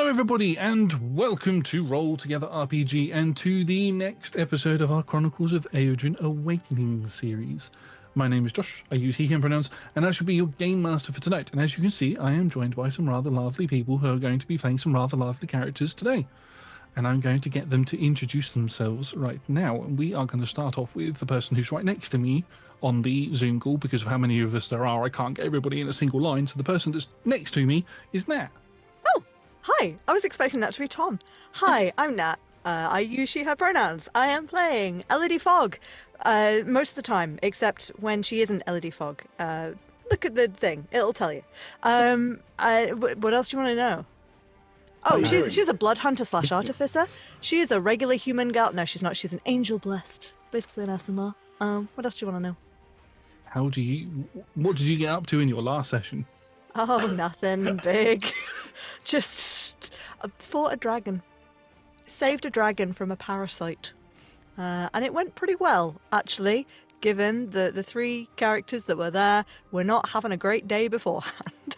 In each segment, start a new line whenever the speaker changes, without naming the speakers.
Hello everybody and welcome to Roll Together RPG and to the next episode of our Chronicles of Aeodrun Awakening series. My name is Josh, I use he, him pronouns, and I shall be your game master for tonight. And as you can see, I am joined by some rather lovely people who are going to be playing some rather lovely characters today. And I'm going to get them to introduce themselves right now. And we are going to start off with the person who's right next to me on the Zoom call. Because of how many of us there are, I can't get everybody in a single line. So the person that's next to me is Nat.
Oh, hi. I was expecting that to be Tom. Hi, I'm Nat. I use she, her pronouns. I am playing LED Fog most of the time, except when she isn't LED Fog. Look at the thing. It'll tell you. What else do you want to know? Oh, she's a blood hunter / artificer. She is a regular human gal. No, she's not. She's an angel blessed. Basically an SMR. What else do you want to know?
What did you get up to in your last session?
Oh, nothing big. Just fought a dragon. Saved a dragon from a parasite. And it went pretty well, actually, given the three characters that were there were not having a great day beforehand.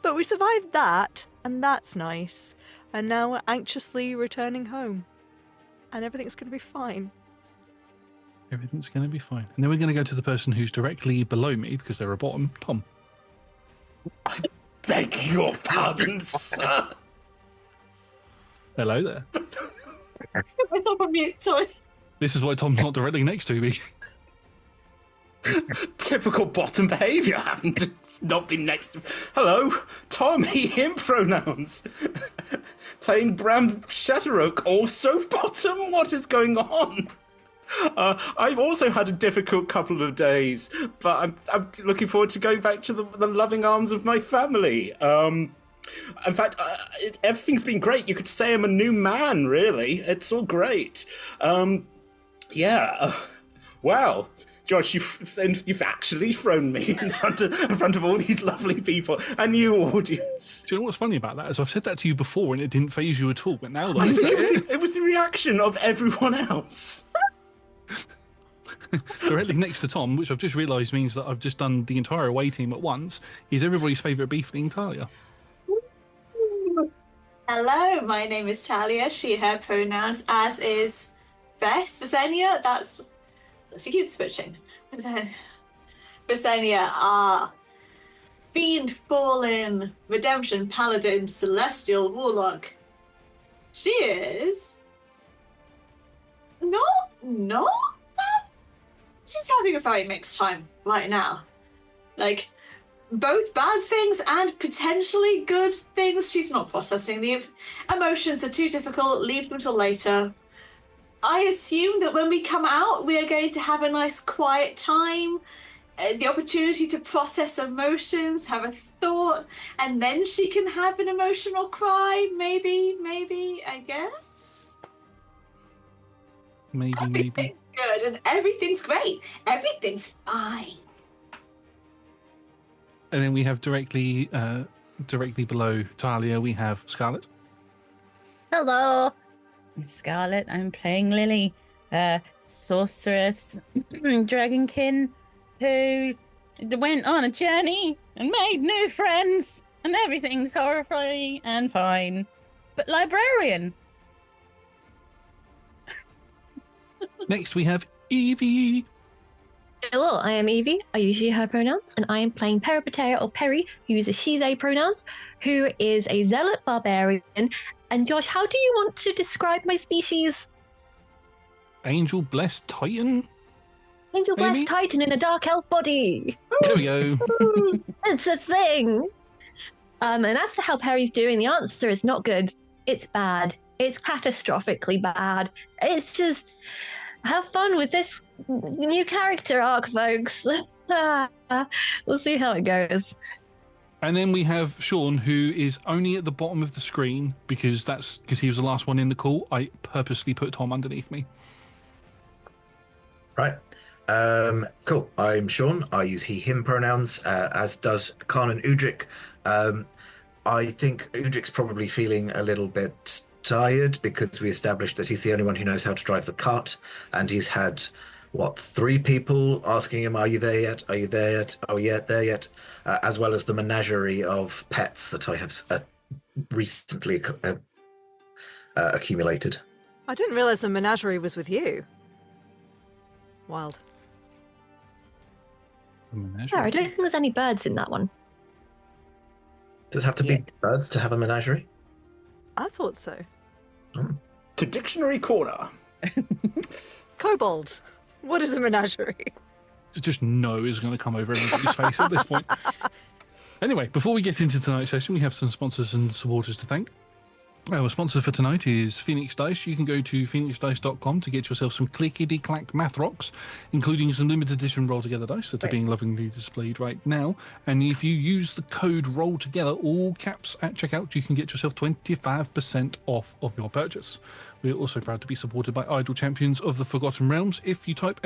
But we survived that, and that's nice. And now we're anxiously returning home. And everything's going to be fine.
Everything's going to be fine. And then we're going to go to the person who's directly below me, because they're a bottom, Tom.
I beg your pardon, sir.
Hello there.
Put myself on mute, sorry.
This is why Tom's not directly next to me.
Typical bottom behaviour, having to not be next to... Hello, Tom, he, him pronouns. Playing Bram Shatteroak, also bottom? What is going on? I've also had a difficult couple of days, but I'm looking forward to going back to the loving arms of my family. In fact, everything's been great. You could say I'm a new man, really. It's all great. Wow. Josh, you've actually thrown me in front of all these lovely people, a new audience.
Do you know what's funny about that? Is I've said that to you before and it didn't faze you at all, but now
I think it was the reaction of everyone else.
Directly next to Tom, which I've just realised means that I've just done the entire away team at once, is everybody's favourite beefling, Talia.
Hello, my name is Talia, she, her pronouns, as is Visenia. She keeps switching. Visenia, Fiend, Fallen, Redemption, Paladin, Celestial, Warlock. She is... No, she's having a very mixed time right now. Like, both bad things and potentially good things. She's not processing. The emotions are too difficult. Leave them till later. I assume that when we come out, we are going to have a nice quiet time, the opportunity to process emotions, have a thought, and then she can have an emotional cry. Maybe, I guess.
Maybe.
Everything's good and everything's great. Everything's fine.
And then we have directly below Talia, we have Scarlet.
Hello, I'm Scarlet. I'm playing Lilly, sorceress, dragonkin, who went on a journey and made new friends, and everything's horrifying and fine. But librarian.
Next we have Evie.
Hello, I am Evie. I use she, her pronouns, and I am playing Peripateria, or Perry, who uses she, they pronouns, who is a zealot barbarian. And Josh, how do you want to describe my species?
Angel Blessed Titan?
Angel Blessed Titan in a dark elf body.
There we go.
It's a thing. And as to how Perry's doing, the answer is not good. It's bad. It's catastrophically bad. It's just... have fun with this new character arc, folks. We'll see how it goes.
And then we have Sean, who is only at the bottom of the screen because he was the last one in the call. I purposely put Tom underneath me.
Right. Cool. I'm Sean. I use he, him pronouns, as does Kanan Udric. I think Udric's probably feeling a little bit tired because we established that he's the only one who knows how to drive the cart, and he's had 3 people asking him, are you there yet, are you there yet, oh yeah, there yet, as well as the menagerie of pets that I have recently accumulated.
I didn't realise the menagerie was with you. Wild.
Yeah, I don't think there's any birds in that one.
Does it have to be birds to have a menagerie?
I thought so.
To Dictionary Corner.
Kobolds. What is a menagerie?
Just no is going to come over everybody's face at this point. Anyway, before we get into tonight's session, we have some sponsors and supporters to thank. Our sponsor for tonight is Phoenix Dice. You can go to phoenixdice.com to get yourself some clickety-clack math rocks, including some limited edition roll-together dice that are being lovingly displayed right now. And if you use the code roll-together, all caps at checkout, you can get yourself 25% off of your purchase. We're also proud to be supported by Idle Champions of the Forgotten Realms. If you type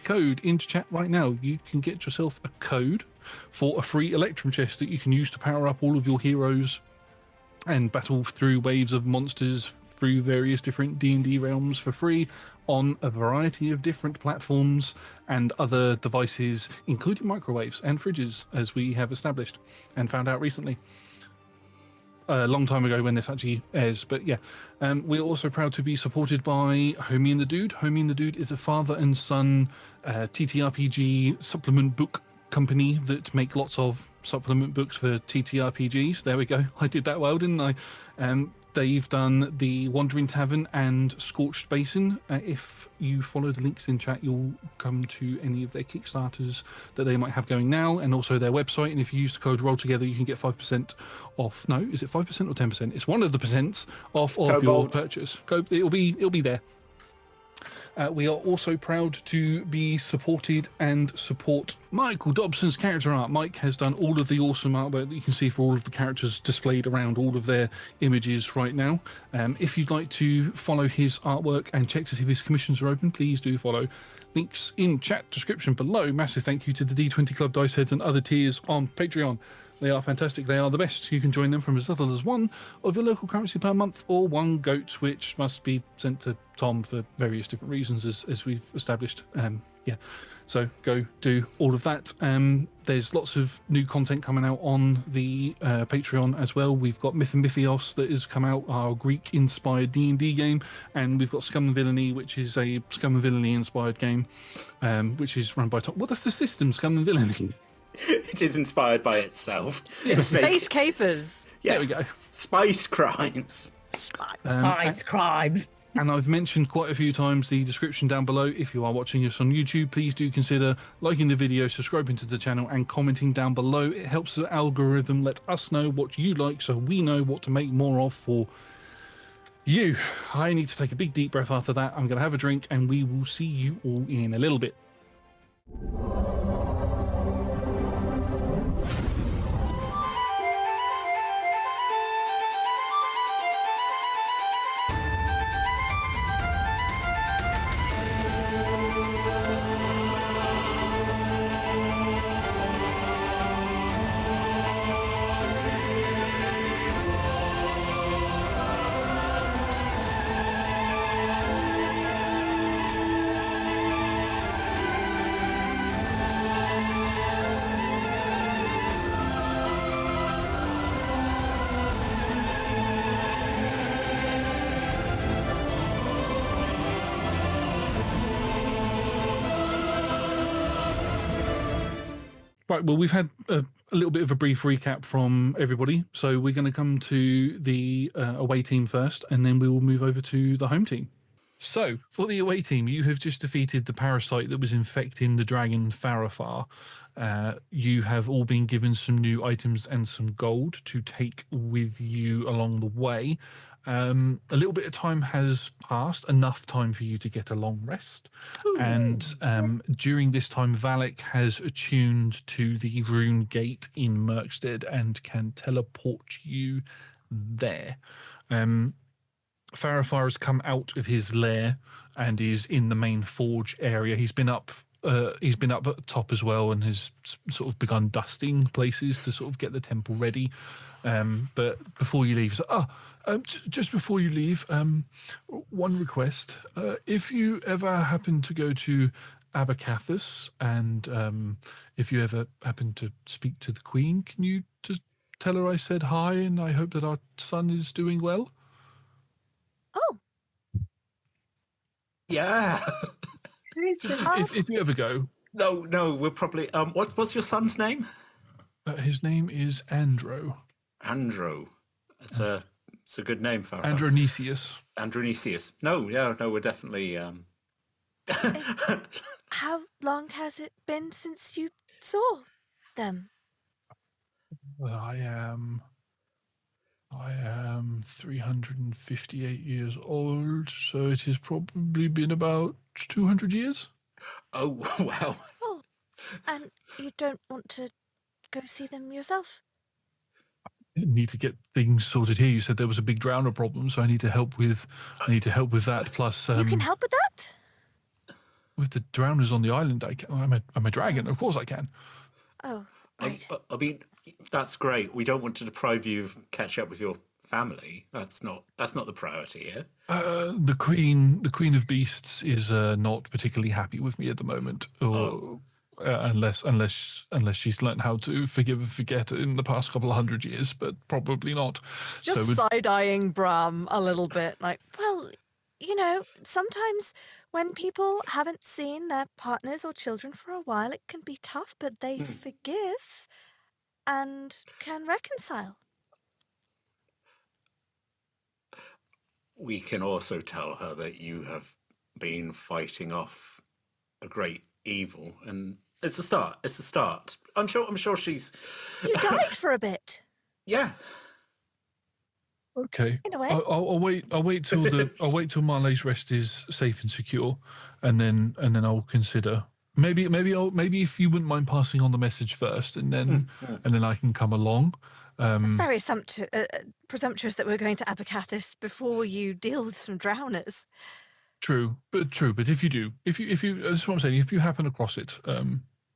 !code into chat right now, you can get yourself a code for a free Electrum chest that you can use to power up all of your heroes and battle through waves of monsters through various different D&D realms for free on a variety of different platforms and other devices, including microwaves and fridges, as we have established and found out recently. A long time ago when this actually airs, but yeah. We're also proud to be supported by Homie and the Dude. Homie and the Dude is a father and son TTRPG supplement book company that make lots of supplement books for TTRPGs. There we go. I did that well, didn't I? They've done the Wandering Tavern and Scorched Basin. If you follow the links in chat, you'll come to any of their Kickstarters that they might have going now, and also their website. And if you use the code ROLLTOGETHER, you can get 5% off. No, is it 5% or 10%? It's one of the percents off of your purchase. It'll be there. We are also proud to be supported and support Michael Dobson's character art. Mike has done all of the awesome artwork that you can see for all of the characters displayed around all of their images right now. If you'd like to follow his artwork and check to see if his commissions are open, please do follow. Links in chat description below. Massive thank you to the D20 Club Dice Heads and other tiers on Patreon. They are fantastic. They are the best. You can join them from as little as one of your local currency per month or one goat, which must be sent to Tom for various different reasons, as we've established. So go do all of that. There's lots of new content coming out on the Patreon as well. We've got Myth and Mythios that has come out, our Greek-inspired D&D game, and we've got Scum and Villainy, which is a Scum and Villainy-inspired game, which is run by Tom. What is the system, Scum and Villainy?
It is inspired by itself.
Yes.
Space capers.
Yeah.
There we go.
Spice crimes.
Spice crimes.
And I've mentioned quite a few times the description down below. If you are watching us on YouTube, please do consider liking the video, subscribing to the channel, and commenting down below. It helps the algorithm let us know what you like, so we know what to make more of for you. I need to take a big deep breath after that. I'm going to have a drink, and we will see you all in a little bit. Right, well, we've had a little bit of a brief recap from everybody, so we're going to come to the away team first, and then we will move over to the home team. So, for the away team, you have just defeated the parasite that was infecting the dragon Farafar. You have all been given some new items and some gold to take with you along the way. A little bit of time has passed, enough time for you to get a long rest. Ooh. And during this time, Valak has attuned to the rune gate in Merkstead and can teleport you there. Farafar has come out of his lair and is in the main forge area. He's been up at the top as well and has sort of begun dusting places to sort of get the temple ready. But before you leave, just before you leave, one request. If you ever happen to go to Abacathus and if you ever happen to speak to the Queen, can you just tell her I said hi, and I hope that our son is doing well?
Oh,
Yeah.
If you ever go.
No, we're probably. What's your son's name?
His name is Andro.
Andro. It's a good name for
Andronesius.
Andronesius. No, we're definitely.
how long has it been since you saw them?
Well, I am 358 years old, so it has probably been about 200 years.
Oh, wow.
Oh, and you don't want to go see them yourself?
I need to get things sorted here. You said there was a big drowner problem, so I need to help with that. Plus,
You can help with that?
with the drowners on the island. I'm a dragon. Of course, I can.
Oh, right.
I mean, that's great. We don't want to deprive you of catching up with your family. That's not the priority here.
The Queen of Beasts is not particularly happy with me at the moment, or unless she's learned how to forgive and forget in the past couple of 100 years, but probably not.
Just side-eyeing Bram a little bit, like, well, sometimes when people haven't seen their partners or children for a while, it can be tough, but they forgive and can reconcile.
We can also tell her that you have been fighting off a great evil, and it's a start. I'm sure she's.
You died for a bit.
Yeah.
Okay.
In a way.
I'll wait till Marley's rest is safe and secure, and then I'll consider. Maybe if you wouldn't mind passing on the message first, and then I can come along.
It's very presumptuous that we're going to Abercathis before you deal with some drowners.
True. But if you that's what I'm saying. If you happen across it,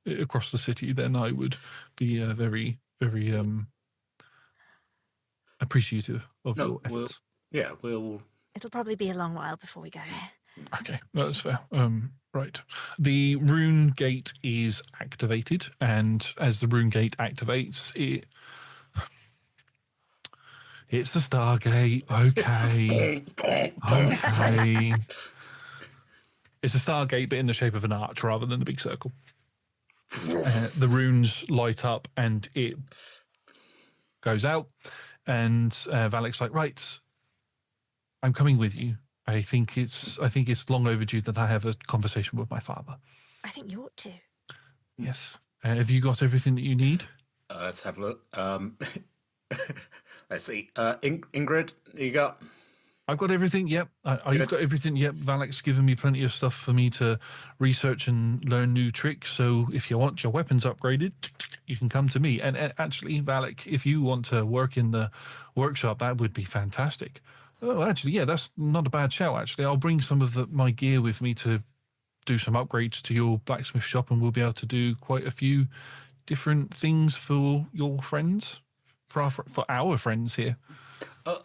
across the city, then I would be very, very appreciative of your efforts.
It'll probably be a long while before we go.
Okay, that's fair. Right. The rune gate is activated, and as the rune gate activates, it's the Stargate. Okay. Okay. It's a Stargate, but in the shape of an arch rather than a big circle. The runes light up, and it goes out. And Valak's like, right, I'm coming with you. I think it's long overdue that I have a conversation with my father.
I think you ought to.
Yes. Have you got everything that you need?
Let's have a look. Let's see. Ingrid, you got?
I've got everything. Yep. I've got everything. Yep. Valak's given me plenty of stuff for me to research and learn new tricks. So if you want your weapons upgraded, you can come to me. And actually, Valak, if you want to work in the workshop, that would be fantastic. Oh, actually, yeah, that's not a bad shout. Actually, I'll bring some of my gear with me to do some upgrades to your blacksmith shop, and we'll be able to do quite a few different things for your friends, for our friends here.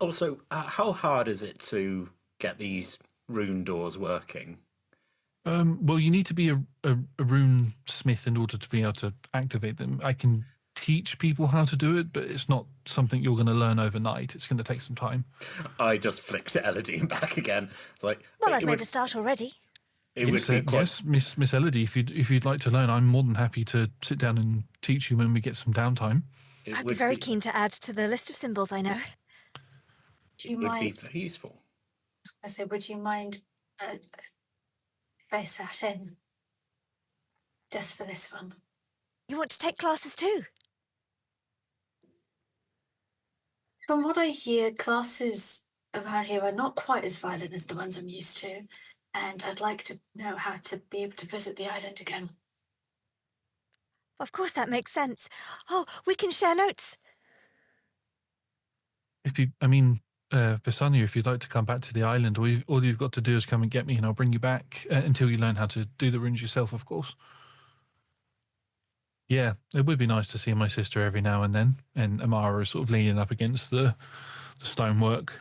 Also, how hard is it to get these rune doors working?
Well, you need to be a rune smith in order to be able to activate them. I can teach people how to do it, but it's not something you're going to learn overnight. It's going to take some time.
I just flicked to Elodie and back again. It's like,
well, I've made a start already.
It would be quite...
Yes, Miss Elodie, if you'd like to learn, I'm more than happy to sit down and teach you when we get some downtime.
I'd be very keen to add to the list of symbols I know.
Do you
It would
mind?
be very useful.
I said, would you mind if I sat in just for this one?
You want to take classes too?
From what I hear, classes around here are not quite as violent as the ones I'm used to, and I'd like to know how to be able to visit the island again.
Of course, that makes sense. Oh, we can share notes.
Visanya, if you'd like to come back to the island, all you've got to do is come and get me, and I'll bring you back until you learn how to do the runes yourself, of course. Yeah, it would be nice to see my sister every now and then. And Amara is sort of leaning up against the stonework.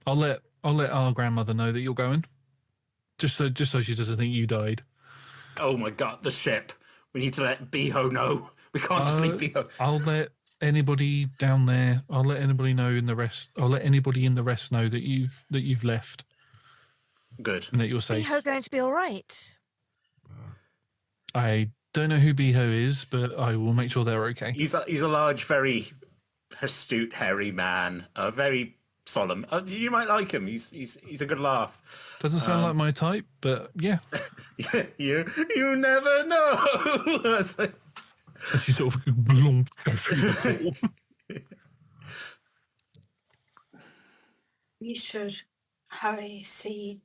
I'll let our grandmother know that you're going, just so she doesn't think you died.
Oh my God, the ship! We need to let Beho know. We can't just leave Beho.
I'll let anybody down there. I'll let anybody know in the rest. I'll let anybody in the rest know that you've left
Good.
and that you're safe.
Beho going to be all right?
I don't know who Beho is, but I will make sure they're okay.
He's a large, very astute, hairy man. Very solemn. You might like him. He's a good laugh.
Doesn't sound like my type, but yeah.
you never know.
As you sort of go through the floor.
We should hurry, see.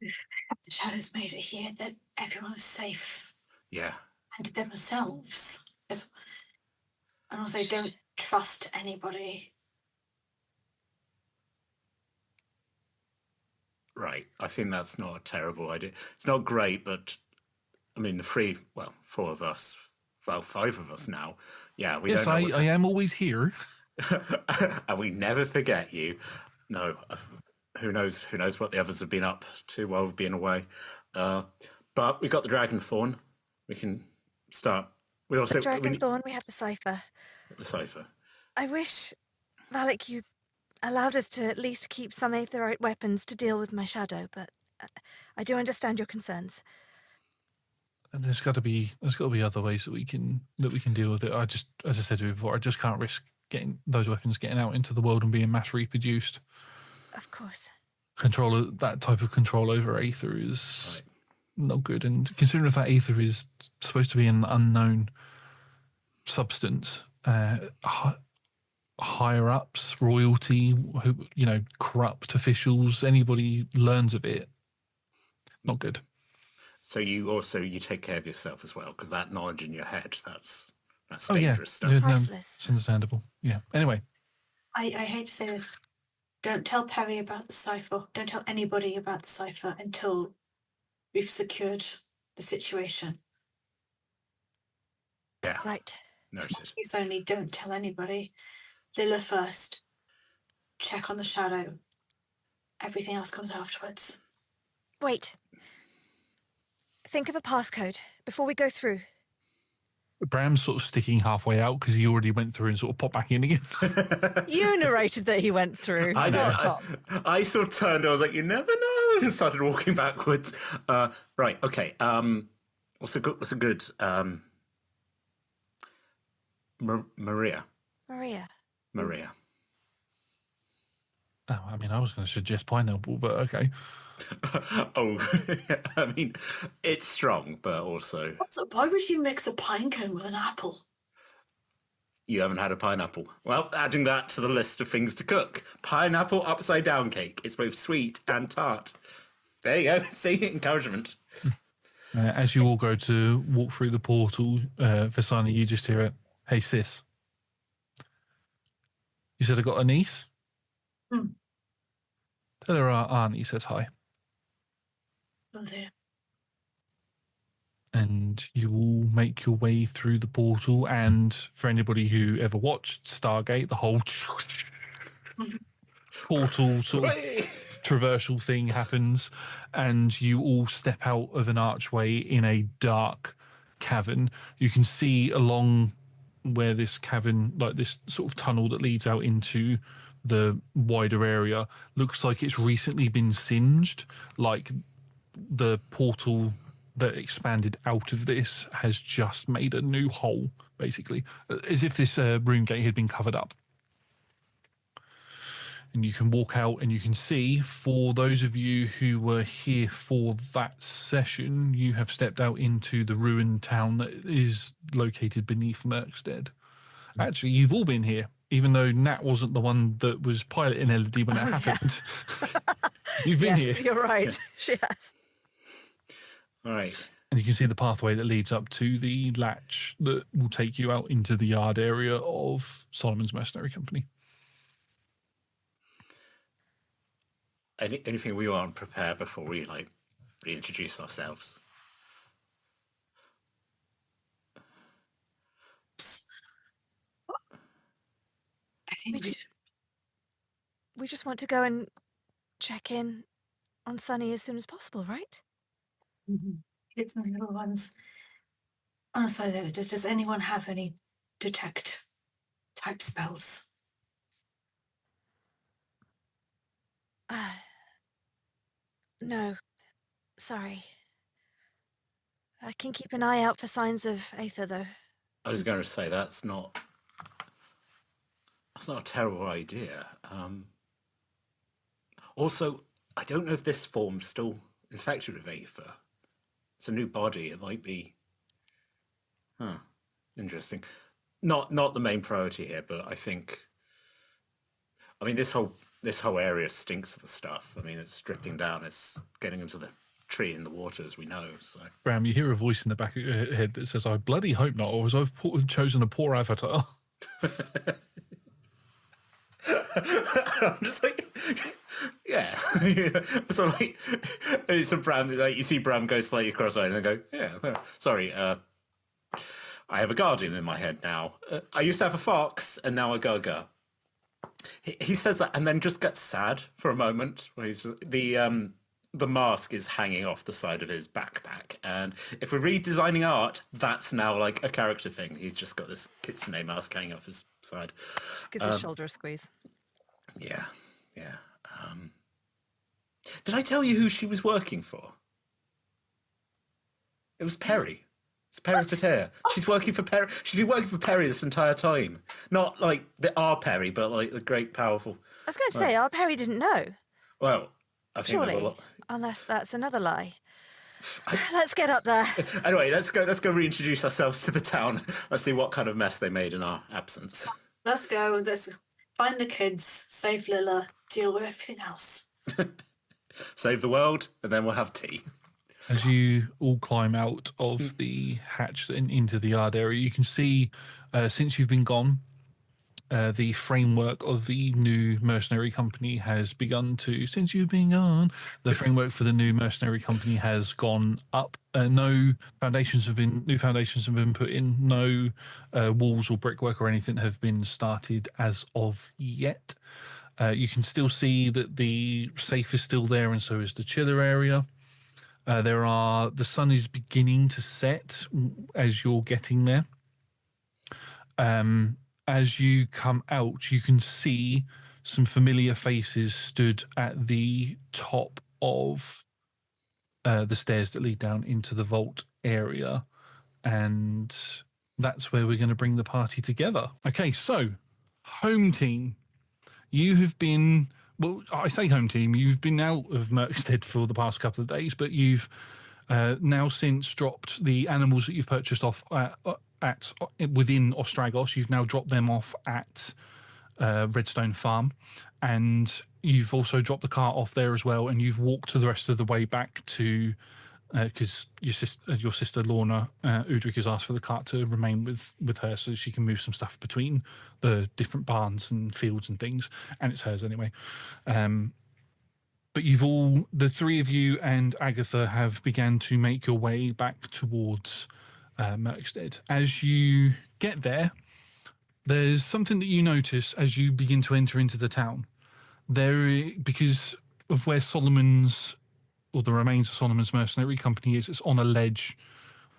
The shadows made it here that everyone is safe.
Yeah.
And themselves. And also don't trust anybody.
Right. I think that's not a terrible idea. It's not great, but I mean, four of us, well, five of us now. Yeah, we don't know.
Yes, I am always here.
And we never forget you. No, who knows what the others have been up to while we've been away. But we got the dragon thorn. We can start. We also
The dragon thorn, we have the cipher.
the cipher.
I wish, Valak, you allowed us to at least keep some aetherite weapons to deal with my shadow, but I do understand your concerns.
And there's got to be other ways that we can deal with it. I just, as I said to you before, I just can't risk getting those weapons getting out into the world and being mass reproduced.
Of course.
That type of control over aether is not good. And considering if that aether is supposed to be an unknown substance, higher ups, royalty, corrupt officials, anybody learns of it, not good.
So you take care of yourself as well, because that knowledge in your head, that's
Oh,
dangerous stuff.
No,
Priceless.
it's understandable. Yeah. Anyway.
I hate to say this. Don't tell Perry about the cipher. Don't tell anybody about the cipher until we've secured the situation.
Yeah.
Right.
Noted.
It's only don't tell anybody. Lilla first. Check on the shadow. Everything else comes afterwards.
Wait. Think of a passcode before we go through.
Bram's sort of sticking halfway out because he already went through and sort of popped back in again.
You narrated that he went through.
I know.
Not Tom.
I sort of turned. I was like, "You never know," and started walking backwards. Right. Okay. What's a good? Maria.
Maria.
Oh, I mean, I was going to suggest pineapple, but okay.
Oh, I mean, it's strong, but also
Why would you mix a pine cone with an apple?
you haven't had a pineapple. Well, adding that to the list of things to cook. Pineapple upside down cake. It's both sweet and tart. There you go. See, encouragement.
As you all go to walk through the portal, Vasani, you just hear it. Hey, sis. You said I got a niece? Tell her our auntie says hi.
Oh dear.
And you all make your way through the portal. And for anybody who ever watched Stargate, the whole portal sort of traversal thing happens, and you all step out of an archway in a dark cavern. You can see along where this cavern, like this sort of tunnel that leads out into the wider area, looks like it's recently been singed, like the portal that expanded out of this has just made a new hole, basically, as if this room gate had been covered up. And you can walk out and you can see, for those of you who were here for that session, you have stepped out into the ruined town that is located beneath Merkstead. Actually, you've all been here, even though Nat wasn't the one that was piloting LED when it happened. You've been here.
Yes, you're right. She has.
All right.
And you can see the pathway that leads up to the latch that will take you out into the yard area of Solomon's Mercenary Company.
Anything we want to prepare before we reintroduce ourselves?
I think
We just want to go and check in on Sunny as soon as possible, right?
you kids and little ones. On a side note, does anyone have any detect type spells?
No. Sorry. I can keep an eye out for signs of Aether, though.
I was going to say that's not a terrible idea. Also, I don't know if this form's still infected with Aether. It's a new body. It might be. Interesting. Not the main priority here, but I think. I mean, this whole area stinks of the stuff. I mean, it's dripping down. It's getting into the tree in the water, as we know. So,
Bram, you hear a voice in the back of your head that says, "I bloody hope not, or as I've chosen a poor avatar."
I'm just like, yeah. So like, it's a Bram. Like, you see Bram go slightly cross-eyed and then go, yeah. Well, sorry, I have a guardian in my head now. I used to have a fox, and now a gaga. He says that, and then just gets sad for a moment. Where he's just, the mask is hanging off the side of his backpack, and if we're redesigning art, that's now like a character thing. He's just got this kitsune mask hanging off his side.
Just gives his shoulder a squeeze.
Yeah. Did I tell you who she was working for? It was Perry. It's Perry Patea. She's working for Perry. She's been working for Perry this entire time. Not like our Perry, but like the great, powerful.
I was going to say, our Perry didn't know.
Well, I think there's a
Surely,
lot.
unless that's another lie. Let's get up there.
Anyway, let's go reintroduce ourselves to the town. Let's see what kind of mess they made in our absence.
Let's go. Let's find the kids, save Lilla, deal with everything else.
Save the world, and then we'll have tea.
As you all climb out of the hatch and into the yard area, you can see, since you've been gone, the framework of the new mercenary company has begun to, since you've been gone, the framework for the new mercenary company has gone up. New foundations have been put in. No walls or brickwork or anything have been started as of yet. You can still see that the safe is still there, and so is the chiller area. The sun is beginning to set as you're getting there. As you come out, you can see some familiar faces stood at the top of the stairs that lead down into the vault area. And that's where we're going to bring the party together. Okay, so home team. You have been, well, I say home team, you've been out of Merkstead for the past couple of days, but you've now since dropped the animals that you've purchased off within Ostragos. You've now dropped them off at Redstone Farm, and you've also dropped the cart off there as well, and you've walked the rest of the way back to because your sister Lorna Udric has asked for the cart to remain with her so she can move some stuff between the different barns and fields and things, and it's hers anyway. But the three of you and Agatha have began to make your way back towards Merkstead. As you get there, there's something that you notice as you begin to enter into the town. Because of where Solomon's, or the remains of Solomon's mercenary company is, it's on a ledge,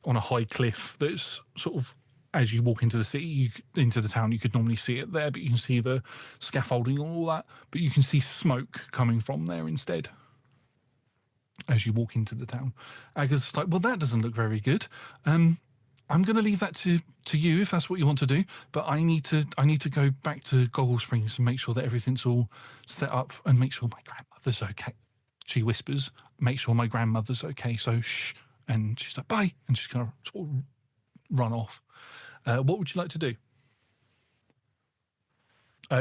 on a high cliff that's sort of, as you walk into the city, into the town, you could normally see it there, but you can see the scaffolding and all that, but you can see smoke coming from there instead as you walk into the town. Agatha's like, well, that doesn't look very good. I'm going to leave that to you if that's what you want to do, but I need to go back to Goggle Springs and make sure that everything's all set up and make sure my grandmother's okay. She whispers, make sure my grandmother's okay, so shh. And she's like, bye. And she's going to sort of run off. What would you like to do?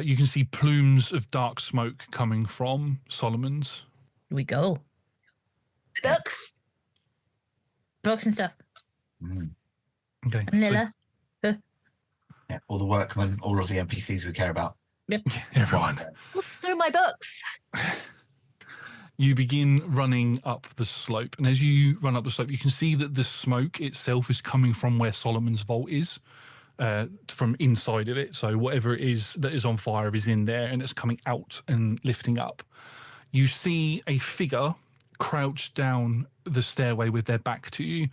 You can see plumes of dark smoke coming from Solomon's.
Here we go.
Books.
Books and stuff.
Okay.
And Lilla.
Yeah, all the workmen, all of the NPCs we care about.
Yep.
Everyone.
Also my books.
You begin running up the slope, and as you run up the slope, you can see that the smoke itself is coming from where Solomon's vault is, from inside of it. So whatever it is that is on fire is in there, and it's coming out and lifting up. You see a figure crouched down the stairway with their back to you,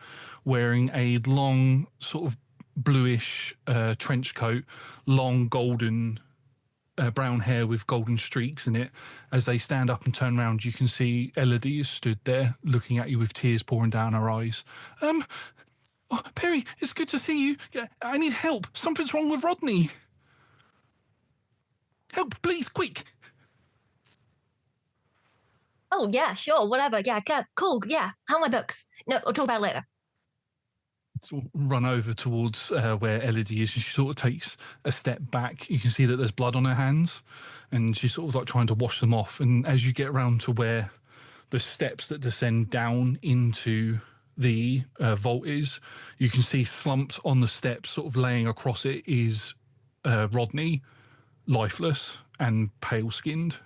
wearing a long sort of bluish trench coat, long golden brown hair with golden streaks in it. As they stand up and turn around, you can see Elodie is stood there looking at you with tears pouring down her eyes. Oh, Perry, it's good to see you. Yeah, I need help. Something's wrong with Rodney. Help, please, quick.
Oh, yeah, sure, whatever. Yeah, cool, yeah. How are my books? No, we'll talk about it later.
Sort of run over towards where Elodie is. She sort of takes a step back. You can see that there's blood on her hands, and she's sort of like trying to wash them off. And as you get around to where the steps that descend down into the vault is, you can see slumped on the steps, sort of laying across it, is Rodney, lifeless and pale-skinned.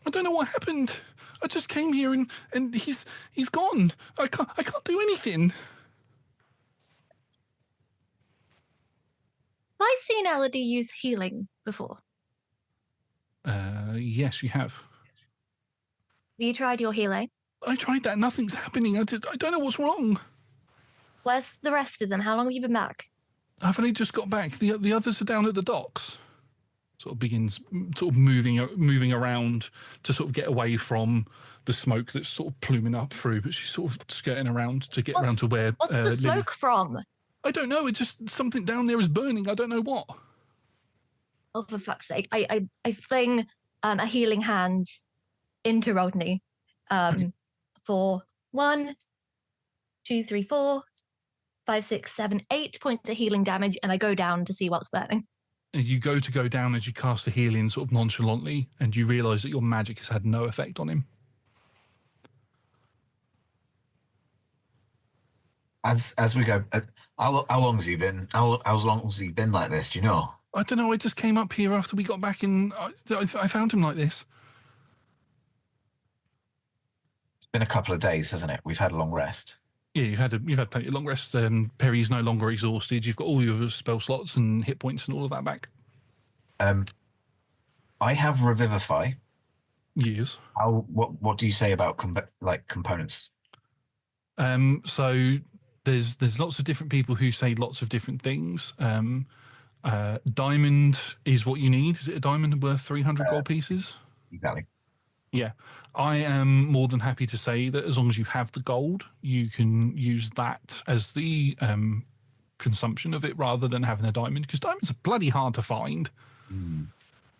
I don't know what happened. I just came here and he's gone. I can't do anything.
Have I seen Elodie use healing before?
Yes, you have.
Have you tried your healing?
I tried that. Nothing's happening. I don't know what's wrong.
Where's the rest of them? How long have you been back?
I've only just got back. The others are down at the docks. Sort of begins sort of moving around to sort of get away from the smoke that's sort of pluming up through, but she's sort of skirting around to get around to where...
What's the
Lilly...
smoke from?
I don't know. It's just something down there is burning. I don't know what.
Oh, for fuck's sake. I fling a healing hands into Rodney for 1, 2, 3, 4, 5, 6, 7, 8 points of healing damage, and I go down to see what's burning.
And you go down as you cast the healing sort of nonchalantly, and you realise that your magic has had no effect on him.
As we go, how long has he been? How long has he been like this? Do you know?
I don't know. I just came up here after we got back, and I found him like this.
It's been a couple of days, hasn't it? We've had a long rest.
Yeah, you've had plenty of long rest. Perry's no longer exhausted. You've got all your spell slots and hit points and all of that back.
I have Revivify.
Yes.
What do you say about components?
So there's lots of different people who say lots of different things. Diamond is what you need. Is it a diamond worth 300 gold pieces?
Exactly.
Yeah, I am more than happy to say that as long as you have the gold, you can use that as the consumption of it rather than having a diamond, because diamonds are bloody hard to find.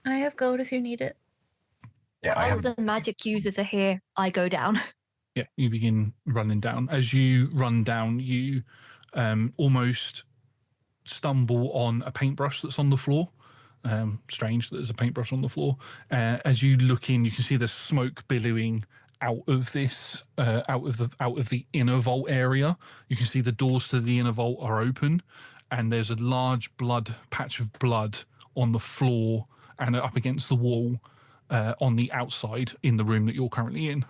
I have gold if you need it.
Yeah,
All the magic users are here. I go down.
Yeah, you begin running down. As you run down, you almost stumble on a paintbrush that's on the floor. Strange that there's a paintbrush on the floor. As you look in, you can see there's smoke billowing out of this, out of the inner vault area. You can see the doors to the inner vault are open, and there's a large patch of blood on the floor and up against the wall on the outside in the room that you're currently in.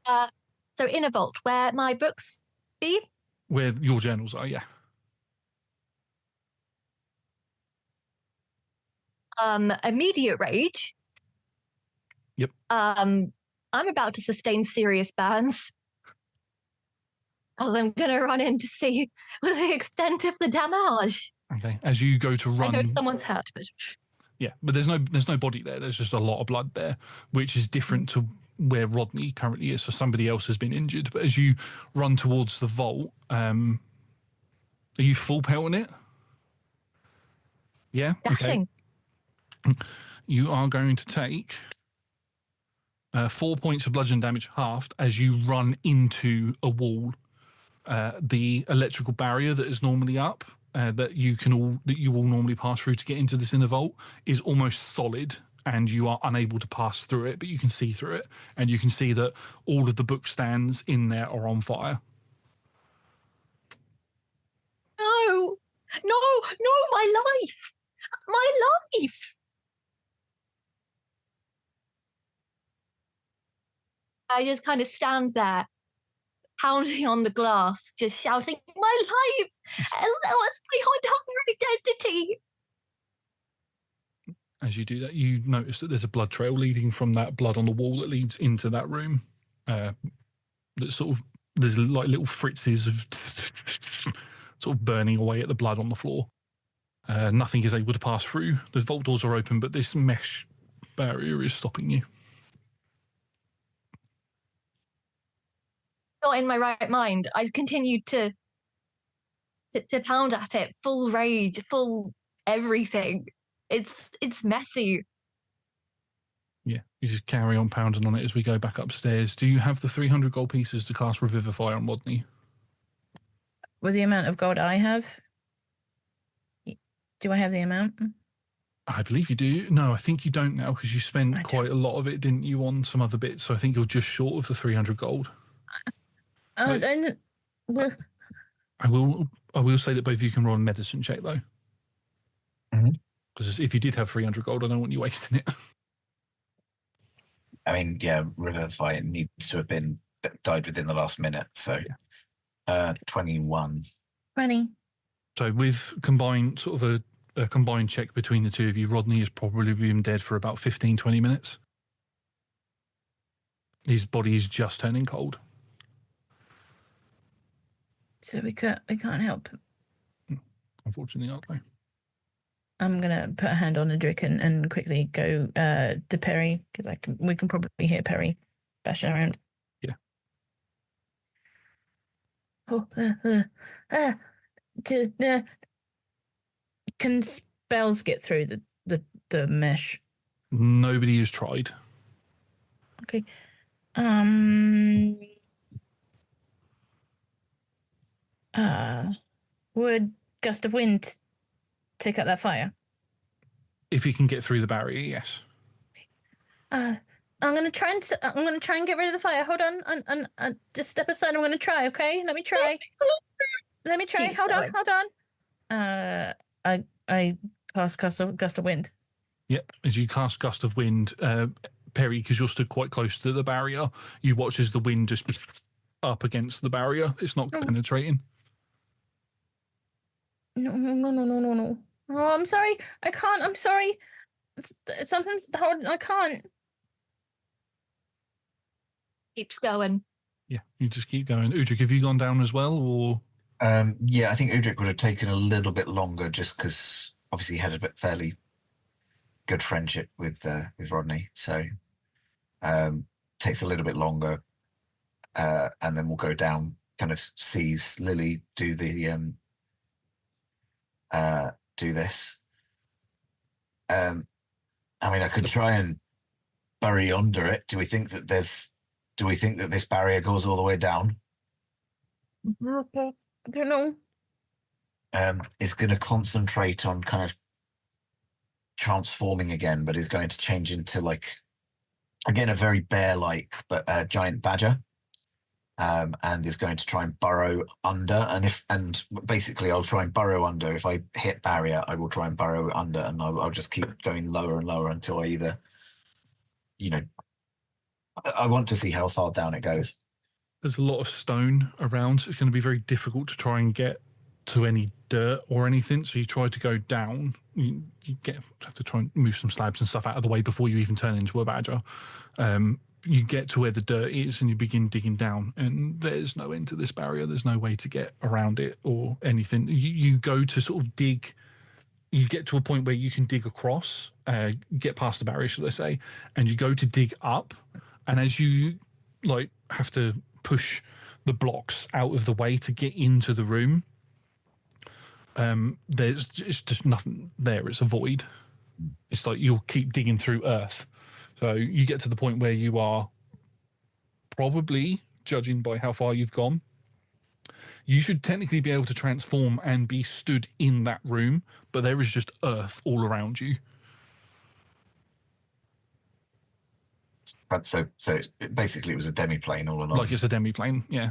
So in a vault where my books be?
Where your journals are, yeah.
Immediate rage.
Yep.
I'm about to sustain serious burns. I'm going to run in to see the extent of the damage.
Okay. As you go to run...
I hope someone's hurt, but...
Yeah, but there's no body there. There's just a lot of blood there, which is different to where Rodney currently is. So somebody else has been injured. But as you run towards the vault, are you full pelting it? Yeah?
Dashing.
Okay. You are going to take 4 points of bludgeon damage halved as you run into a wall. The electrical barrier that is normally up, that you will normally pass through to get into this inner vault, is almost solid, and you are unable to pass through it, but you can see through it, and you can see that all of the book stands in there are on fire.
No, my life! My life! I just kind of stand there, pounding on the glass, just shouting, my life! What's behind her identity?
As you do that, you notice that there's a blood trail leading from that blood on the wall that leads into that room. That sort of, there's like little fritzes of sort of burning away at the blood on the floor. Nothing is able to pass through. The vault doors are open, but this mesh barrier is stopping you.
Not in my right mind. I continued to pound at it, full rage, full everything. It's messy.
Yeah, you just carry on pounding on it as we go back upstairs. Do you have the 300 gold pieces to cast Revivify on Rodney?
With the amount of gold I have, do I have the amount?
I believe you do. No, I think you don't now because you spent quite a lot of it, didn't you, on some other bits? So I think you're just short of the 300 gold.
Well,
I will say that both of you can roll a medicine check though. Because if you did have 300 gold, I don't want you wasting it.
I mean, yeah, Revivify needs to have been died within the last minute. So, 21.
20.
So with combined sort of a combined check between the two of you, Rodney has probably been dead for about 15, 20 minutes. His body is just turning cold.
So we can't help.
Unfortunately, aren't they?
I'm gonna put a hand on Idorune and quickly go to Perry because we can probably hear Perry bashing around.
Yeah.
Oh, can spells get through the mesh?
Nobody has tried.
Okay. Would gust of wind take out that fire?
If you can get through the barrier, yes.
I'm gonna try and get rid of the fire. Hold on, just step aside. I'm gonna try. Okay, let me try.
Keep
Hold
going.
on. I cast gust of wind.
Yep. As you cast Gust of Wind, Perry, because you're stood quite close to the barrier, you watch as the wind just up against the barrier. It's not penetrating.
No. Oh, I'm sorry. I can't. I'm sorry. Something's hard. I can't.
Keeps going.
Yeah, you just keep going. Udrik, have you gone down as well, or?
Yeah, I think Udrik would have taken a little bit longer just because obviously he had a fairly good friendship with Rodney. So takes a little bit longer. And then we'll go down, kind of sees Lilly do the do this. I mean, I could try and bury under it. Do we think that this barrier goes all the way down?
I don't know.
Is going to concentrate on kind of transforming again, but is going to change into like, again, a very bear-like, but a giant badger. And is going to try and burrow under, and basically I'll try and burrow under. If I hit barrier, I will try and burrow under, and I'll just keep going lower and lower until I either, I want to see how far down it goes.
There's a lot of stone around, so it's going to be very difficult to try and get to any dirt or anything. So you try to go down. You have to try and move some slabs and stuff out of the way before you even turn into a badger. You get to where the dirt is and you begin digging down, and there's no end to this barrier. There's no way to get around it or anything. You go to sort of dig. You get to a point where you can dig across, get past the barrier, should I say, and you go to dig up. And as you have to push the blocks out of the way to get into the room, it's just nothing there. It's a void. It's like you'll keep digging through earth. So you get to the point where you are probably, judging by how far you've gone, you should technically be able to transform and be stood in that room, but there is just earth all around you.
But so basically it was a demi-plane all along.
Like it's a demi-plane, yeah.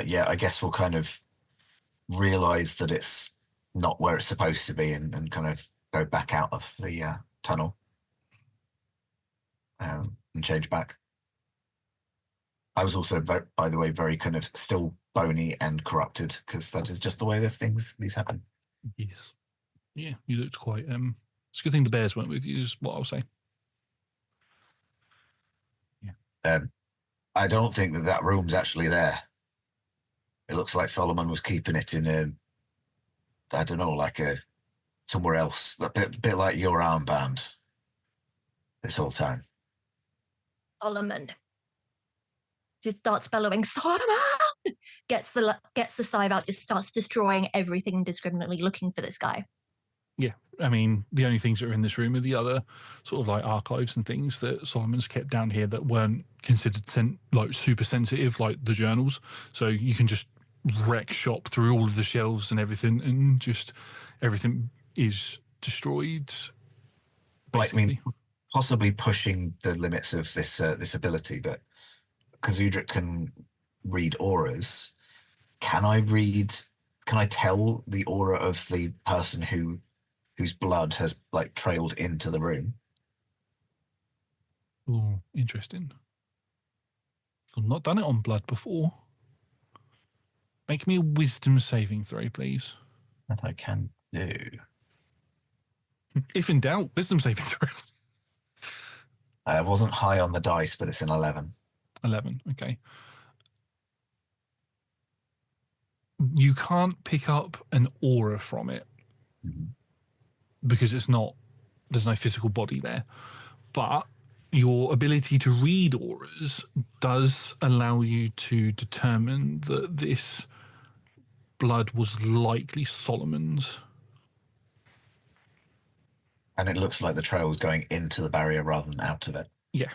Yeah, I guess we'll kind of realise that it's not where it's supposed to be and kind of go back out of the tunnel and change back. I was also, by the way, very kind of still bony and corrupted because that is just the way these happen.
Yes. Yeah, you looked quite. It's a good thing the bears weren't with you, is what I'll say.
I don't think that room's actually there. It looks like Solomon was keeping it in I don't know, like somewhere else. A bit like your armband this whole time.
Solomon. Just starts bellowing, Solomon! Gets the scythe out, just starts destroying everything indiscriminately, looking for this guy.
Yeah, I mean, the only things that are in this room are the other sort of like archives and things that Solomon's kept down here that weren't considered like super sensitive, like the journals. So you can just wreck shop through all of the shelves and everything, and just everything is destroyed. Basically.
I mean, possibly pushing the limits of this ability, but because Udric can read auras, can I tell the aura of the person whose blood has like trailed into the room?
Oh, interesting. I've not done it on blood before. Make me a wisdom saving throw, please.
That I can do.
If in doubt, wisdom saving throw.
I wasn't high on the dice, but it's an 11.
11, okay. You can't pick up an aura from it because there's no physical body there. But your ability to read auras does allow you to determine that this blood was likely Solomon's.
And it looks like the trail was going into the barrier rather than out of it.
Yeah.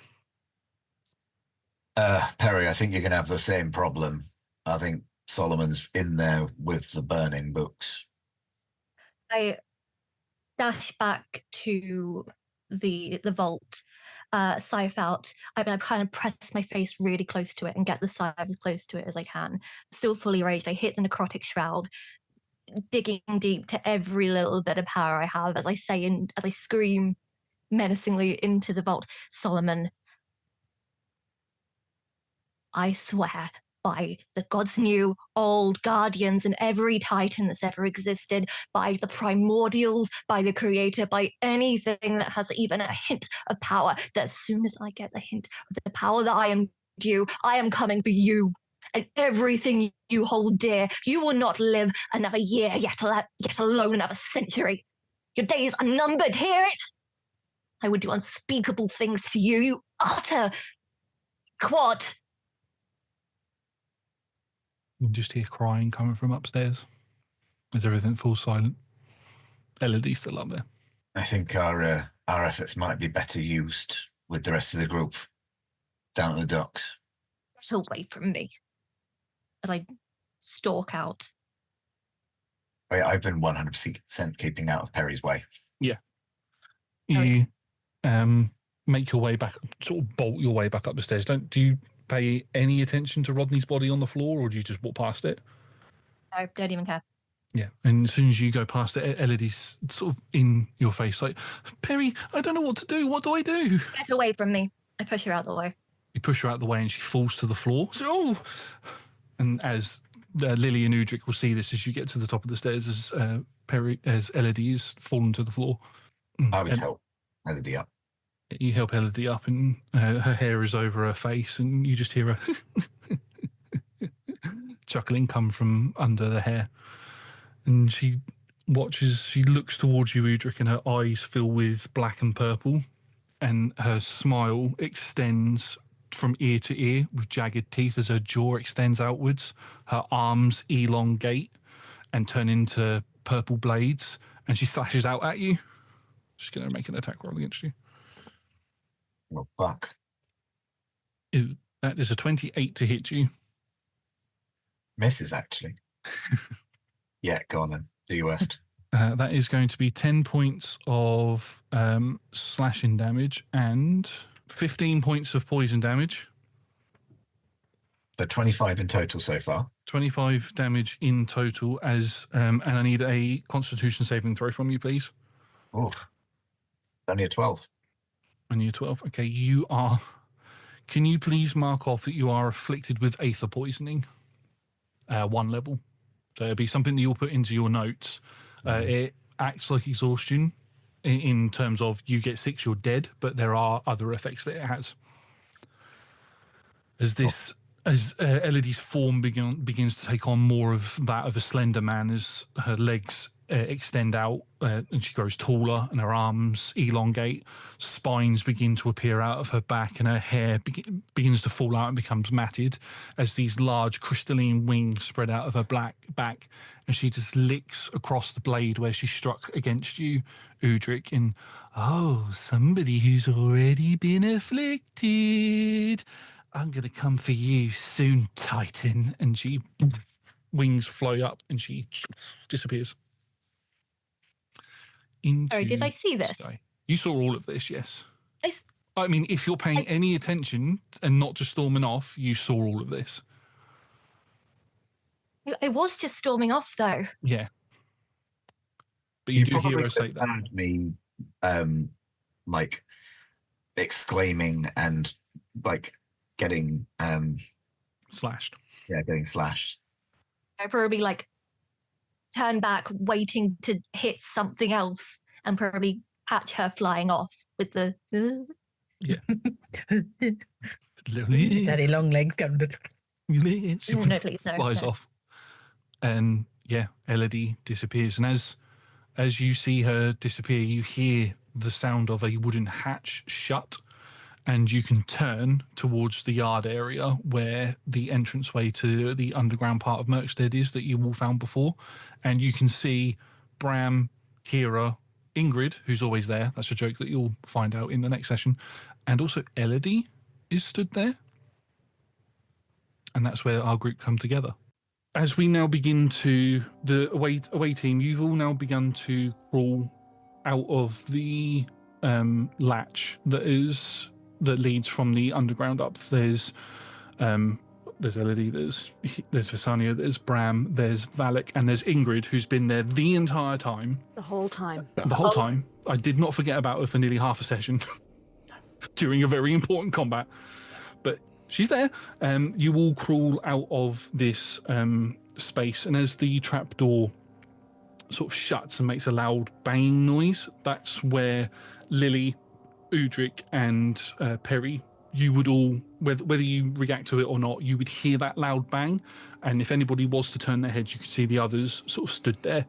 Perry, I think you're going to have the same problem. I think Solomon's in there with the burning books.
I dash back to the vault, scythe out. I kind of press my face really close to it and get the scythe as close to it as I can. Still fully raged, I hit the necrotic shroud, digging deep to every little bit of power I have as I say, as I scream menacingly into the vault, Solomon, I swear by the gods new, old guardians, and every titan that's ever existed, by the primordials, by the creator, by anything that has even a hint of power, that as soon as I get a hint of the power that I am due, I am coming for you. And everything you hold dear, you will not live another year, yet alone another century. Your days are numbered, hear it? I would do unspeakable things to you, you utter quad.
You can just hear crying coming from upstairs as everything falls silent. Elodie's still up there.
I think our efforts might be better used with the rest of the group down at the docks.
Get away from me. As I stalk out.
I've been 100% keeping out of Perry's way.
Yeah. You make your way back, sort of bolt your way back up the stairs. Do you pay any attention to Rodney's body on the floor, or do you just walk past it?
I don't even care.
Yeah, and as soon as you go past it, Elodie's sort of in your face like, Perry, I don't know what to do. What do I do?
Get away from me. I push her out the way.
You push her out the way and she falls to the floor. So, oh! And as Lilly and Udric will see this as you get to the top of the stairs as Elodie is fallen to the floor.
I would help Elodie up.
You help Elodie up and her hair is over her face and you just hear her chuckling come from under the hair. And she looks towards you, Udric, and her eyes fill with black and purple and her smile extends from ear to ear with jagged teeth as her jaw extends outwards. Her arms elongate and turn into purple blades and she slashes out at you. She's going to make an attack roll against you.
Oh, fuck.
Ooh, that is a 28 to hit you.
Misses, actually. Yeah, go on then. Do your worst.
That is going to be 10 points of slashing damage and 15 points of poison damage.
So 25 in total so far.
25 damage in total as, and I need a Constitution saving throw from you, please.
Oh, only a 12.
Only a 12. Okay, you are. Can you please mark off that you are afflicted with aether poisoning? 1 level. So it'll be something that you'll put into your notes. It acts like exhaustion in terms of you get 6, you're dead, but there are other effects that it has. As Elodie's form begins to take on more of that of a slender man, as her legs extend out and she grows taller and her arms elongate, spines begin to appear out of her back and her hair begins to fall out and becomes matted as these large crystalline wings spread out of her back, and she just licks across the blade where she struck against you, Udric, in, "Oh, somebody who's already been afflicted. I'm going to come for you soon, Titan." And she wings fly up and she disappears.
Sorry, did I see this?
Sky. You saw all of this, yes.
I,
I mean, if you're paying any attention and not just storming off, you saw all of this.
I was just storming off, though.
Yeah. But you do hear
probably
her say that.
Heard me, like, exclaiming and, like, getting
Slashed.
Yeah, getting slashed.
I probably like turn back, waiting to hit something else, and probably catch her flying off with the.
Yeah.
Daddy long legs go.
She
No, please, no.
flies off. And yeah, Elodie disappears. And as you see her disappear, you hear the sound of a wooden hatch shut, and you can turn towards the yard area where the entranceway to the underground part of Merkstead is that you all found before. And you can see Bram, Kira, Ingrid, who's always there. That's a joke that you'll find out in the next session. And also Elodie is stood there. And that's where our group come together. As we now begin to, the away team, you've all now begun to crawl out of the latch that leads from the underground up. There's Elodie, there's Visania, there's Bram, there's Valak, and there's Ingrid, who's been there the entire time.
The whole time.
The whole time. I did not forget about her for nearly half a session during a very important combat. But she's there. You all crawl out of this space, and as the trapdoor sort of shuts and makes a loud banging noise, that's where Lilly, Udric, and Perry, you would all, whether you react to it or not, you would hear that loud bang, and if anybody was to turn their heads, you could see the others sort of stood there.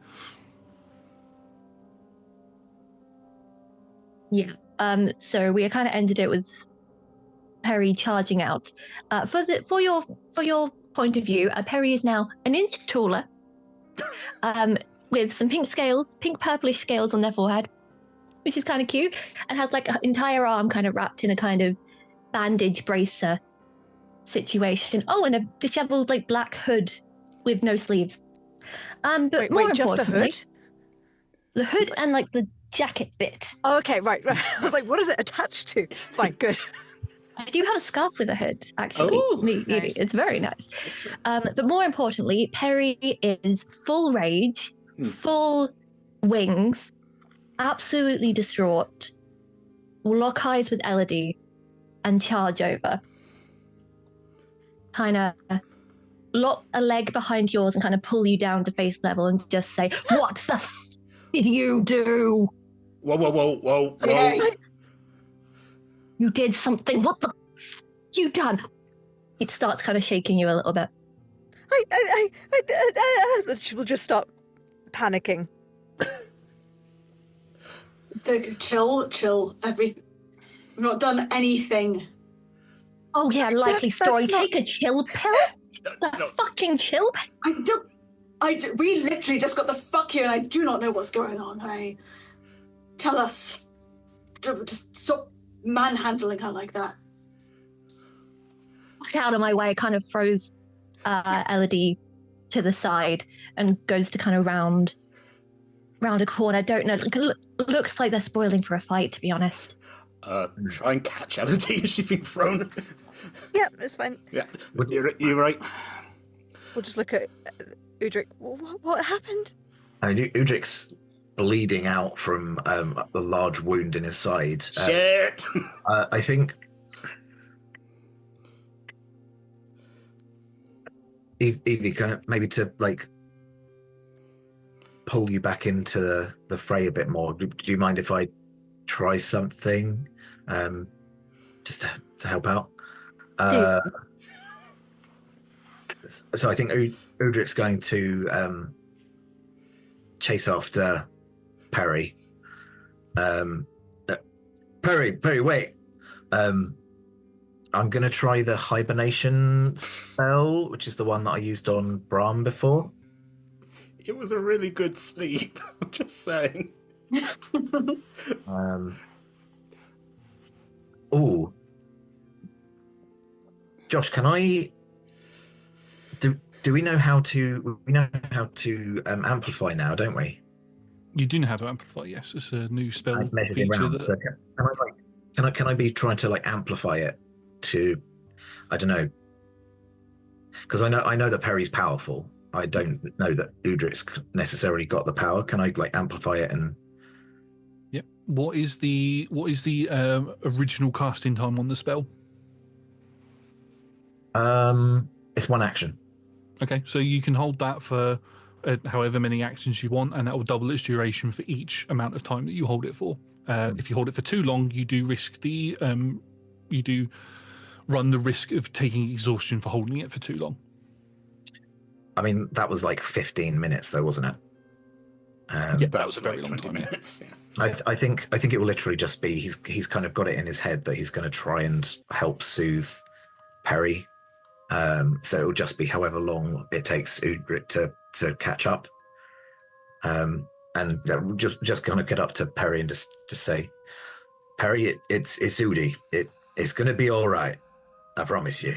Yeah. So we kind of ended it with Perry charging out. For your point of view, Perry is now an inch taller, with some pink purplish scales on their forehead, which is kind of cute, and has like an entire arm kind of wrapped in a kind of bandage bracer situation. Oh, and a disheveled like black hood with no sleeves. But more
just a
importantly,
hood?
the hood and like the jacket bit.
Oh, okay, right. I was like, what is it attached to? Fine, good.
I do have a scarf with a hood, actually.
Oh,
nice.
It's very nice. But more importantly, Perry is full rage, full wings, absolutely distraught, will lock eyes with Elodie and charge over. Kind of lock a leg behind yours and kind of pull you down to face level and just say, "What the did you do?
Whoa.
Okay.
You did something. What the you done?" It starts kind of shaking you a little bit.
We'll just stop panicking.
Chill. We've not done anything.
Oh yeah, likely story.
that's not-
Take a chill pill. Fucking chill.
We literally just got the fuck here, and I do not know what's going on. Tell us. Just stop manhandling her like that.
Fuck out of my way. Kind of throws Elodie to the side and goes to kind of round a corner. Don't know. Looks like they're spoiling for a fight, to be honest.
Try and catch Elodie as she's been thrown.
Yeah, it's fine.
Yeah, you're right.
We'll just look at Udric. What happened?
Udric's bleeding out from a large wound in his side.
Shit!
I think Evie kind of maybe to like pull you back into the fray a bit more. Do you mind if I try something, just to help out? So I think Udric's going to chase after Perry. Perry, wait. I'm going to try the hibernation spell, which is the one that I used on Brahm before.
It was a really good sleep. I'm just saying.
Oh, Josh, can I? Do we know how to? We know how to amplify now, don't we?
You do know how to amplify. Yes, it's a new spell
It's measured in
feature.
rounds. So can I be trying to like amplify it to? I don't know. Because I know that Perry's powerful. I don't know that Udric's necessarily got the power. Can I like amplify it and?
Yep. What is the original casting time on the spell?
It's one action.
Okay, so you can hold that for however many actions you want, and that will double its duration for each amount of time that you hold it for. If you hold it for too long, you do run the risk of taking exhaustion for holding it for too long.
I mean, that was like 15 minutes, though, wasn't it?
Yeah, that was a very long
20
time.
minutes. Yeah.
I think it will literally just be he's kind of got it in his head that he's going to try and help soothe Perry. So it will just be however long it takes Udric to catch up. And we'll just kind of get up to Perry and just say, Perry, it's Udi. It's going to be all right. I promise you.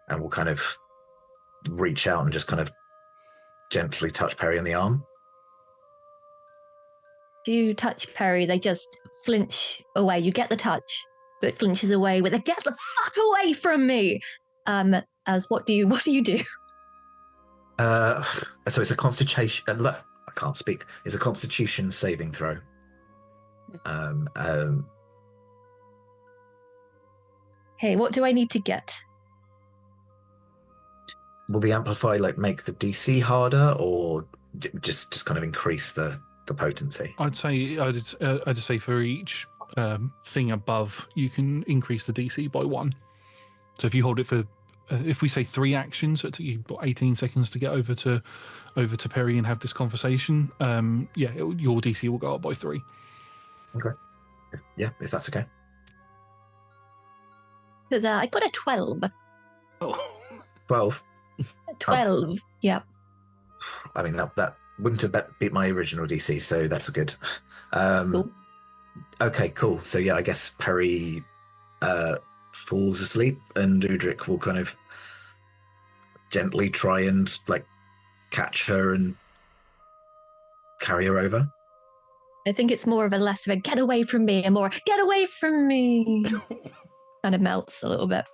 And we'll kind of reach out and just kind of gently touch Perry on the arm.
If you touch Perry, they just flinch away. You get the touch, but it flinches away with a "get the fuck away from me." As what do you do?
So it's a constitution. I can't speak. It's a Constitution saving throw.
Hey, what do I need to get?
Will the amplify like make the DC harder, or just kind of increase the potency?
I'd say for each thing above, you can increase the DC by 1. So if you hold it for, if we say 3 actions, so it took you 18 seconds to get over to Perry and have this conversation. Your DC will go up by 3.
Okay. Yeah, if that's okay.
Because I got a 12.
Oh.
12.
12. Yeah.
I mean that wouldn't have beat my original DC, so that's good.
Cool.
Okay, cool. So yeah, I guess Perry falls asleep, and Udric will kind of gently try and like catch her and carry her over.
I think it's more of a less of a "get away from me" and more "get away from me." Kind of melts a little bit.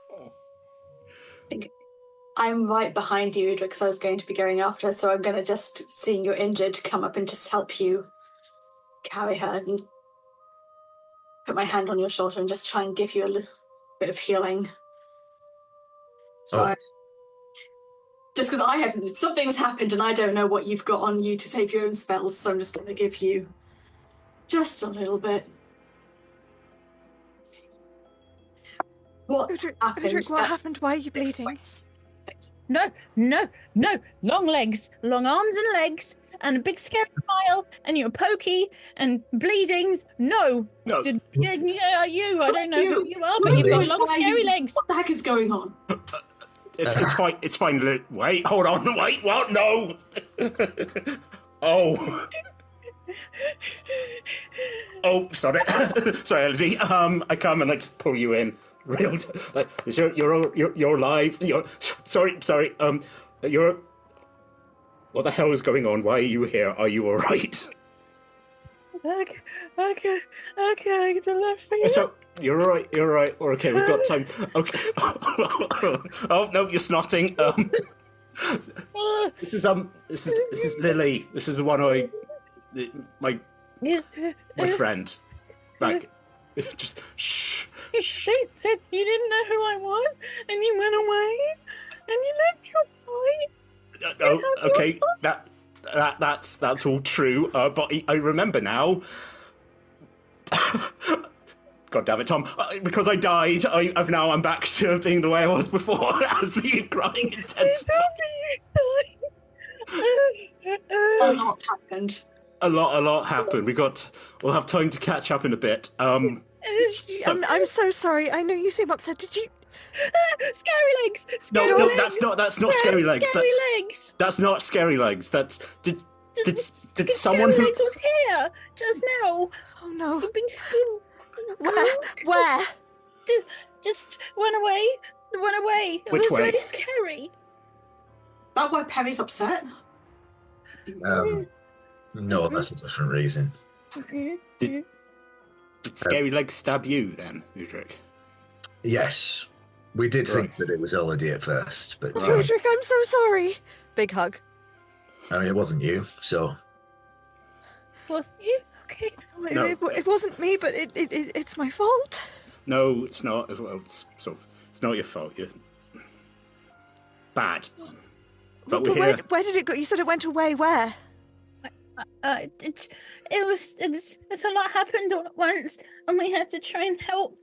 I'm right behind you, Udric, so I was going to be going after her, so I'm going to just, seeing you're injured, come up and just help you carry her and put my hand on your shoulder and just try and give you a little bit of healing. So just because something's happened and I don't know what you've got on you to save your own spells, so I'm just going to give you just a little bit. What happened?
Udric, what happened? Why are you bleeding?
No. Long legs, long arms and legs, and a big scary smile, and you're pokey and bleedings. No.
No.
Yeah, you. I don't know who you are, but you've got long, scary legs.
What the heck is going on?
It's fine. It's fine. Wait, hold on. Wait, what? No. Oh. Oh, sorry. Sorry, Elodie. I come and I just pull you in. Real, like you're live. Sorry. You're. What the hell is going on? Why are you here? Are you all right?
Okay. I can laugh for you.
So you're all right. You're all right. Okay, we've got time. Okay. Oh no, you're snotting. This is Lilly. This is the one my friend. Like, just shh.
She said you didn't know who I was, and you went away, and you left your boy.
Oh, okay. That's all true. But I remember now. God damn it, Tom! Because I died, I'm back to being the way I was before as the crying intensifies.
A lot happened.
A lot happened. We'll have time to catch up in a bit.
I'm so sorry. I know you seem upset. Did you?
Scary legs.
No,
Scary legs.
that's not scary legs.
Scary legs.
That's not scary legs. Did someone
Scary
who?
legs was here just now.
Oh no!
We've been school.
Where?
Just went away. Went away. It
Which
was
way?
really scary.
Is that why Perry's upset?
No, that's a different reason.
Did scary legs stab you then, Udric?
Yes, we did think that it was Elodie at first, but
Roderick, I'm so sorry. Big hug.
I mean, it wasn't you, so
Was you okay?
No.
It wasn't me, but it's my fault.
No, it's not. Well, it's not your fault. You're bad. But we're here.
Where did it go? You said it went away. Where?
It's a lot happened all at once, and we had to try and help.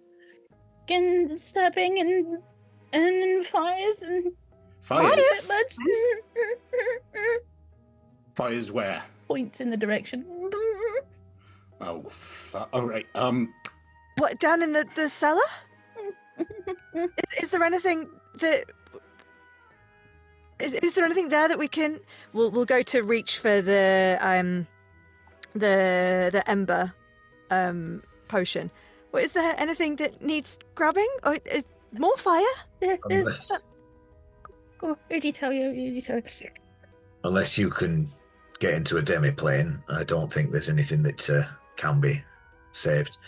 Again, stabbing and fires and
Fires?
but
Fires where?
points in the direction.
Oh, all right.
What, down in the cellar? Is there anything that? Is there anything there that we can? We'll go to reach for the ember potion. Well, is there anything that needs grabbing? Or more fire?
unless,
Go, Udi tell you.
unless you can get into a demi-plane, I don't think there's anything that can be saved.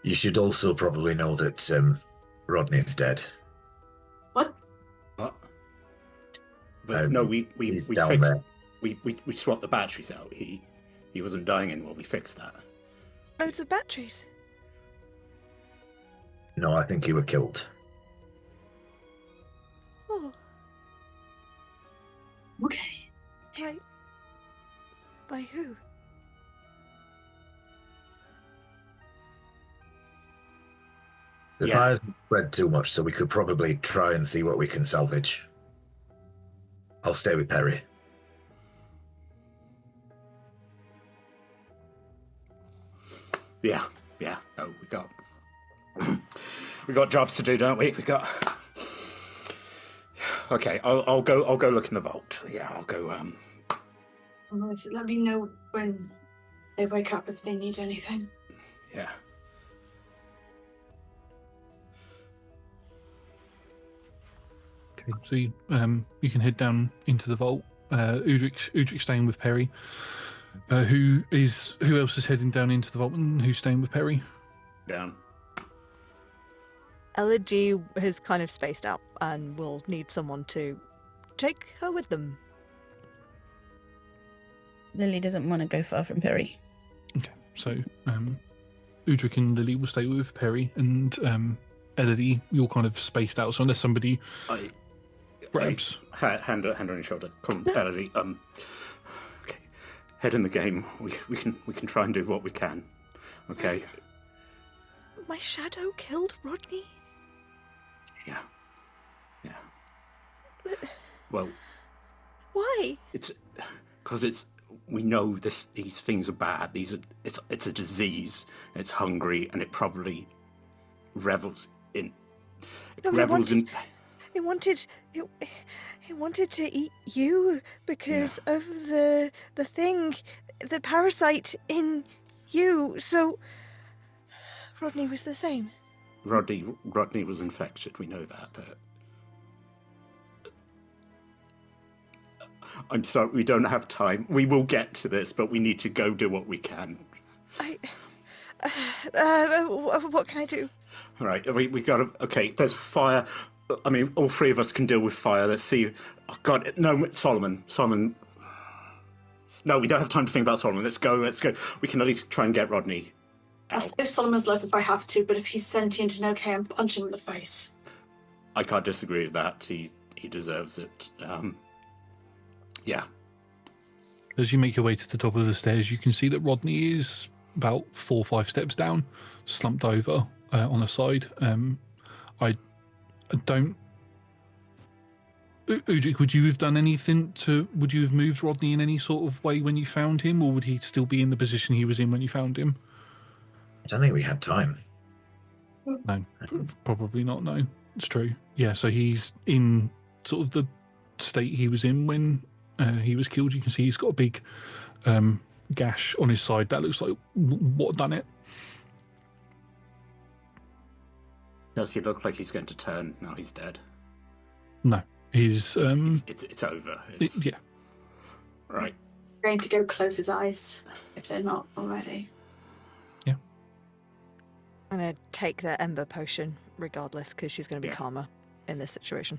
You should also probably know that
Rodney's
dead.
What?
What? But no, we
he's
we
down
fixed.
there.
We swapped the batteries out. He wasn't dying anymore. We fixed that.
Loads of batteries.
No, I think you were killed.
Oh,
Okay.
by who?
The
Yeah.
fire's spread too much, so we could probably try and see what we can salvage. I'll stay with Perry.
Yeah. No, we got jobs to do, don't we? We got. Okay, I'll go look in the vault. Yeah, I'll go.
Let me know when they wake up if they need anything.
Yeah.
Okay, so you can head down into the vault. Udric's staying with Perry. Who else is heading down into the vault and who's staying with Perry?
Down.
Elegy has kind of spaced out and will need someone to take her with them.
Lily doesn't want to go far from Perry.
Okay, so Udric and Lily will stay with Perry, and Elodie, you're kind of spaced out. So unless somebody grabs,
hand on your shoulder. Come, Elodie. Okay, head in the game. We can try and do what we can. Okay.
My shadow killed Rodney?
Yeah. Well,
Why?
it's because we know these things are bad. It's a disease. It's hungry, and it probably revels in.
No, It wanted to eat you because of the thing, the parasite in you. So Rodney was the same.
Rodney was infected. We know that. I'm sorry, we don't have time. We will get to this, but we need to go do what we can.
What can I do?
All right, we got to. Okay, there's fire. I mean, all three of us can deal with fire. Let's see. Oh God, no, Solomon. No, we don't have time to think about Solomon. Let's go. We can at least try and get Rodney
I'll
out.
save Solomon's life if I have to, but if he's sentient and okay, I'm punching him in the face.
I can't disagree with that. He deserves it. Yeah.
As you make your way to the top of the stairs, you can see that Rodney is about 4 or 5 steps down, slumped over on the side. I don't... Udrik, would you have done anything to... Would you have moved Rodney in any sort of way when you found him, or would he still be in the position he was in when you found him?
I don't think we had time.
No, probably not, no. It's true. Yeah, so he's in sort of the state he was in when he was killed. You can see he's got a big gash on his side. That looks like what done it.
Does he look like he's going to turn now he's dead?
No, he's...
It's over.
Yeah.
Right.
Going to go close his eyes if they're not already.
Yeah.
I'm going to take the Ember potion regardless, because she's going to be calmer in this situation.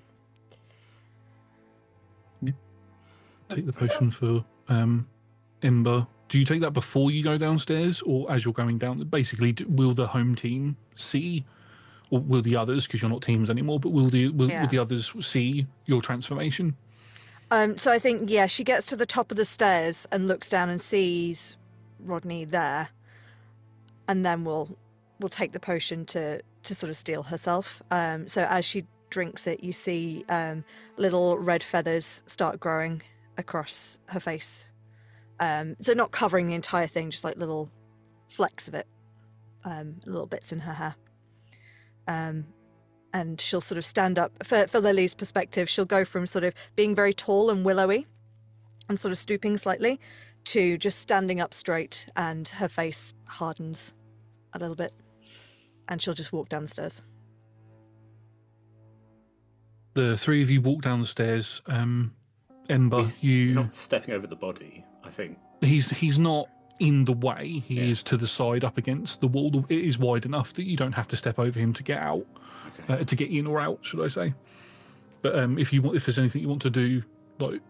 Yeah. Take the potion for Ember. Do you take that before you go downstairs, or as you're going down? Basically, will the home team see, or will the others, because you're not teams anymore, but will the others see your transformation?
So I think, she gets to the top of the stairs and looks down and sees Rodney there, and then we'll take the potion to sort of steel herself. So as she drinks it, you see little red feathers start growing across her face. So not covering the entire thing, just like little flecks of it, little bits in her hair. And she'll sort of stand up. For Lily's perspective, she'll go from sort of being very tall and willowy and sort of stooping slightly to just standing up straight, and her face hardens a little bit. And she'll just walk down the stairs.
The three of you walk down the stairs. Ember,
you're not stepping over the body, I think.
He's not in the way. He is to the side, up against the wall. It is wide enough that you don't have to step over him to get out, to get in or out, should I say? But if there's anything you want to do, like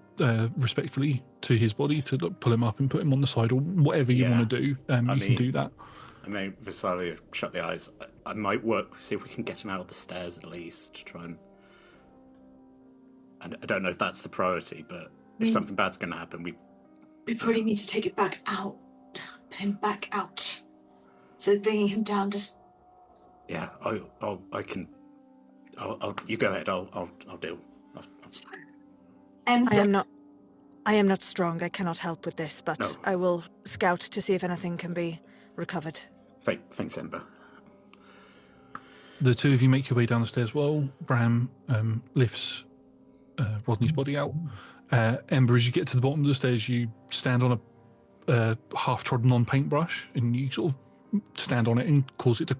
respectfully to his body, to pull him up and put him on the side, or whatever you want to do, you can do that.
I may Visalia shut the eyes. I might see if we can get him out of the stairs at least, to try and... I don't know if that's the priority, but if something bad's going to happen,
we probably need to take it back out. Him back out. So bringing him down just...
Yeah, I can... you go ahead, I'll deal.
I am not strong. I cannot help with this, but I will scout to see if anything can be recovered.
Thanks, Ember.
The two of you make your way down the stairs while Bram lifts Rodney's body out. Ember, as you get to the bottom of the stairs, you stand on a half-trodden-on paintbrush, and you sort of stand on it and cause it to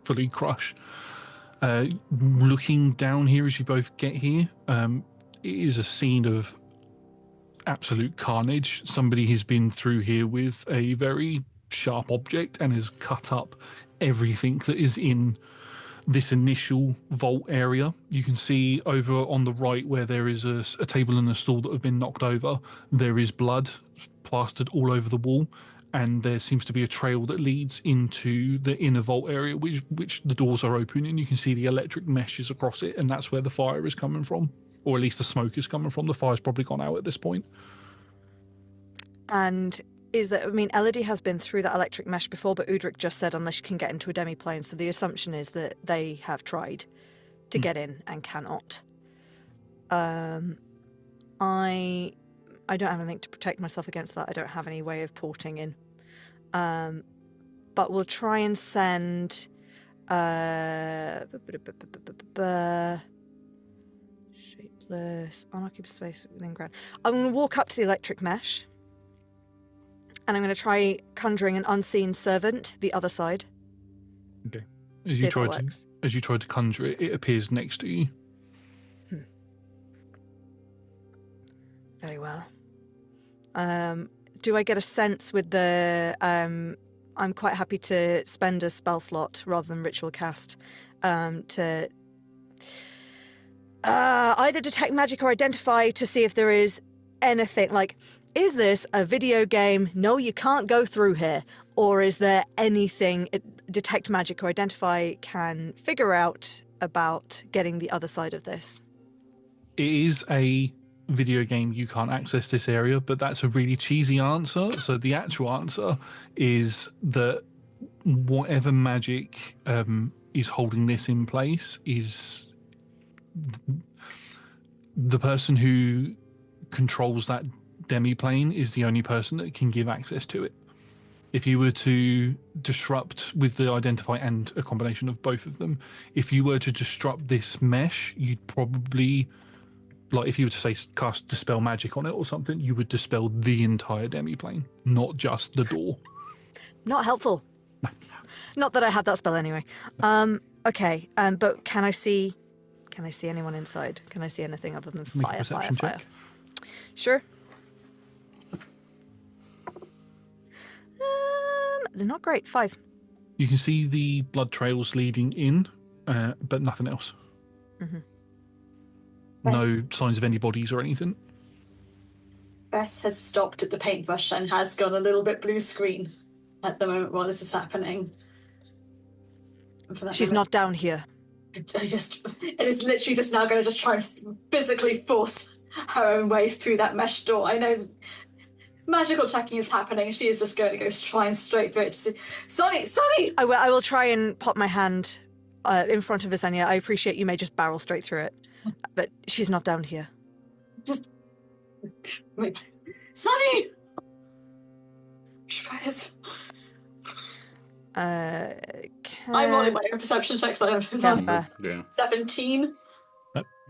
fully crush. Looking down here as you both get here, it is a scene of absolute carnage. Somebody has been through here with a very sharp object and has cut up everything that is in this initial vault area. You can see over on the right where there is a table and a stool that have been knocked over, there is blood plastered all over the wall, and there seems to be a trail that leads into the inner vault area, which the doors are open, and you can see the electric meshes across it, and that's where the fire is coming from, or at least the smoke is coming from. The fire's probably gone out at this point.
And Elodie has been through that electric mesh before, but Udrik just said unless you can get into a demi-plane, so the assumption is that they have tried to get in and cannot. I don't have anything to protect myself against that. I don't have any way of porting in. But we'll try and send... shapeless, unoccupied space within ground. I'm going to walk up to the electric mesh, and I'm going to try conjuring an unseen servant the other side.
Okay. As you try to conjure it, it appears next to you.
Very well. Do I get a sense with the... I'm quite happy to spend a spell slot rather than ritual cast to either detect magic or identify to see if there is anything like... Is this a video game? No, you can't go through here. Or is there anything detect magic or identify can figure out about getting the other side of this?
It is a video game, you can't access this area, but that's a really cheesy answer. So the actual answer is that whatever magic is holding this in place is the person who controls that demi-plane is the only person that can give access to it. If you were to disrupt with the identify and a combination of both of them, if you were to disrupt this mesh, you'd probably, like if you were to say cast dispel magic on it or something, you would dispel the entire demi-plane, not just the door.
Not helpful. Not that I have that spell anyway. Okay, but can I see anyone inside? Can I see anything other than
Make a
fire,
perception
fire?
check.
Sure. They're not great. 5.
You can see the blood trails leading in, but nothing else.
Mm-hmm.
No signs of any bodies or anything.
Bess has stopped at the paintbrush and has gone a little bit blue screen at the moment while this is happening. And for that
She's not down here.
it is literally just now going to just try and physically force her own way through that mesh door. I know magical checking is happening. She is just going to go trying straight through it. Sonny!
I will try and pop my hand in front of Visenya. I appreciate you may just barrel straight through it, but she's not down here.
Just... Wait. Sonny! Shreds. I'm on my own perception checks. I have
Yeah.
17.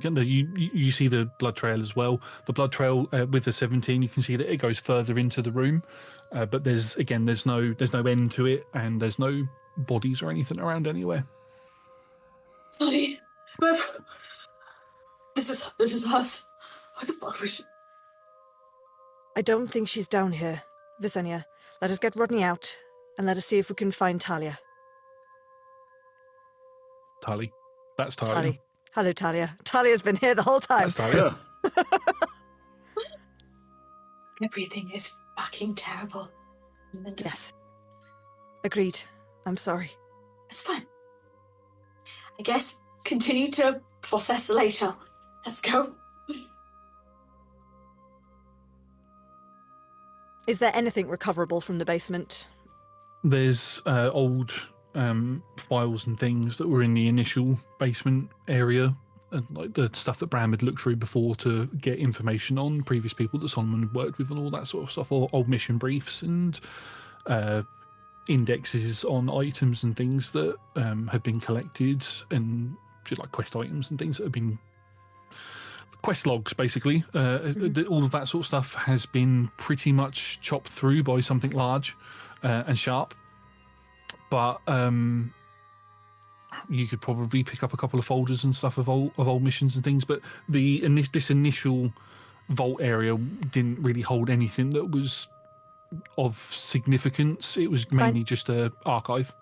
You see the blood trail as well. The blood trail with the 17, you can see that it goes further into the room, but there's no end to it, and there's no bodies or anything around anywhere.
Sonny, this is us. Why the fuck was she?
I don't think she's down here. Visenya, let us get Rodney out, and let us see if we can find Talia.
Tali. That's Talia.
Tali. Hello, Talia. Talia's been here the whole time.
That's Talia.
Everything is fucking terrible.
Yes. Agreed. I'm sorry.
It's fine. I guess continue to process later. Let's go.
Is there anything recoverable from the basement?
There's old files and things that were in the initial basement area, and like the stuff that Bram had looked through before to get information on previous people that Solomon had worked with and all that sort of stuff, or old mission briefs and indexes on items and things that had been collected, and just like quest items and things that have been quest logs, basically. All of that sort of stuff has been pretty much chopped through by something large and sharp. But you could probably pick up a couple of folders and stuff of old missions and things. But this initial vault area didn't really hold anything that was of significance. It was mainly just a archive.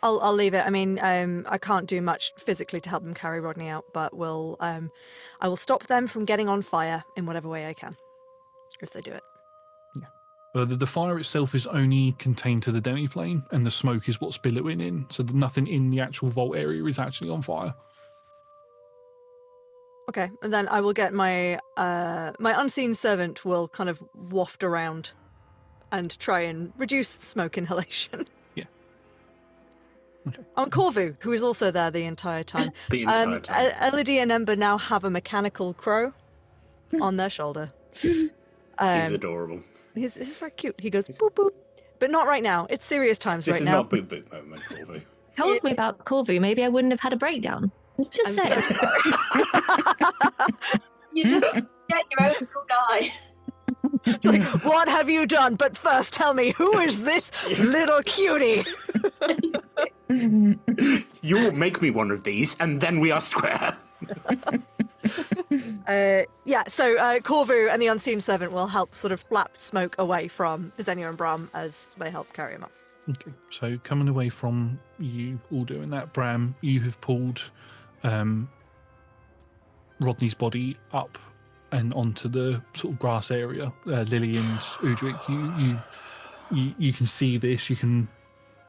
I'll leave it. I mean, I can't do much physically to help them carry Rodney out, but I will stop them from getting on fire in whatever way I can, if they do it.
Yeah. The fire itself is only contained to the demi-plane, and the smoke is what's billowing in, so nothing in the actual vault area is actually on fire.
Okay, and then I will get my unseen servant will kind of waft around and try and reduce smoke inhalation.
Okay.
On Corvu, who is also there the entire time.
The entire time.
Elodie and Ember now have a mechanical crow on their shoulder.
He's adorable.
He's very cute. He goes boop boop, but not right now. It's serious times
This
right
is
now.
not boop boop moment, Corvu.
Told me about Corvu. Maybe I wouldn't have had a breakdown. Just
I'm
saying.
so sorry.
You just get your own little guy.
Like, what have you done? But first, tell me, who is this little cutie?
You'll make me one of these, and then we are square.
So Corvu and the unseen servant will help sort of flap smoke away from Visenya and Bram as they help carry him up.
Okay, so coming away from you all doing that, Bram, you have pulled Rodney's body up and onto the sort of grass area. Lilly and Udric, you can see this.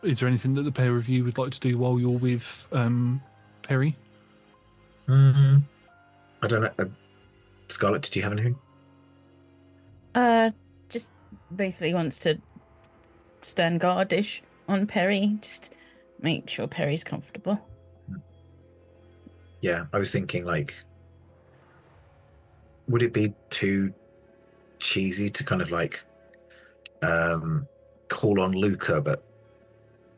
Is there anything that the pair of you would like to do while you're with Perry?
I don't know. Scarlet, did you have anything?
Just basically wants to stand guardish on Perry. Just make sure Perry's comfortable.
Yeah, I was thinking, like, would it be too cheesy to kind of like call on Luca, but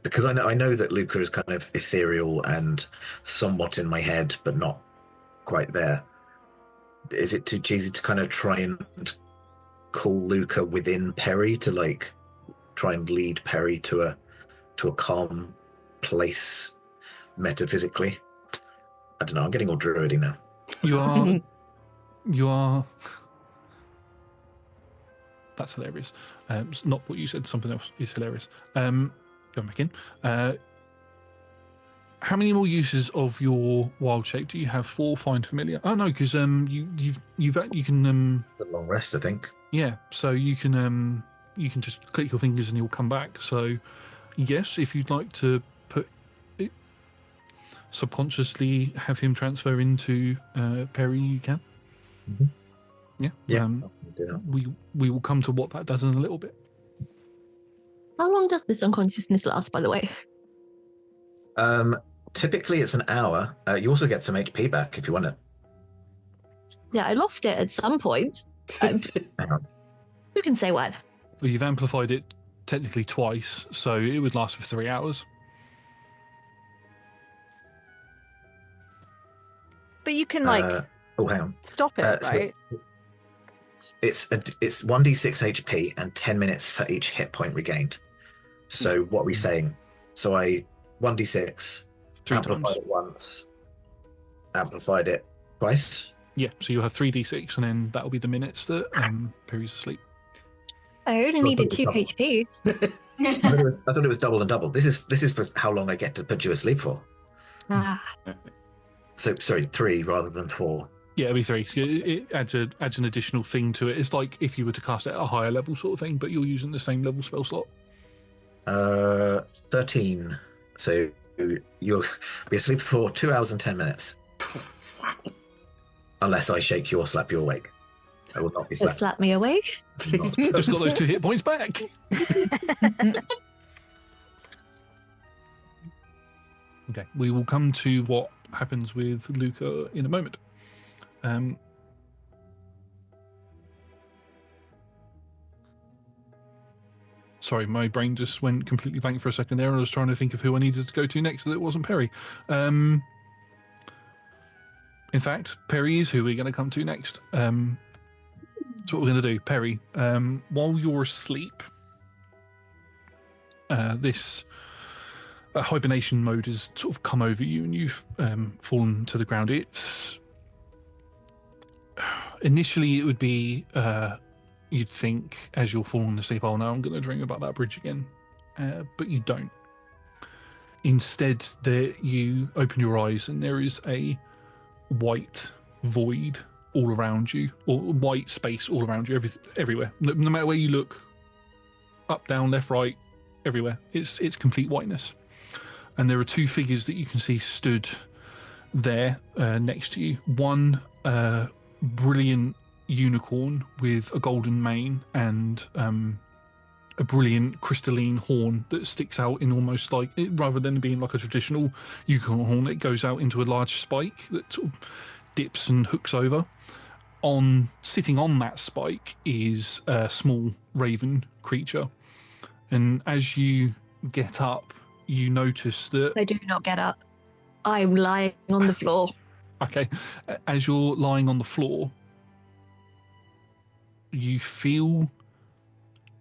because I know that Luca is kind of ethereal and somewhat in my head, but not quite there. Is it too cheesy to kind of try and call Luca within Perry to like try and lead Perry to a calm place metaphysically? I don't know. I'm getting all druidy now.
You are. That's hilarious. It's not what you said. Something else is hilarious. Go back in. How many more uses of your wild shape do you have for find familiar? Oh no, because you can
A long rest, I think.
yeah. So you can just click your fingers and he'll come back. So yes, if you'd like to put it, subconsciously have him transfer into Perry, you can.
Mhm.
Yeah.
Yeah, I'll do that.
We will come to what that does in a little bit.
How long does this unconsciousness last, by the way?
Typically it's an hour. You also get some HP back if you want it.
Yeah, I lost it at some point.
Hang on.
Who can say what?
Well, you've amplified it technically twice, so it would last for 3 hours.
But you can like
Oh, hang on.
stop it,
So
right?
it's 1d6 HP and 10 minutes for each hit point regained. So what are we saying? So I 1d6,
3
amplified
times.
it once, amplified it twice.
Yeah, so you'll have 3d6, and then that'll be the minutes that Perry's asleep.
I only needed 2 HP.
I thought it was double and double. This is for how long I get to put you asleep for.
Ah,
So sorry, 3 rather than 4.
Yeah, it'll be 3. It adds an additional thing to it. It's like if you were to cast it at a higher level sort of thing, but you're using the same level spell slot.
13. So you'll be asleep for 2 hours and 10 minutes.
Wow.
Unless I shake you or slap you awake. I will not be
so
slapped.
slap me awake.
Just got those 2 hit points back. Okay, we will come to what happens with Luca in a moment. Sorry, my brain just went completely blank for a second there, and I was trying to think of who I needed to go to next that it wasn't Perry. In fact, Perry is who we're going to come to next. That's what we're going to do. Perry, while you're asleep, this hibernation mode has sort of come over you and you've fallen to the ground. It's initially it would be you'd think as you're falling asleep, oh no, I'm going to dream about that bridge again, but you don't. Instead, you open your eyes and there is a white void all around you, or white space all around you, everywhere. No matter where you look, up, down, left, right, everywhere, it's complete whiteness. And there are 2 figures that you can see stood there next to you. One brilliant unicorn with a golden mane and a brilliant crystalline horn that sticks out in almost like, rather than being like a traditional unicorn horn, it goes out into a large spike that sort of dips and hooks over. Sitting on that spike is a small raven creature. And as you get up, you notice that...
I do not get up. I'm lying on the floor.
Okay. As you're lying on the floor, you feel...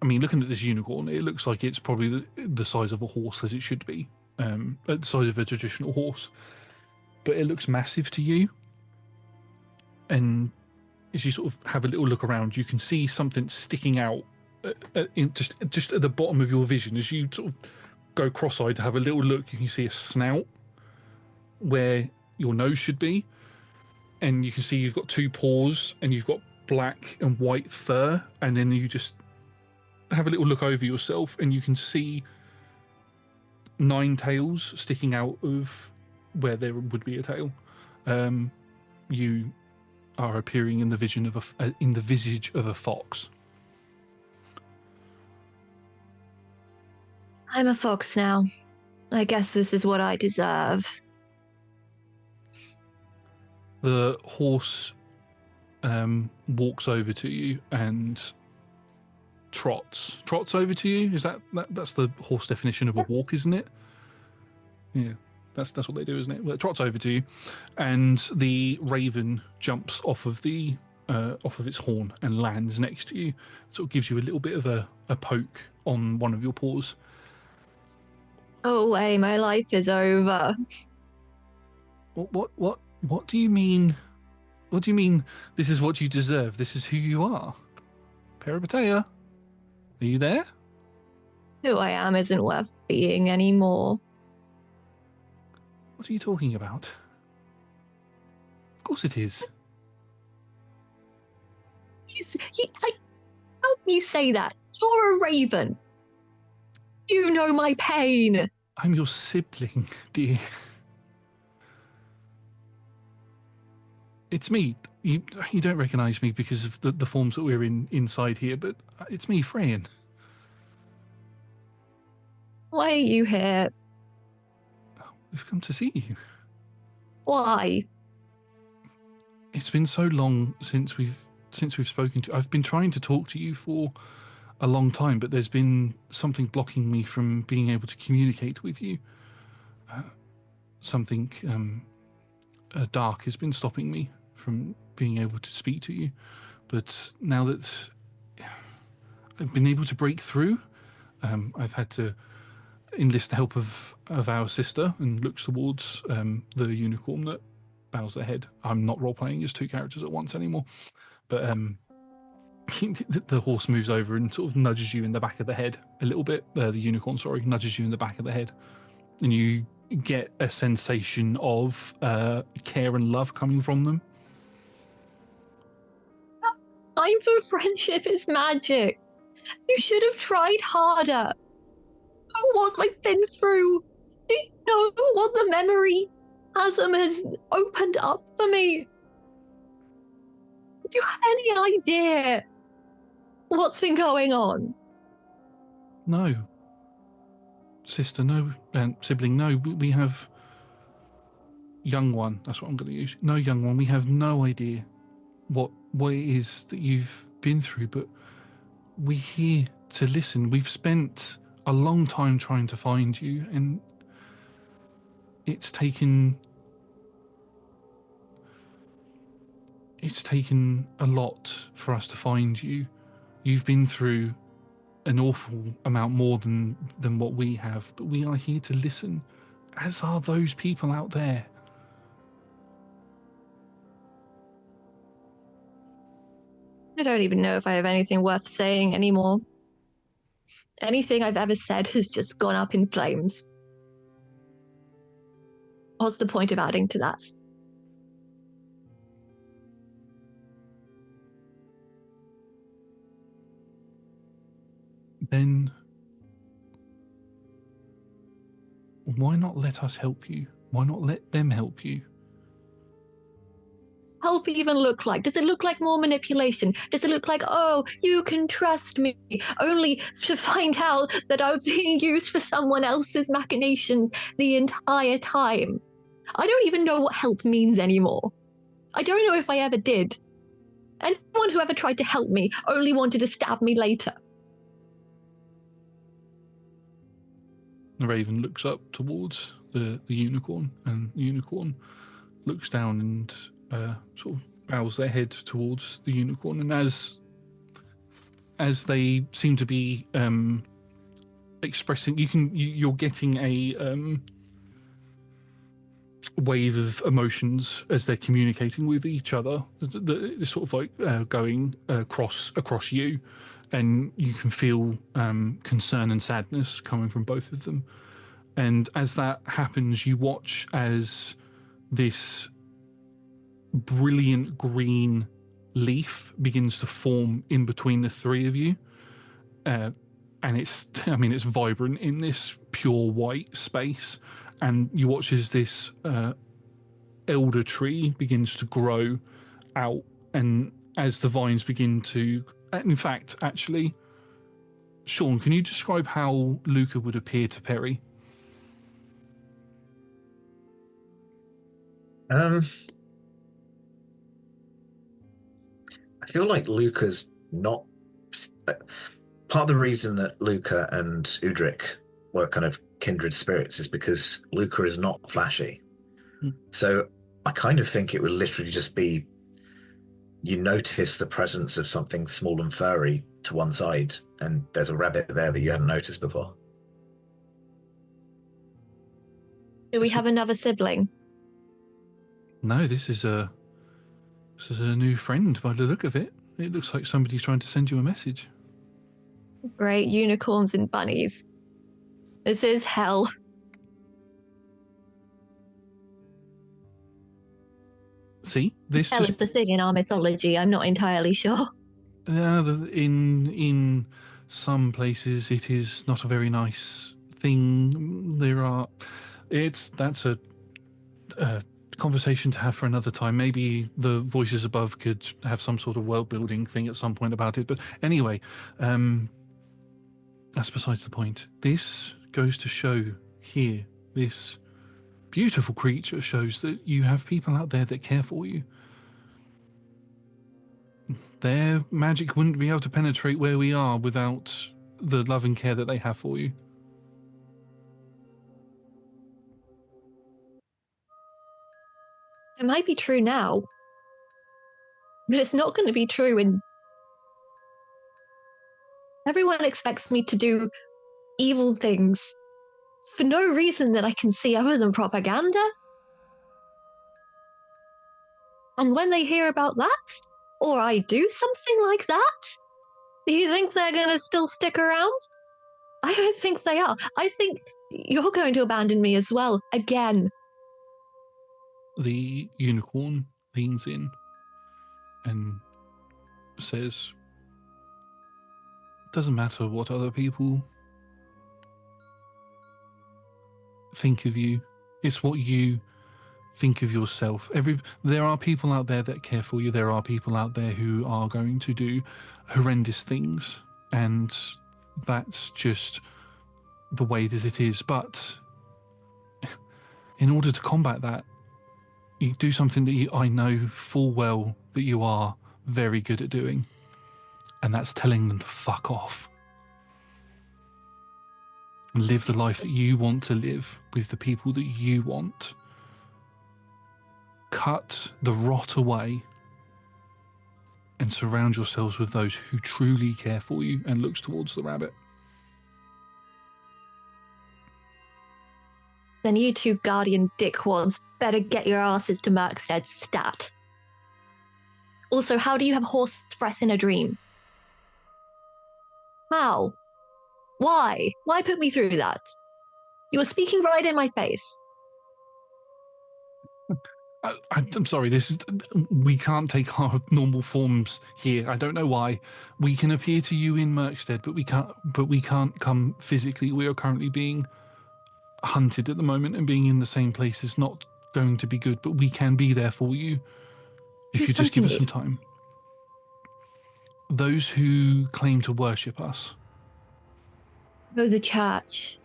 I mean, looking at this unicorn, it looks like it's probably the size of a horse, as it should be. The size of a traditional horse. But it looks massive to you. And as you sort of have a little look around, you can see something sticking out just at the bottom of your vision. As you sort of go cross-eyed to have a little look, you can see a snout where your nose should be, and you can see you've got 2 paws and you've got black and white fur, and then you just have a little look over yourself and you can see 9 tails sticking out of where there would be a tail. You are appearing in the vision of in the visage of a fox.
I'm a fox now. I guess this is what I deserve.
The horse walks over to you and trots over to you. Is that's the horse definition of a walk, isn't it? Yeah, that's what they do, isn't it? Well, it trots over to you, and the raven jumps off of its horn and lands next to you. Sort of gives you a little bit of a poke on one of your paws.
Oh, way, my life is over.
What do you mean? What do you mean? This is what you deserve. This is who you are. Peripatea, are you there?
Who I am isn't worth being anymore.
What are you talking about? Of course it is.
How can you say that? You're a raven. You know my pain.
I'm your sibling, dear. It's me. You don't recognise me because of the forms that we're in inside here, but it's me, Freyan.
Why are you here?
We've come to see you.
Why?
It's been so long since we've spoken to. I've been trying to talk to you for a long time, but there's been something blocking me from being able to communicate with you. Something dark has been stopping me from being able to speak to you. But now that I've been able to break through, I've had to enlist the help of our sister, and looks towards the unicorn that bows their head. I'm not role-playing as two characters at once anymore. But the horse moves over and sort of nudges you in the back of the head a little bit. The unicorn, sorry, nudges you in the back of the head. And you get a sensation of care and love coming from them.
Time for friendship is magic. You should have tried harder. Know what I've been through. Do you know what the memory chasm has opened up for me? Do you have any idea what's been going on?
No. Sister, no. Sibling, no. We have... Young one, that's what I'm going to use. No, young one, we have no idea what it is that you've been through, but we're here to listen. We've spent a long time trying to find you, and it's taken a lot for us to find you. You've been through an awful amount more than what we have, but we are here to listen, as are those people out there.
I don't even know if I have anything worth saying anymore. Anything I've ever said has just gone up in flames. What's the point of adding to that?
Then why not let us help you? Why not let them help you?
Help even look like? Does it look like more manipulation? Does it look like, oh, you can trust me, only to find out that I was being used for someone else's machinations the entire time? I don't even know what help means anymore. I don't know if I ever did. Anyone who ever tried to help me only wanted to stab me later.
The raven looks up towards the unicorn, and the unicorn looks down and sort of bows their head towards the unicorn. And as they seem to be expressing, you're getting a wave of emotions as they're communicating with each other. It's sort of like going across you, and you can feel concern and sadness coming from both of them. And as that happens, you watch as this brilliant green leaf begins to form in between the three of you. And it's vibrant in this pure white space. And you watch as this elder tree begins to grow out, and as the vines begin to... In fact, actually, Sean, can you describe how Luca would appear to Perry?
I feel like Luca's not... Part of the reason that Luca and Udric were kind of kindred spirits is because Luca is not flashy. So I kind of think it would literally just be, you notice the presence of something small and furry to one side, and there's a rabbit there that you hadn't noticed before.
Do we have another sibling?
No, this is a new friend by the look of it. It looks like somebody's trying to send you a message.
Great, unicorns and bunnies. This is hell.
See, this
Hell is the thing in our mythology. I'm not entirely sure.
In some places it is not a very nice thing. That's a conversation to have for another time. Maybe the voices above could have some sort of world building thing at some point about it. But anyway, that's besides the point. This goes to show here, this beautiful creature shows that you have people out there that care for you. Their magic wouldn't be able to penetrate where we are without the love and care that they have for you.
It might be true now, but it's not going to be true in... Everyone expects me to do evil things for no reason that I can see other than propaganda. And when they hear about that, or I do something like that, do you think they're going to still stick around? I don't think they are. I think you're going to abandon me as well, again.
The unicorn leans in and says, "Doesn't matter what other people think of you. It's what you think of yourself. There are people out there that care for you. There are people out there who are going to do horrendous things, and that's just the way that it is. But in order to combat that, you do something that I know full well that you are very good at doing, and that's telling them to fuck off. And live the life that you want to live with the people that you want. Cut the rot away and surround yourselves with those who truly care for you," and looks towards the rabbit.
Then you two guardian dickwads better get your asses to Merkstead stat. Also, how do you have horse breath in a dream? How? Why? Why put me through that? You were speaking right in my face.
I'm sorry, we can't take our normal forms here. I don't know why. We can appear to you in Merkstead, but we can't come physically. We are currently being hunted at the moment, and being in the same place is not going to be good, but we can be there for you if you just give us some time. Those who claim to worship us.
Oh, the church.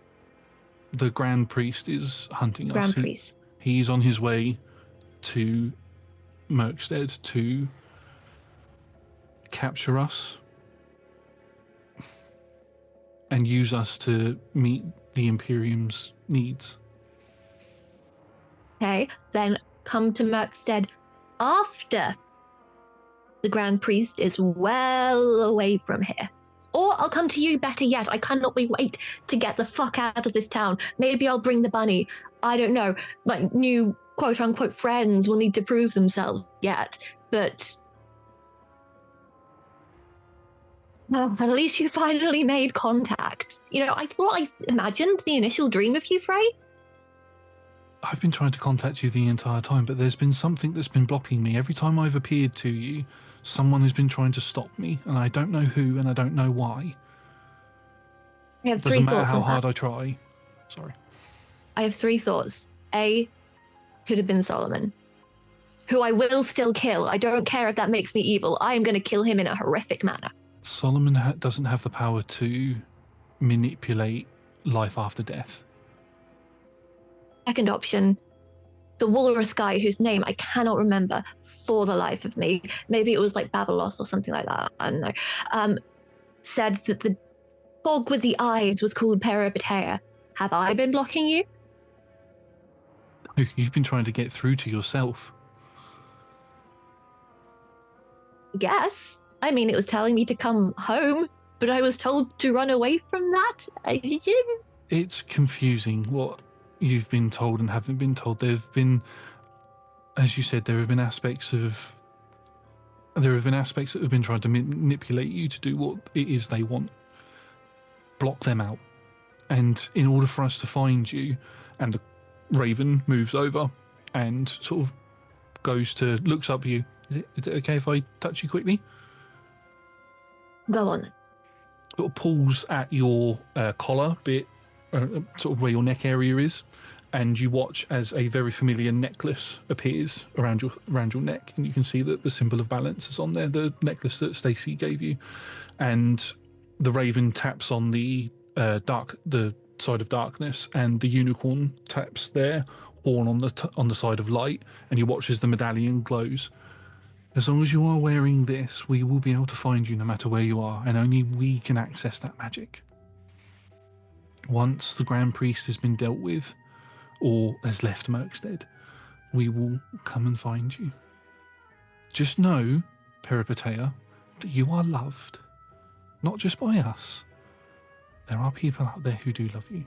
The Grand Priest is hunting us.
Grand Priest.
He's on his way to Merkstead to capture us and use us to meet the Imperium's needs.
Okay, then come to Merkstead after the Grand Priest is well away from here. Or I'll come to you, better yet. I cannot wait to get the fuck out of this town. Maybe I'll bring the bunny. I don't know. My new quote-unquote friends will need to prove themselves yet. But well, at least you finally made contact. You know, I thought I imagined the initial dream of you, Frey.
I've been trying to contact you the entire time, but there's been something that's been blocking me. Every time I've appeared to you, someone has been trying to stop me, and I don't know who, and I don't know why.
I have three
Doesn't matter
thoughts
how
on
hard
that.
I try. Sorry.
I have three thoughts. A, could have been Solomon. who I will still kill. I don't care if that makes me evil. I am going to kill him in a horrific manner.
Solomon doesn't have the power to manipulate life after death.
Second option, the walrus guy whose name I cannot remember for the life of me. Maybe it was like Babalos or something like that. I don't know. Said that the dog with the eyes was called Betrayal. Have I been blocking you?
You've been trying to get through to yourself.
Yes. I mean, it was telling me to come home, but I was told to run away from that.
It's confusing what you've been told and haven't been told. There have been, as you said, there have been aspects that have been trying to manipulate you to do what it is they want. Block them out. And in order for us to find you, and the Raven moves over and sort of looks up at you. Is it okay if I touch you quickly?
Go on.
Sort of pulls at your collar bit, sort of where your neck area is, and you watch as a very familiar necklace appears around your neck, and you can see that the symbol of balance is on there, the necklace that Stacey gave you, and the Raven taps on the side of darkness, and the unicorn taps there, horn on the side of light, and you watch as the medallion glows. As long as you are wearing this, we will be able to find you no matter where you are, and only we can access that magic. Once the Grand Priest has been dealt with, or has left Merkstead, we will come and find you. Just know, Peripatea, that you are loved, not just by us. There are people out there who do love you.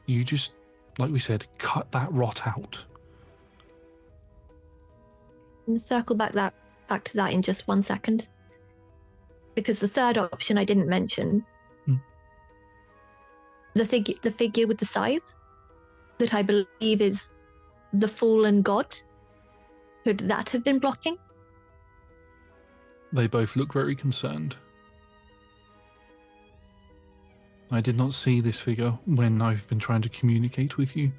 You just, like we said, cut that rot out.
I'm going to circle back to that in just 1 second. Because the third option I didn't mention, the figure with the scythe, that I believe is the fallen god, could that have been blocking?
They both look very concerned. I did not see this figure when I've been trying to communicate with you,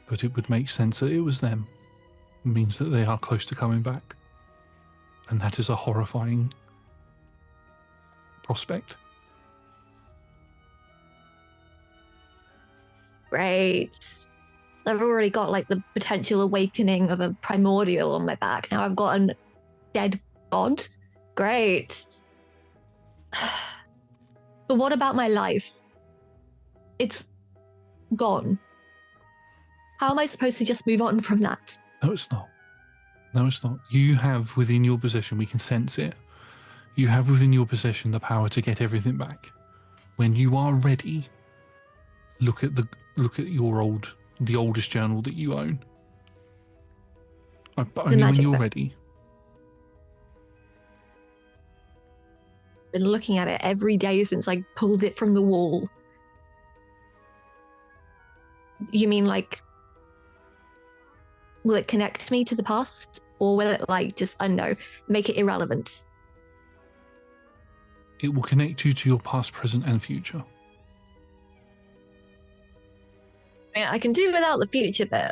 but it would make sense that it was them. It means that they are close to coming back, and that is a horrifying prospect.
Great. I've already got like the potential awakening of a primordial on my back. Now I've got a dead god. Great. But what about my life? It's gone. How am I supposed to just move on from that?
No, it's not. No, it's not. You have within your possession, we can sense it. You have within your possession the power to get everything back. When you are ready, look at the oldest journal that you own. But only when you're ready.
Been looking at it every day since I pulled it from the wall. You mean like, will it connect me to the past, or will it like just, I don't know, make it irrelevant?
It will connect you to your past, present, and future.
I mean, I can do without the future bit.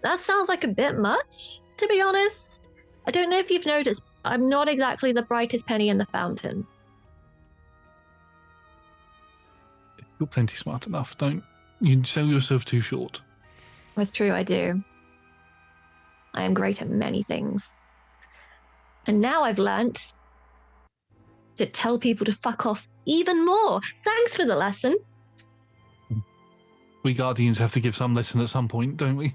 That sounds like a bit much, to be honest. I don't know if you've noticed, I'm not exactly the brightest penny in the fountain.
You're plenty smart enough. Don't you sell yourself too short.
That's true, I do. I am great at many things. And now I've learnt to tell people to fuck off even more. Thanks for the lesson.
We Guardians have to give some lesson at some point, don't we?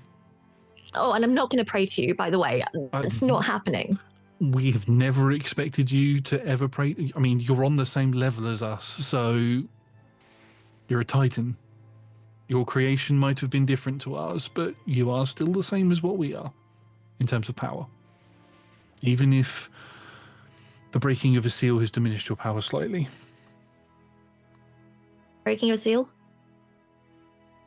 Oh, and I'm not going to pray to you, by the way. It's not happening.
We have never expected you to ever pray. I mean, you're on the same level as us, so you're a Titan. Your creation might have been different to ours, but you are still the same as what we are in terms of power. Even if the breaking of a seal has diminished your power slightly.
Breaking of a seal?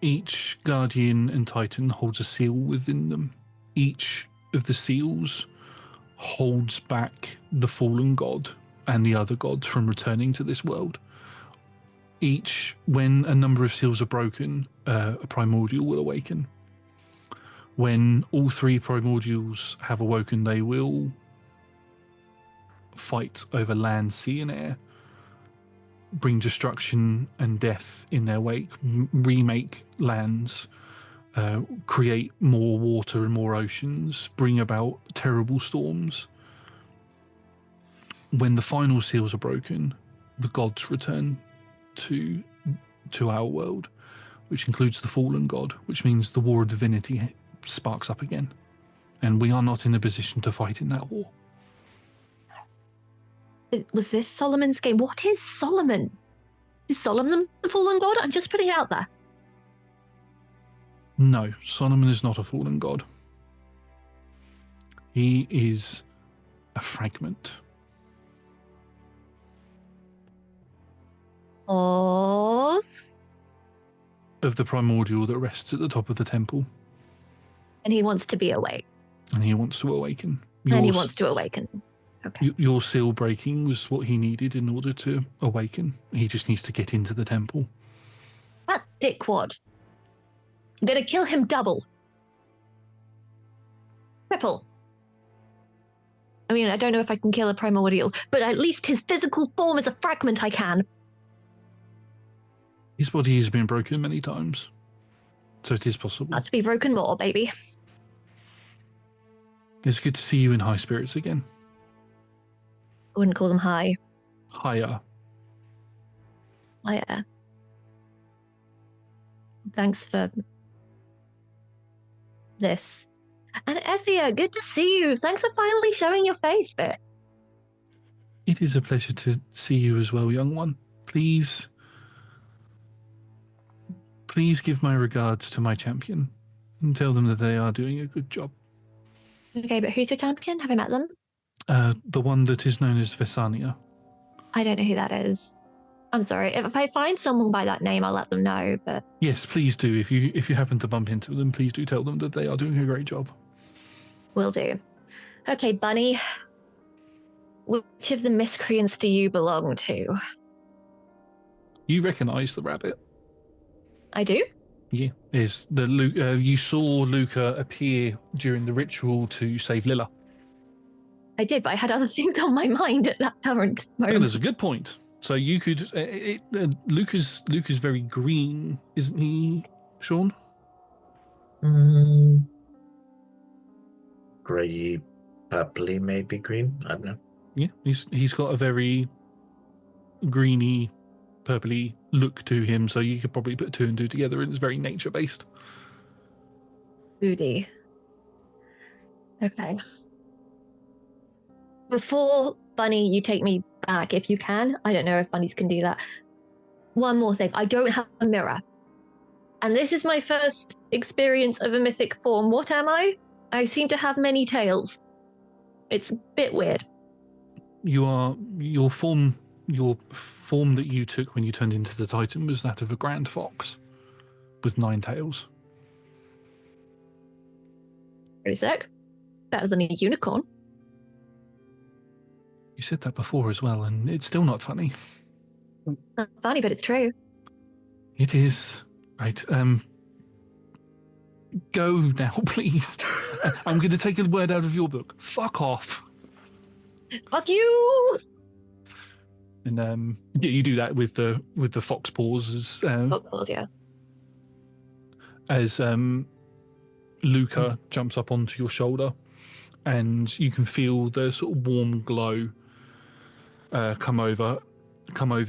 Each Guardian and Titan holds a seal within them. Each of the seals holds back the fallen god and the other gods from returning to this world. When a number of seals are broken, a primordial will awaken. When all three primordials have awoken, they will fight over land, sea, and air, bring destruction and death in their wake, remake lands, create more water and more oceans, bring about terrible storms. When the final seals are broken, the gods return to our world, which includes the fallen god, which means the war of divinity sparks up again. And we are not in a position to fight in that war.
Was this Solomon's game? What is Solomon? Is Solomon the fallen god? I'm just putting it out there.
No, Solomon is not a fallen god. He is a fragment.
Of
the primordial that rests at the top of the temple.
And he wants to be awake.
And he wants to awaken.
And he wants to awaken. Okay.
Your seal breaking was what he needed in order to awaken. He just needs to get into the temple.
That dickwad. I'm going to kill him double. Triple. I mean, I don't know if I can kill a primordial, but at least his physical form as a fragment I can.
His body has been broken many times, so it is possible.
Not to be broken more, baby.
It's good to see you in high spirits again.
I wouldn't call them high.
Higher.
Higher. Thanks for this. And Ethia, good to see you. Thanks for finally showing your face, bit.
It is a pleasure to see you as well, young one. Please give my regards to my champion and tell them that they are doing a good job.
Okay, but who's your champion? Have I met them?
The one that is known as Vesania.
I don't know who that is. I'm sorry. If I find someone by that name, I'll let them know, but...
Yes, please do. If you happen to bump into them, please do tell them that they are doing a great job.
Will do. Okay, Bunny. Which of the miscreants do you belong to?
You recognise the rabbit?
I do?
Yeah. Is the you saw Luca appear during the ritual to save Lilla.
I did, but I had other things on my mind at that current moment.
That is a good point. So you could... Luca's very green, isn't he, Sean?
Grey, purpley, maybe green. I don't know.
Yeah, he's got a very greeny, purpley look to him, so you could probably put two and two together, and it's very nature-based.
Moody. Okay. Before, Bunny, you take me back, if you can. I don't know if bunnies can do that. One more thing. I don't have a mirror. And this is my first experience of a mythic form. What am I? I seem to have many tails. It's a bit weird.
Your form that you took when you turned into the Titan was that of a grand fox with 9 tails.
Pretty sick. Better than a unicorn.
You said that before as well, and it's still not funny.
Not funny, but it's true.
It is. Right. Go now, please. I'm going to take a word out of your book. Fuck off.
Fuck you!
And yeah, you do that with the fox paws as Luca jumps up onto your shoulder, and you can feel the sort of warm glow come over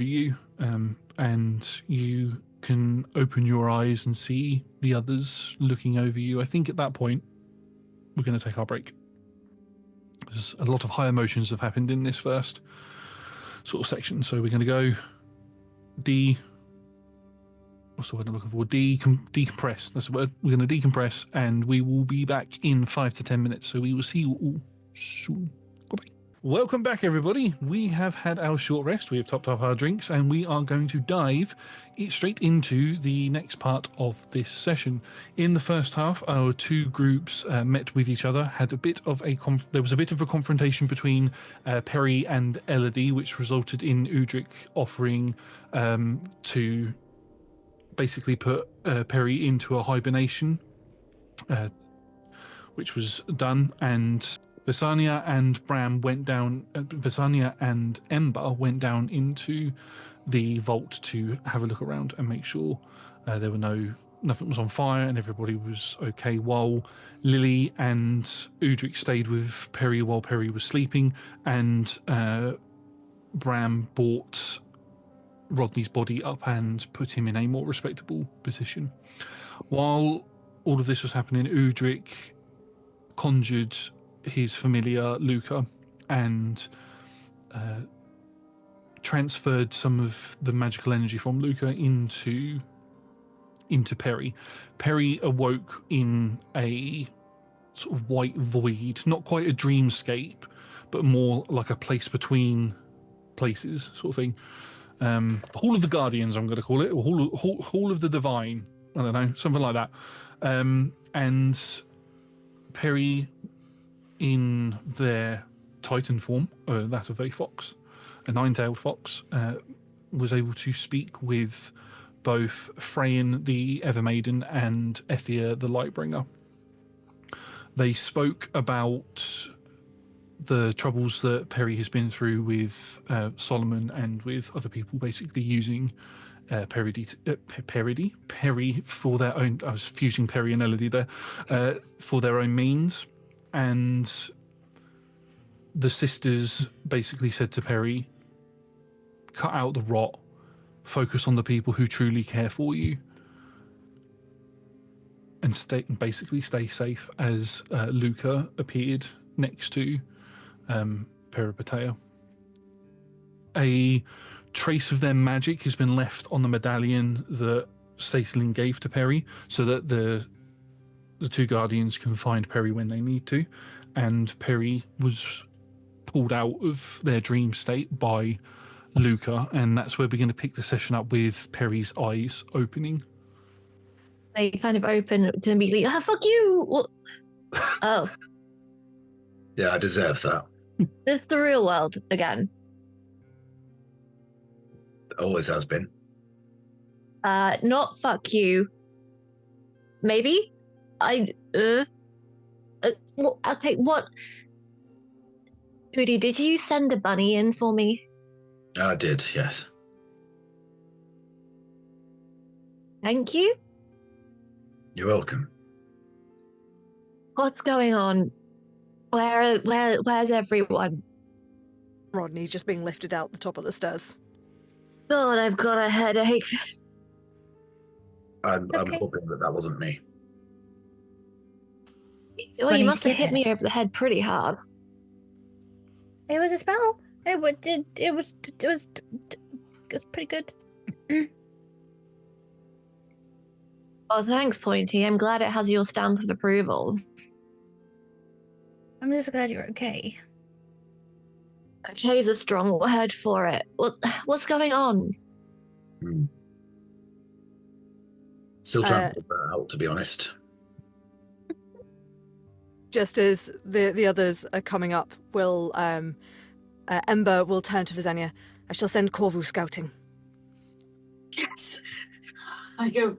you, and you can open your eyes and see the others looking over you. I think at that point we're going to take our break. There's a lot of high emotions have happened in this first sort of section, so we're going to go what's the word I'm looking for? Decompress. That's the word. We're going to decompress, and we will be back in 5 to 10 minutes. So we will see you all soon. Bye-bye. Welcome back, everybody. We have had our short rest. We have topped up our drinks, and we are going to dive straight into the next part of this session. In the first half, our two groups met with each other. Had a bit of there was a bit of a confrontation between Perry and Elodie, which resulted in Udric offering to basically put Perry into a hibernation which was done, and Visania and Bram went down. Visania and Ember went down into the vault to have a look around and make sure there were nothing was on fire and everybody was okay. While Lilly and Udric stayed with Perry while Perry was sleeping, and Bram brought Rodney's body up and put him in a more respectable position. While all of this was happening, Udric conjured his familiar Luca and transferred some of the magical energy from Luca into Perry. Perry awoke in a sort of white void, not quite a dreamscape, but more like a place between places sort of thing. Hall of the Guardians, I'm going to call it, or Hall of the Divine. I don't know, something like that. And Perry, in their Titan form, that of a fox, a nine-tailed fox, was able to speak with both Freyin the Evermaiden and Ethia the Lightbringer. They spoke about the troubles that Perry has been through with Solomon and with other people, basically using Perry for their own. I was fusing Perry and Elodie there, for their own means. And the sisters basically said to Perry, cut out the rot, focus on the people who truly care for you, and stay safe, as Luca appeared next to Peripatea. A trace of their magic has been left on the medallion that Stacylin gave to Perry, so that the two guardians can find Perry when they need to. And Perry was pulled out of their dream state by Luca, and that's where we're going to pick the session up with Perry's eyes opening.
They kind of open to immediately, fuck you! Oh.
Yeah, I deserve that.
It's the real world again.
Always has been.
Not fuck you. Maybe? Okay, what? Hootie, did you send a bunny in for me?
I did, yes.
Thank you.
You're welcome.
What's going on? Where's everyone?
Rodney just being lifted out the top of the stairs.
God, I've got a headache.
I'm
Okay.
hoping that wasn't me.
Oh,
Bunny's
you must have hit
kid.
me over the head pretty hard.
It was a spell. It was pretty good.
Oh, thanks, Pointy. I'm glad it has your stamp of approval.
I'm just glad you're okay.
Okay is a strong word for it. What's going on?
Still trying to figure that out, to be honest.
Just as the others are coming up, Ember will turn to Visania. I shall send Corvu scouting.
Yes. I go.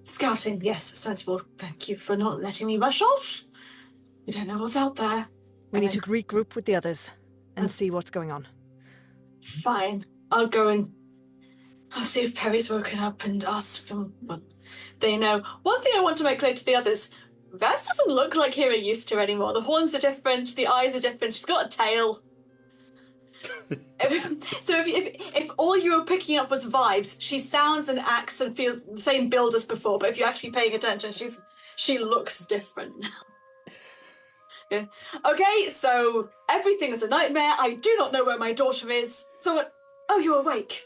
Scouting, yes, sensible. Thank you for not letting me rush off. We don't know what's out there.
We need to regroup with the others and see
That's-
what's going on.
Fine. I'll go and I'll see if Perry's woken up and ask them what they know. One thing I want to make clear to the others, Vaz doesn't look like Hera used to anymore. The horns are different, the eyes are different, she's got a tail. So if all you were picking up was vibes, she sounds and acts and feels the same build as before, but if you're actually paying attention, she looks different now. Yeah. Okay, so everything is a nightmare. I do not know where my daughter is. Oh, you're awake.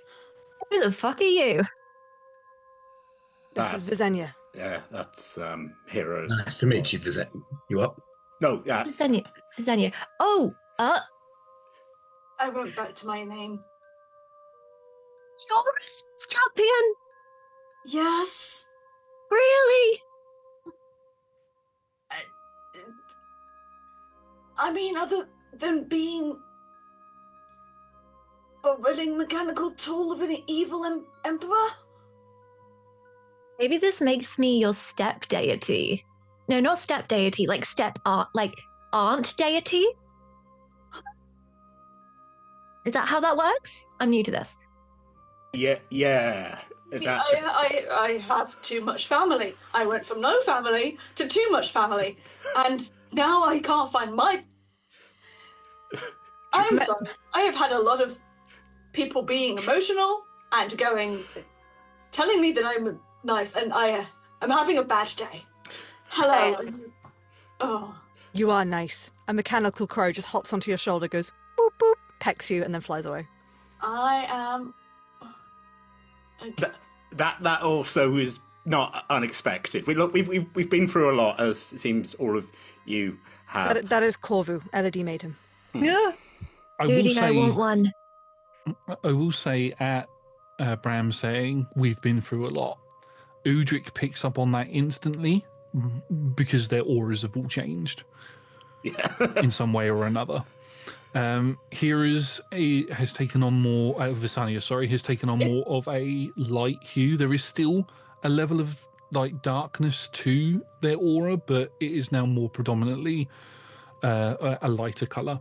Who the fuck are you?
This is Visania.
Yeah, that's Heroes.
Nice to meet you, Vizet. You up?
No, yeah.
Visania. Oh,
I went back to my name.
you're a champion.
Yes.
Really?
I mean, other than being a willing mechanical tool of an evil emperor?
Maybe this makes me your step deity. No, not step deity, like aunt deity? Is that how that works? I'm new to this.
Yeah.
I have too much family. I went from no family to too much family, and now I can't find my. I'm sorry. I have had a lot of people being emotional and telling me that I'm nice, and I'm having a bad day. Hello. Oh.
You are nice. A mechanical crow just hops onto your shoulder, goes boop boop, pecks you, and then flies away.
I am. Okay.
That also is not unexpected. We've been through a lot, as it seems all of you have.
That is Corvu. Elodie made him.
Yeah.
I want one.
I will say at Bram saying we've been through a lot, Udric picks up on that instantly because their auras have all changed in some way or another. Visania has taken on more of a light hue. There is still a level of like darkness to their aura, but it is now more predominantly a lighter color.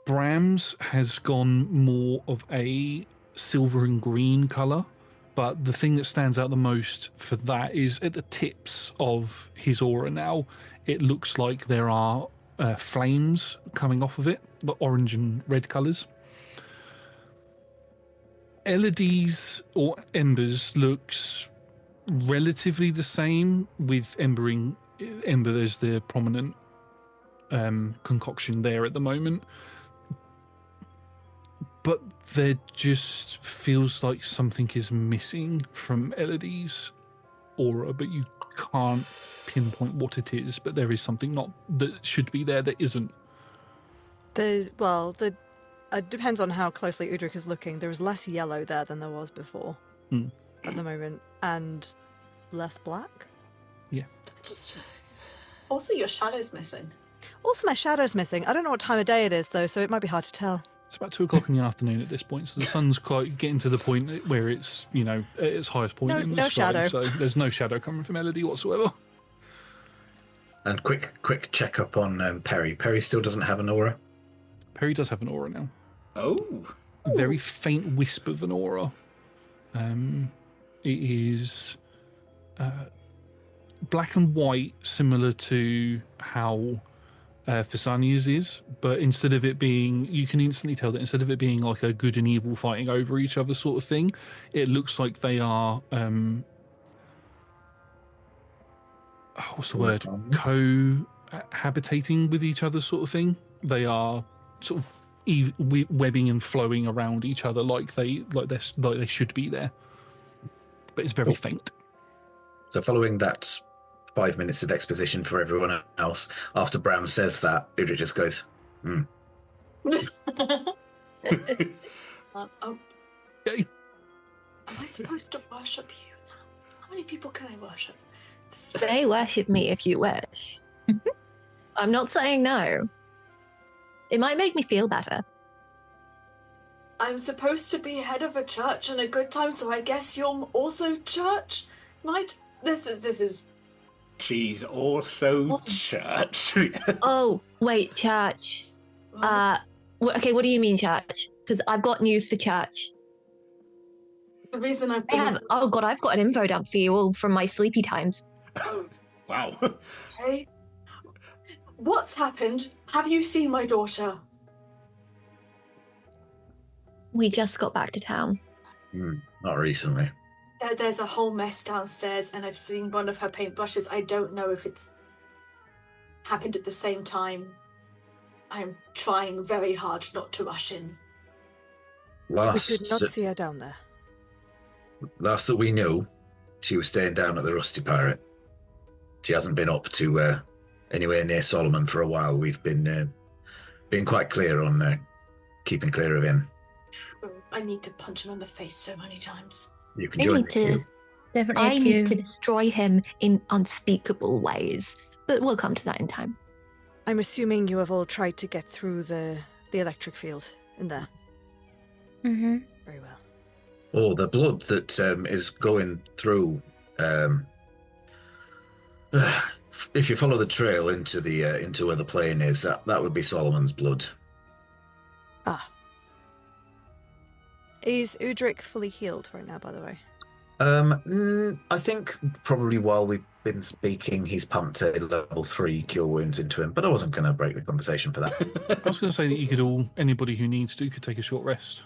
Bram's has gone more of a silver and green color, but the thing that stands out the most for that is at the tips of his aura now, it looks like there are flames coming off of it, the orange and red colors. Elodie's or Ember's looks relatively the same, with Ember there's the prominent concoction there at the moment. But there just feels like something is missing from Elodie's aura, but you can't pinpoint what it is. But there is something that should be there that isn't.
It depends on how closely Udric is looking. There is less yellow there than there was before at the moment, and less black.
Yeah.
Also, your shadow's missing.
Also, my shadow's missing. I don't know what time of day it is, though, so it might be hard to tell.
It's about 2:00 in the afternoon at this point, so the sun's quite getting to the point where it's, at its highest point in the sky.
Shadow.
So there's no shadow coming from Elodie whatsoever.
And quick check up on Perry. Perry still doesn't have an aura.
Perry does have an aura now.
Oh.
A very faint wisp of an aura. It is black and white, similar to how Visania's is, but instead of it being, you can instantly tell that instead of it being like a good and evil fighting over each other sort of thing, it looks like they are, what's the word? Cohabitating with each other sort of thing. They are sort of webbing and flowing around each other like they should be there, but it's very faint.
So following that 5 minutes of exposition for everyone else, after Bram says that, Udric just goes,
Okay. Am I supposed to worship you now? How many people can I worship?
Say worship me if you wish. I'm not saying no. It might make me feel better.
I'm supposed to be head of a church and a good time, so I guess you're also church? This is...
She's also church.
Oh, wait, church. Okay, what do you mean church? Because I've got news for church.
The reason I've
I've got an info dump for you all from my sleepy times.
Wow.
Hey, what's happened? Have you seen my daughter?
We just got back to town.
Not recently.
There's a whole mess downstairs, and I've seen one of her paintbrushes. I don't know if it's happened at the same time. I'm trying very hard not to rush in.
We did not see her down there.
Last that we knew, she was staying down at the Rusty Pirate. She hasn't been up to anywhere near Solomon for a while. We've been quite clear on keeping clear of him.
I need to punch him in the face so many times.
You can join the queue.
Definitely
I need to destroy him in unspeakable ways, but we'll come to that in time.
I'm assuming you have all tried to get through the electric field in there.
Mm-hmm.
Very well.
Oh, the blood that is going through Um, if you follow the trail into the into where the plane is, that would be Solomon's blood.
Ah. Is Udric fully healed right now, by the way?
I think probably while we've been speaking, he's pumped a level 3 cure wounds into him, but I wasn't going to break the conversation for that.
I was going to say that you could anybody who needs to could take a short rest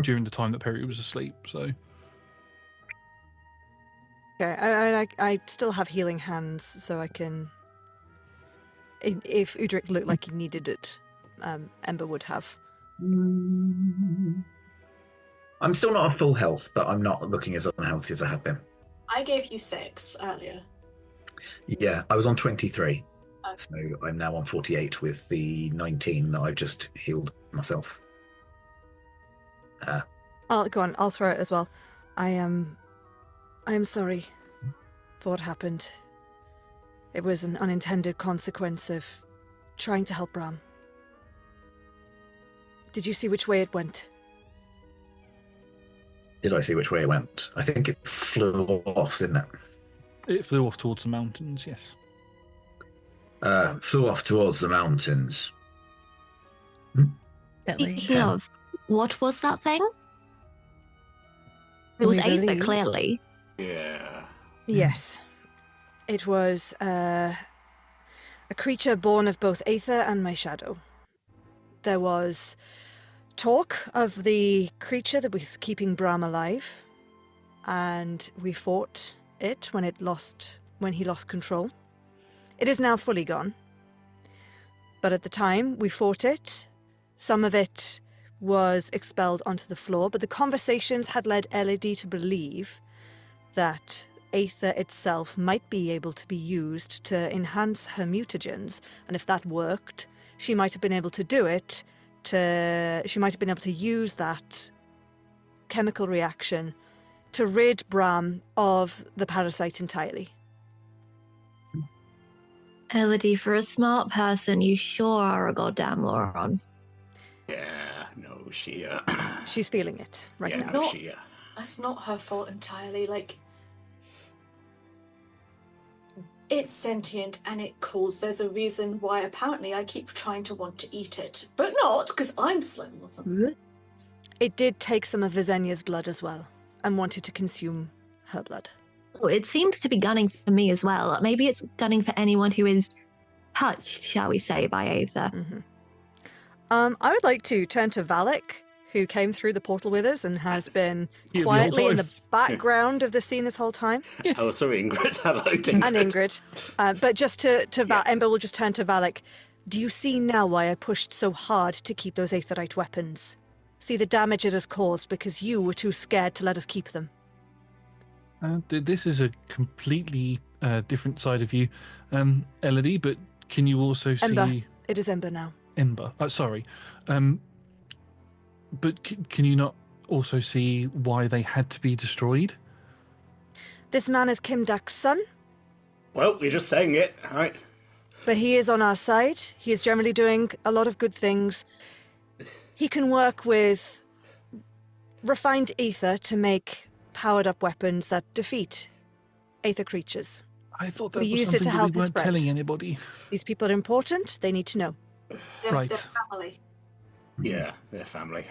during the time that Perry was asleep. So.
Okay, I still have healing hands, so I can. If Udric looked like he needed it, Ember would have.
I'm still not at full health, but I'm not looking as unhealthy as I have been.
I gave you 6 earlier.
Yeah, I was on 23.
Okay.
So I'm now on 48 with the 19 that I've just healed myself.
I'll go on. I'll throw it as well. I am sorry for what happened. It was an unintended consequence of trying to help Bram. Did you see which way it went?
Did I see which way it went? I think it flew off, didn't it?
It flew off towards the mountains, yes.
Flew off towards the mountains.
Speaking of, what was that thing? It was
We
Aether,
believe.
clearly.
Yeah.
Yes. It was a creature born of both Aether and my shadow. There was talk of the creature that was keeping Bram alive, and we fought it when he lost control. It is now fully gone. But at the time we fought it, some of it was expelled onto the floor, but the conversations had led Elodie to believe that Aether itself might be able to be used to enhance her mutagens, and if that worked, she might have been able to do it. She might have been able to use that chemical reaction to rid Bram of the parasite entirely.
Elodie, for a smart person, you sure are a goddamn moron.
Yeah, no, she,
She's feeling it right
yeah,
now.
no,
Not-
she,
That's not her fault entirely. Like, it's sentient and it calls. There's a reason why apparently I keep trying to want to eat it, but not because I'm slow or something.
It did take some of Visenia's blood as well, and wanted to consume her blood.
Oh, it seemed to be gunning for me as well. Maybe it's gunning for anyone who is touched, shall we say, by Aether.
Mm-hmm. I would like to turn to Valak, who came through the portal with us and has been
Yeah, the whole
quietly in the
time.
background of the scene this whole time.
Oh, sorry, Ingrid. Hello, Ingrid.
And Ingrid. But just to Ember will just turn to Valak. Do you see now why I pushed so hard to keep those aetherite weapons? See the damage it has caused because you were too scared to let us keep them.
This is a completely different side of you, Elodie, but can you also
Ember.
see...
It is Ember now.
Ember. Sorry. But can you not also see why they had to be destroyed?
This man is Kimdak's son,
Well, you're just saying it, right?
but he is on our side. He is generally doing a lot of good things. He can work with refined ether to make powered-up weapons that defeat aether creatures.
I thought that
We
was
used it
something
to
that
help
we
us
weren't
spread.
telling anybody.
These people are important. They need to know.
Right.
They're family.
Yeah, their family.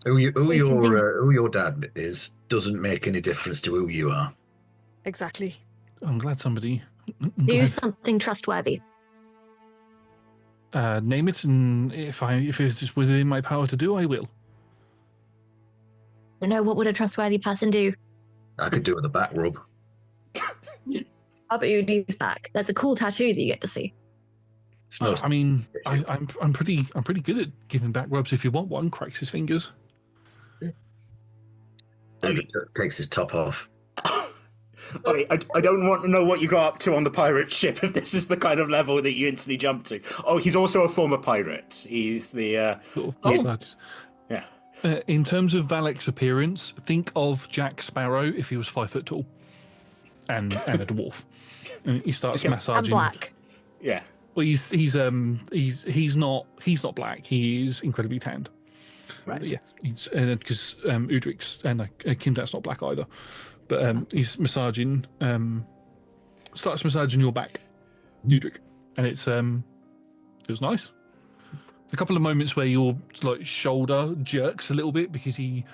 Who
Wait, something-
your dad is doesn't make any difference to who you are.
Exactly.
I'm glad somebody... I'm
Do
glad-
something trustworthy.
name it, and if it's just within my power to do, I will.
You know, what would a trustworthy person do?
I could do with a back rub.
Up Udi's back. There's a cool tattoo that you get to see.
Smells.
I mean, I'm pretty good at giving back rubs. If you want one, cracks his fingers.
David takes his top off.
Okay, I don't want to know what you got up to on the pirate ship if this is the kind of level that you instantly jump to. Oh, he's also a former pirate. He's the,
Sort of
Oh.
massages.
yeah.
In terms of Valak's appearance, think of Jack Sparrow if he was 5 foot tall, and a dwarf. And he starts
Yeah.
massaging.
And black.
Yeah.
Well, he's not black. He is incredibly tanned.
Right.
Yeah, because Udric's and Kimdat's not black either. But he's massaging, starts massaging your back, Udric, and it's feels nice. A couple of moments where your shoulder jerks a little bit because he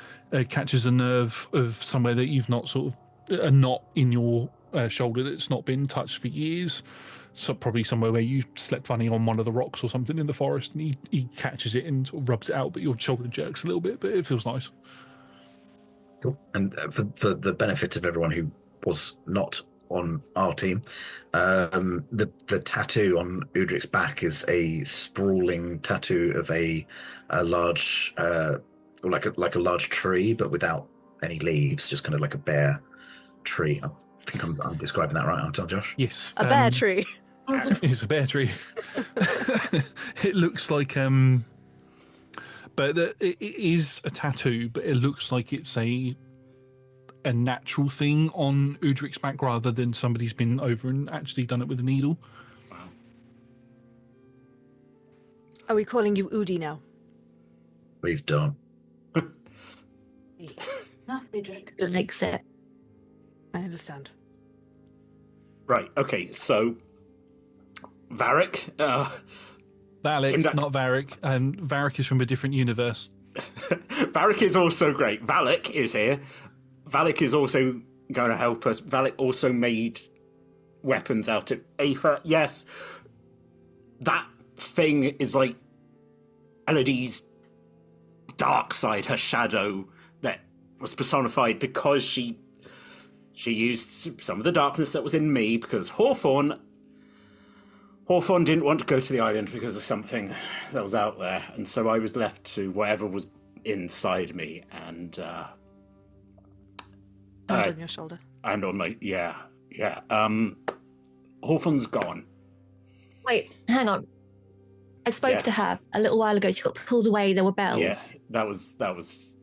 catches a nerve of somewhere that you've not sort of a knot in your shoulder that's not been touched for years. So probably somewhere where you slept funny on one of the rocks or something in the forest, and he catches it and sort of rubs it out, but your shoulder jerks a little bit, but it feels nice.
Cool. And for the benefit of everyone who was not on our team, the tattoo on Udric's back is a sprawling tattoo of a large, like a large tree, but without any leaves, just kind of like a bare tree. I think I'm describing that right, aren't I, Josh?
Yes.
A bear tree.
It's a bear tree. It looks like but it is a tattoo, but it looks like it's a natural thing on Udric's back rather than somebody's been over and actually done it with a needle.
Wow.
Are we calling you Udi now?
Please don't.
No, Udric.
It likes it.
I understand.
Right, okay, so Varric,
Valak, not Varric. Varric is from a different universe.
Varric is also great. Valak is here. Valak is also going to help us. Valak also made weapons out of Aether. Yes, that thing is like Elodie's dark side, her shadow that was personified because she used some of the darkness that was in me, because Hawthorne didn't want to go to the island because of something that was out there, and so I was left to whatever was inside me, and
On your shoulder.
and on my yeah. Hawthorne's gone.
Wait, hang on. I spoke to her a little while ago. She got pulled away. There were bells.
Yeah, that was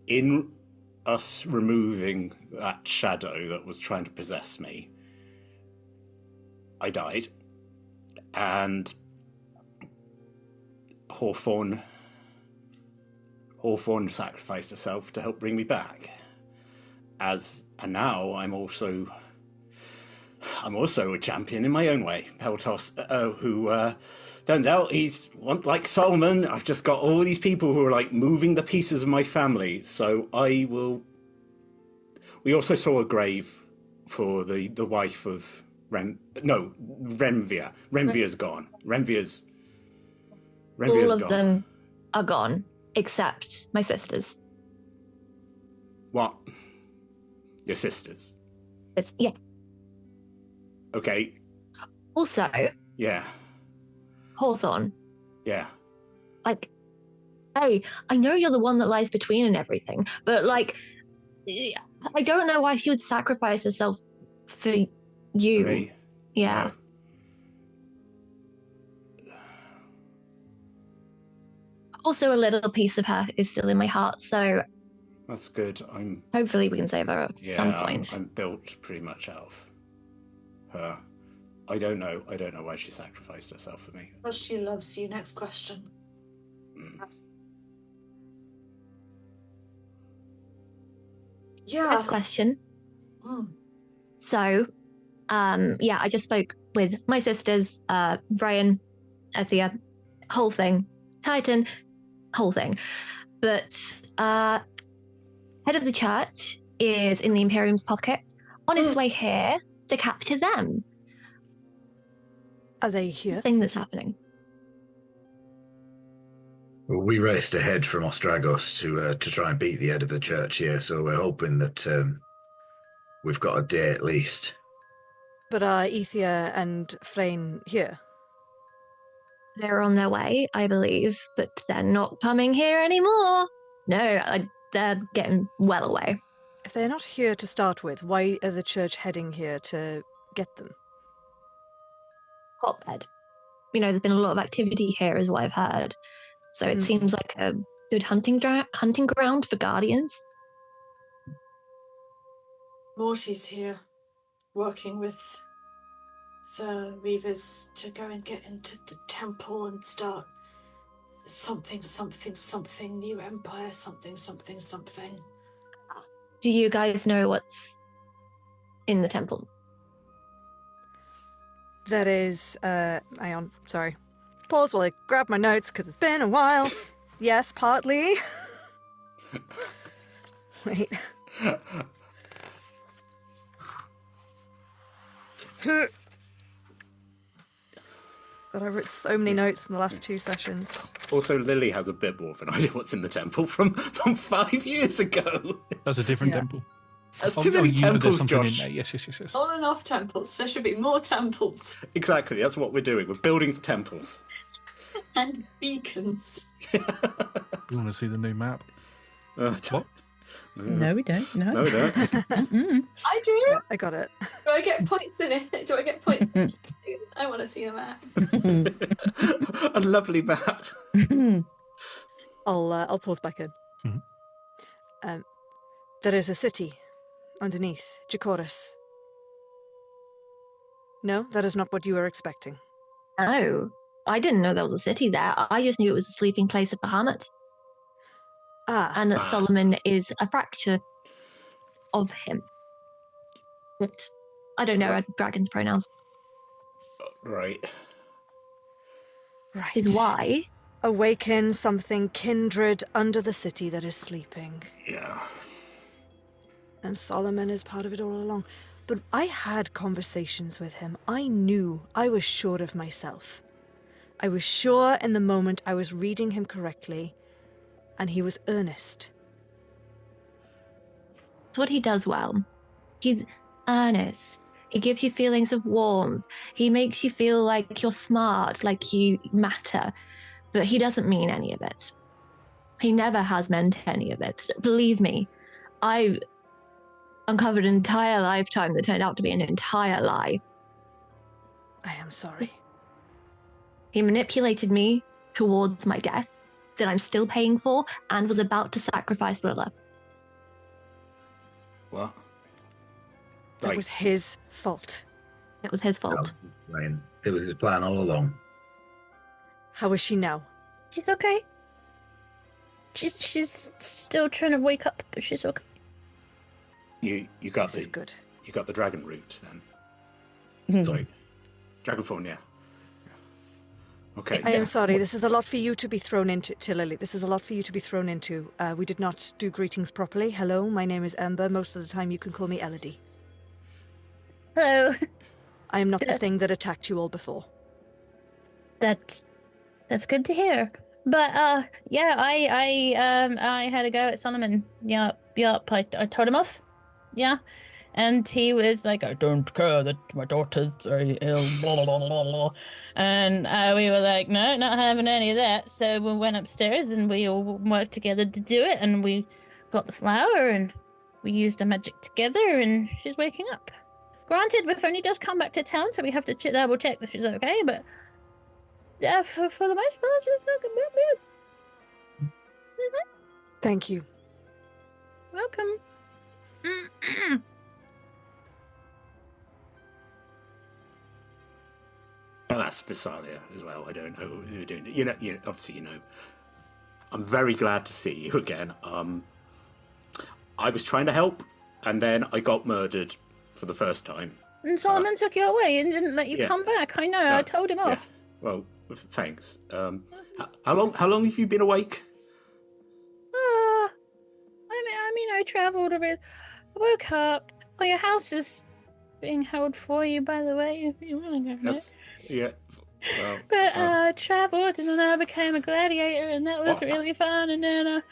in us removing that shadow that was trying to possess me. I died, and Hawthorne sacrificed herself to help bring me back. And now I'm also a champion in my own way. Peltos, who turns out he's like Solomon. I've just got all these people who are like moving the pieces of my family. So I will. We also saw a grave for the wife of Renvia. Renvia's gone. Renvia's
All of
gone.
them are gone, except my sisters.
What? Your sisters?
Yeah.
Okay.
Also,
Yeah.
Hawthorne.
Yeah.
Like, hey, I know you're the one that lies between and everything, but like, I don't know why she would sacrifice herself for you.
For me.
Yeah. Also, a little piece of her is still in my heart, so
That's good.
hopefully we can save her at some point.
I'm built pretty much out of her. I don't know why she sacrificed herself for me.
Well, she loves you. Next question. Yeah.
Next question.
Mm.
So, I just spoke with my sisters, Ryan, Ethia, whole thing, Titan, whole thing. But head of the church is in the Imperium's pocket, on his way here to capture them.
Are they here?
The thing that's happening.
Well, we raced ahead from Ostragos to try and beat the head of the church here, so we're hoping that we've got a day at least.
But are Ethia and Freyne here?
They're on their way, I believe, but they're not coming here anymore. No, they're getting well away.
If they're not here to start with, why are the church heading here to get them?
Hotbed. There's been a lot of activity here, is what I've heard. So it seems like a good hunting ground for guardians.
Morty's here, working with the Reavers to go and get into the temple and start something, new empire, something.
Do you guys know what's in the temple?
That is, hang on, sorry. Pause while I grab my notes, because it's been a while. Yes, partly. Wait. God, I wrote so many notes in the last 2 sessions.
Also, Lily has a bit more of an idea what's in the temple from 5 years ago.
That's a different
Yeah.
temple.
That's too many
you know, there's
temples,
something in
Josh.
there. Yes.
Not enough temples. There should be more temples
Exactly, that's what we're doing. We're building temples.
and beacons.
You want to see the new map? What?
No, we don't. No.
No, we don't.
Mm-mm.
I do.
Yeah, I got it.
Do I get points in it? Do I get points? I want to see a map.
A lovely map.
I'll pause back in.
Mhm.
There is a city underneath Jacoris. No, that is not what you were expecting.
Oh, I didn't know there was a city there. I just knew it was the sleeping place of Bahamut,
Ah,
and that Solomon is a fracture of him. But I don't know a dragon's pronouns.
Right.
right.
Which is why
Awaken something kindred under the city that is sleeping.
Yeah.
And Solomon is part of it all along. But I had conversations with him. I knew, I was sure of myself. I was sure in the moment I was reading him correctly, and he was earnest.
it's what he does well. He's earnest. He gives you feelings of warmth. He makes you feel like you're smart, like you matter. But he doesn't mean any of it. He never has meant any of it. Believe me, I've uncovered an entire lifetime that turned out to be an entire lie.
I am sorry.
He manipulated me towards my death that I'm still paying for and was about to sacrifice Lilith.
What?
That
Like,
was his fault.
It was his fault.
Ryan. It was his plan all along.
How is she now?
She's okay. She's still trying to wake up, but she's okay.
you got
This is
the
good.
you got the dragon root
Hmm.
then. Sorry. Dragonphone, yeah. Okay.
I am sorry. This is a lot for you to be thrown into, Lily. This is a lot for you to be thrown into. We did not do greetings properly. Hello, my name is Ember. Most of the time you can call me Elodie.
Hello.
I am not the thing that attacked you all before.
That's good to hear. But yeah, I had a go at Solomon. Yep. I told him off. Yeah. And he was like, I don't care that my daughter's very ill, blah, blah, blah, blah, blah. And we were like, no, not having any of that. So we went upstairs and we all worked together to do it. And we got the flower and we used the magic together and she's waking up. Granted, if only does come back to town, so we have to double check that she's okay. But yeah, for the most part, she's good.
Thank you.
Welcome.
Well, that's Visalia as well. I don't know who you're doing. You know, obviously, I'm very glad to see you again. I was trying to help, and then I got murdered for the first time.
And Solomon took you away and didn't let you
yeah.
come back. I know.
No,
I told him off.
Yeah. Well, thanks. How long have you been awake?
I mean, I travelled a bit. I woke up. Oh, your house is being held for you, by the way, if you want to go there.
Yeah. Well,
But I travelled, and then I became a gladiator, and that was really fun. And then I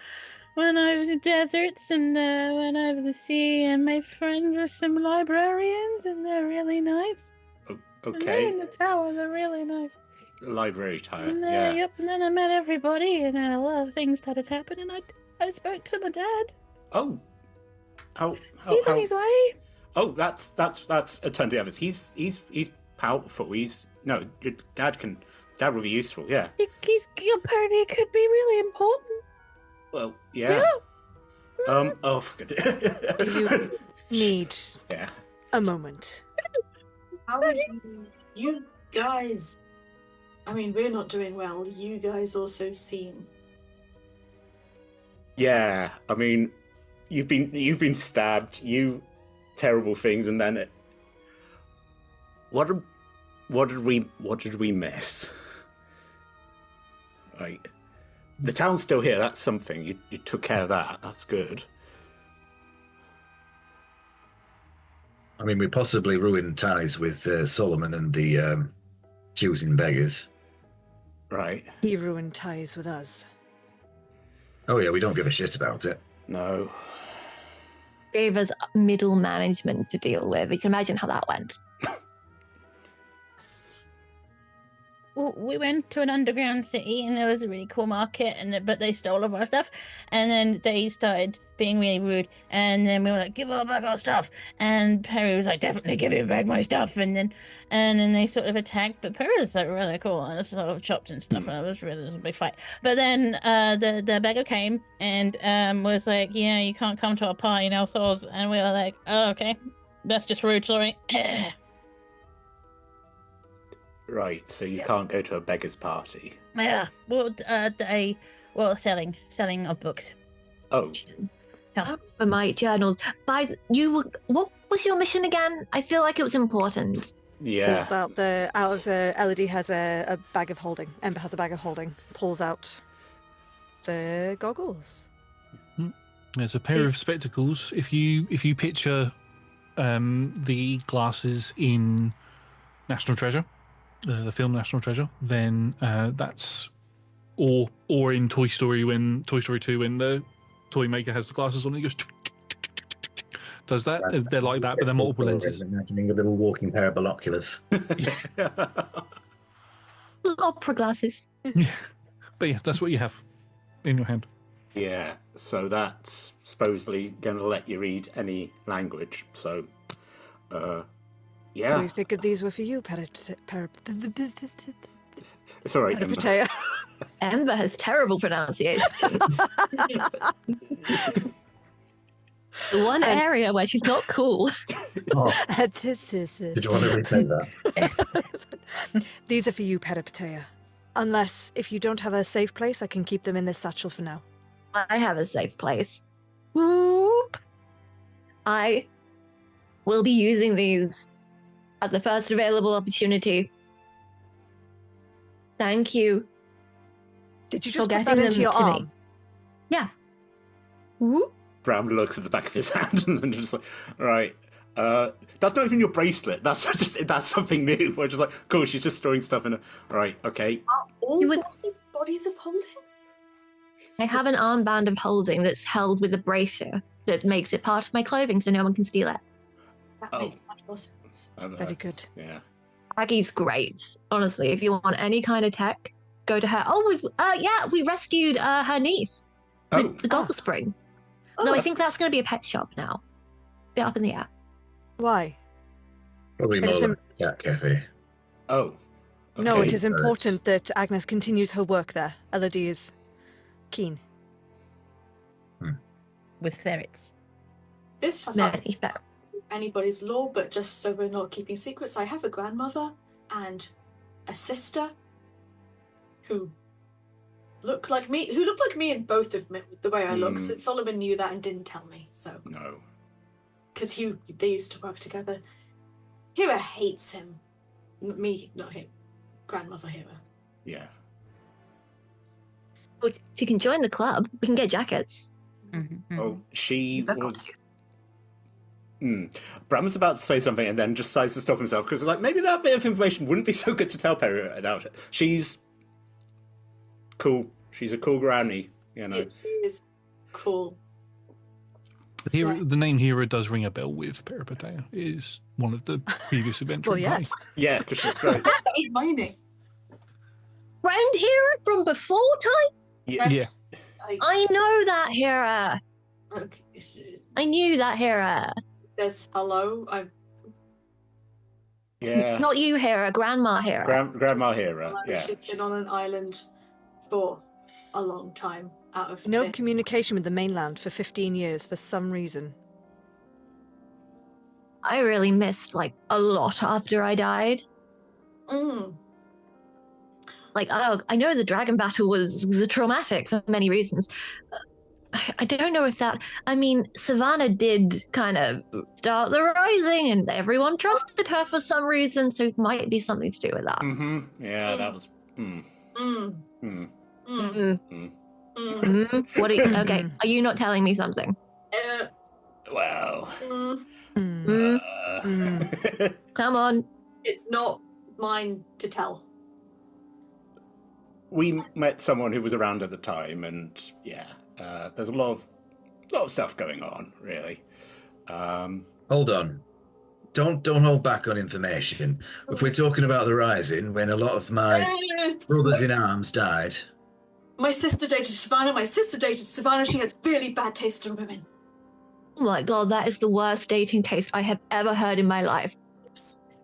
went over the deserts, and went over the sea, and made friends with some librarians, and they're really nice. And they're
okay.
in the tower, they're really nice.
Library tower.
And
Yeah.
yep, and then I met everybody, and then a lot of things started happening. I spoke to my dad.
Oh.
He's on his way.
Oh, that's a turn to the others. He's powerful. No, your dad will be useful. Yeah.
Apparently could be really important.
Well, yeah. Oh, for good.
Do you need
Yeah.
a moment?
How are you guys? I mean, we're not doing well. You guys also seem.
Yeah. I mean, you've been stabbed. You terrible things, and then what did we miss? Right, the town's still here. That's something. You took care of that. That's good.
I mean, we possibly ruined ties with Solomon and the choosing beggars.
Right.
He ruined ties with us.
Oh yeah, we don't give a shit about it.
No.
Gave us middle management to deal with. You can imagine how that went.
Well, we went to an underground city and there was a really cool market, but they stole all of our stuff, and then they started being really rude, and then we were like, give all back our stuff, and Perry was like, definitely give him back my stuff, and then they sort of attacked, but Perry was like really cool and sort of chopped and stuff, and it was a big fight. But then the beggar came and was like, yeah, you can't come to our party now, souls, and we were like, oh, okay, that's just rude, sorry.
Right, so you can't go to a beggar's party.
Yeah, well, selling of books.
Oh,
For my journal, what was your mission again? I feel like it was important.
yeah.
Pulls out Elodie has a bag of holding. Ember has a bag of holding. Pulls out the goggles.
There's a pair of spectacles. If you picture the glasses in National Treasure, the film National Treasure, then that's or in Toy Story when Toy Story 2 when the toy maker has the glasses on, he goes does that. They're like that, but they're multiple lenses.
Imagining a little walking pair of binoculars.
Opera glasses.
Yeah, but yeah, that's what you have in your hand.
Yeah, so that's supposedly going to let you read any language. So, yeah.
We figured these were for you,
It's all right, Ember.
Peripateia.
Ember has terrible pronunciation. The one area where she's not cool.
Oh, did you want to retake that?
These are for you, Peripateia. Unless, if you don't have a safe place, I can keep them in this satchel for now.
I have a safe place. Whoop. I will be using these at the first available opportunity. Thank you.
Did you
for
just put
getting
that into
them
your
to
arm?
me. Yeah. Whoop.
Brown looks at the back of his hand and then just like, right. That's not even your bracelet. That's something new. We're just like, cool, she's just storing stuff in a... Right, okay.
Are all
You would-
bodies of holding?
I have an armband of holding that's held with a bracer that makes it part of my clothing so no one can steal it.
That
Oh.
makes much more sense.
Very
That's-
good.
Yeah.
Aggie's great. Honestly, if you want any kind of tech, go to her. Oh, we rescued her niece.
Oh,
The Goggle Spring.
Oh,
No, I
that's-
think that's going to be a pet shop now. Bit up in the air.
Why?
Probably
It
more
is
like a cat cafe.
oh.
No,
Okay.
it is important that Agnes continues her work there. Elodie is keen.
With ferrets.
This has not
Many fair.
anybody's law, but just so we're not keeping secrets, I have a grandmother and a sister who look like me, in both of me, the way I look. So Solomon knew that and didn't tell me, so
No.
because they used to work together. Hera hates him. Me, not him. Grandmother Hera.
Yeah.
Well, she can join the club. We can get jackets.
Oh, she
That
was... Bram was about to say something and then just decides to stop himself because like maybe that bit of information wouldn't be so good to tell Perry about it. She's cool. She's a cool granny, you know.
It is cool.
The name Hera does ring a bell with Peripateia. It is one of the previous adventures.
Well, yes.
Yeah, because she's great.
That is my name.
Friend Hera from before time?
Yeah.
I know that Hera. I knew that Hera.
There's hello.
Yeah.
Not you, Hera. Grandma Hera.
Grandma Hera, yeah.
She's been on an island for a long time. Out of
No
this.
communication with the mainland for 15 years for some reason.
I really missed like a lot after I died.
Mm.
Like, oh, I know the dragon battle was traumatic for many reasons, I don't know if that. I mean, Savannah did kind of start the rising, and everyone trusted her for some reason, so it might be something to do with that.
Mm-hmm. Yeah, that was.
What are you, okay, are you not telling me something?
Well.
Come on.
It's not mine to tell.
We met someone who was around at the time, and there's a lot of stuff going on, really.
Hold on. Don't hold back on information. If we're talking about the Rising, when a lot of my brothers in arms died.
My sister dated Savannah. She has really bad taste in women.
Oh my god, that is the worst dating taste I have ever heard in my life.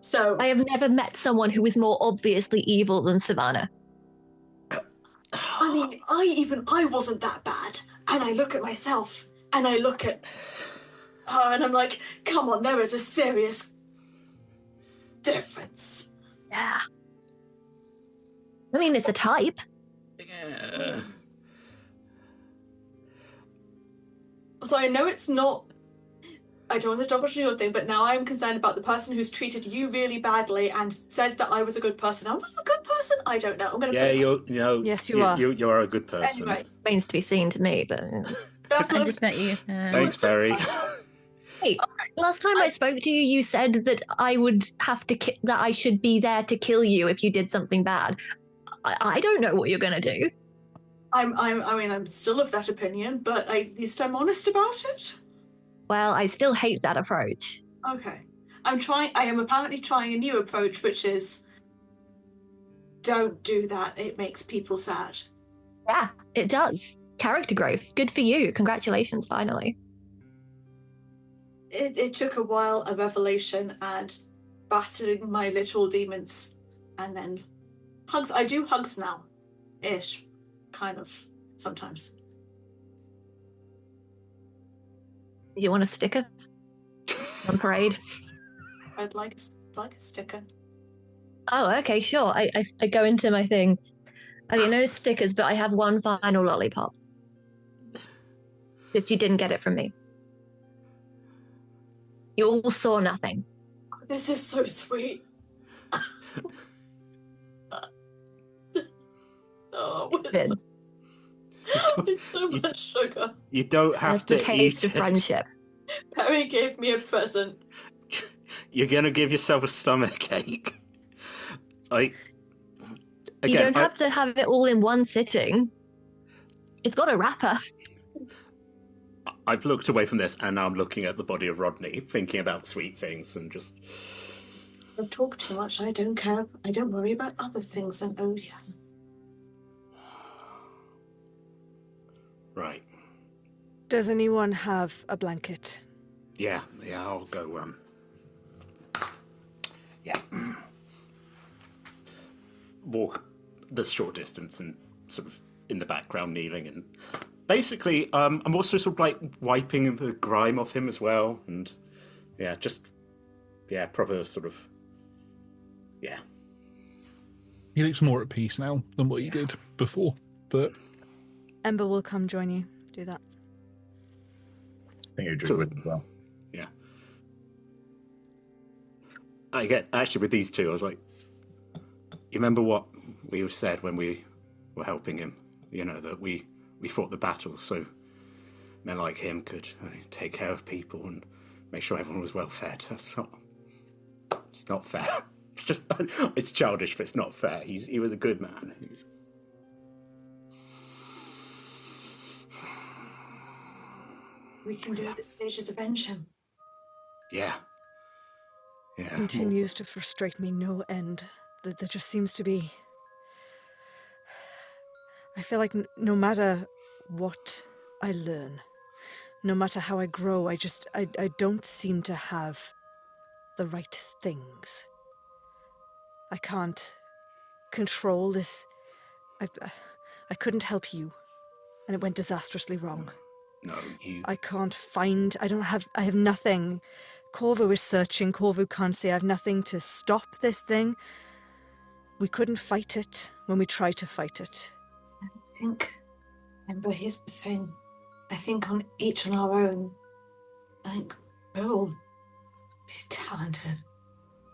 So
I have never met someone who is more obviously evil than Savannah.
I mean, I wasn't that bad. And I look at myself, and I look at her, and I'm like, come on, there is a serious difference.
Yeah. I mean, it's a type.
Yeah.
So I know it's not... I don't want to double your thing, but now I'm concerned about the person who's treated you really badly and said that I was a good person. Am I a good person? I don't know. I'm going to
Yes, you are.
You are a good person.
Anyway.
Remains to be seen to me, but...
That's
I
what
just met you.
Thanks, Barry.
Hey, last time I spoke to you, you said that I would have to that I should be there to kill you if you did something bad. I don't know what you're going to do.
I'm still of that opinion, but at least I'm honest about it.
Well, I still hate that approach.
Okay. I am apparently trying a new approach, which is don't do that. It makes people sad.
Yeah, it does. Character growth. Good for you. Congratulations, finally.
It took a while, a revelation, and battling my little demons, and then hugs. I do hugs now. Ish. Kind of. Sometimes.
You want a sticker? On parade?
I'd like a sticker.
Oh, okay, sure. I go into my thing. I get no stickers, but I have one final lollipop. If you didn't get it from me. You all saw nothing.
This is so sweet. Oh, it's so much sugar.
You don't have
That's
to
the taste
eat
of
it.
friendship.
Perry gave me a present.
You're gonna give yourself a stomach ache. Like, again,
You don't have to have it all in one sitting. It's got a wrapper.
I've looked away from this, and now I'm looking at the body of Rodney, thinking about sweet things, and just...
I talk too much. I don't care. I don't worry about other things than, oh, yes.
Right.
Does anyone have a blanket?
Yeah, I'll go, yeah. Walk the short distance and sort of in the background kneeling, and basically I'm also sort of like wiping the grime off him as well, and proper sort of
He looks more at peace now than what he did before, but
Ember will come join you. Do that.
I think you drew with as well.
yeah. I get actually with these two, I was like, you remember what we said when we were helping him? You know, that we fought the battle so men like him could take care of people and make sure everyone was well fed. It's not fair. It's just, it's childish, but it's not fair. He was a good man.
We can do this stages avenge him.
Yeah. Yeah.
Continues to frustrate me no end. There just seems to be... I feel like no matter what I learn, no matter how I grow, I don't seem to have the right things. I can't control this. I couldn't help you, and it went disastrously wrong.
No, you...
I can't find... I have nothing. Corvo is searching. Corvo can't see. I have nothing to stop this thing. We couldn't fight it when we tried to fight it.
I think, Ember, here's the thing. I think each on our own, I think we're all talented.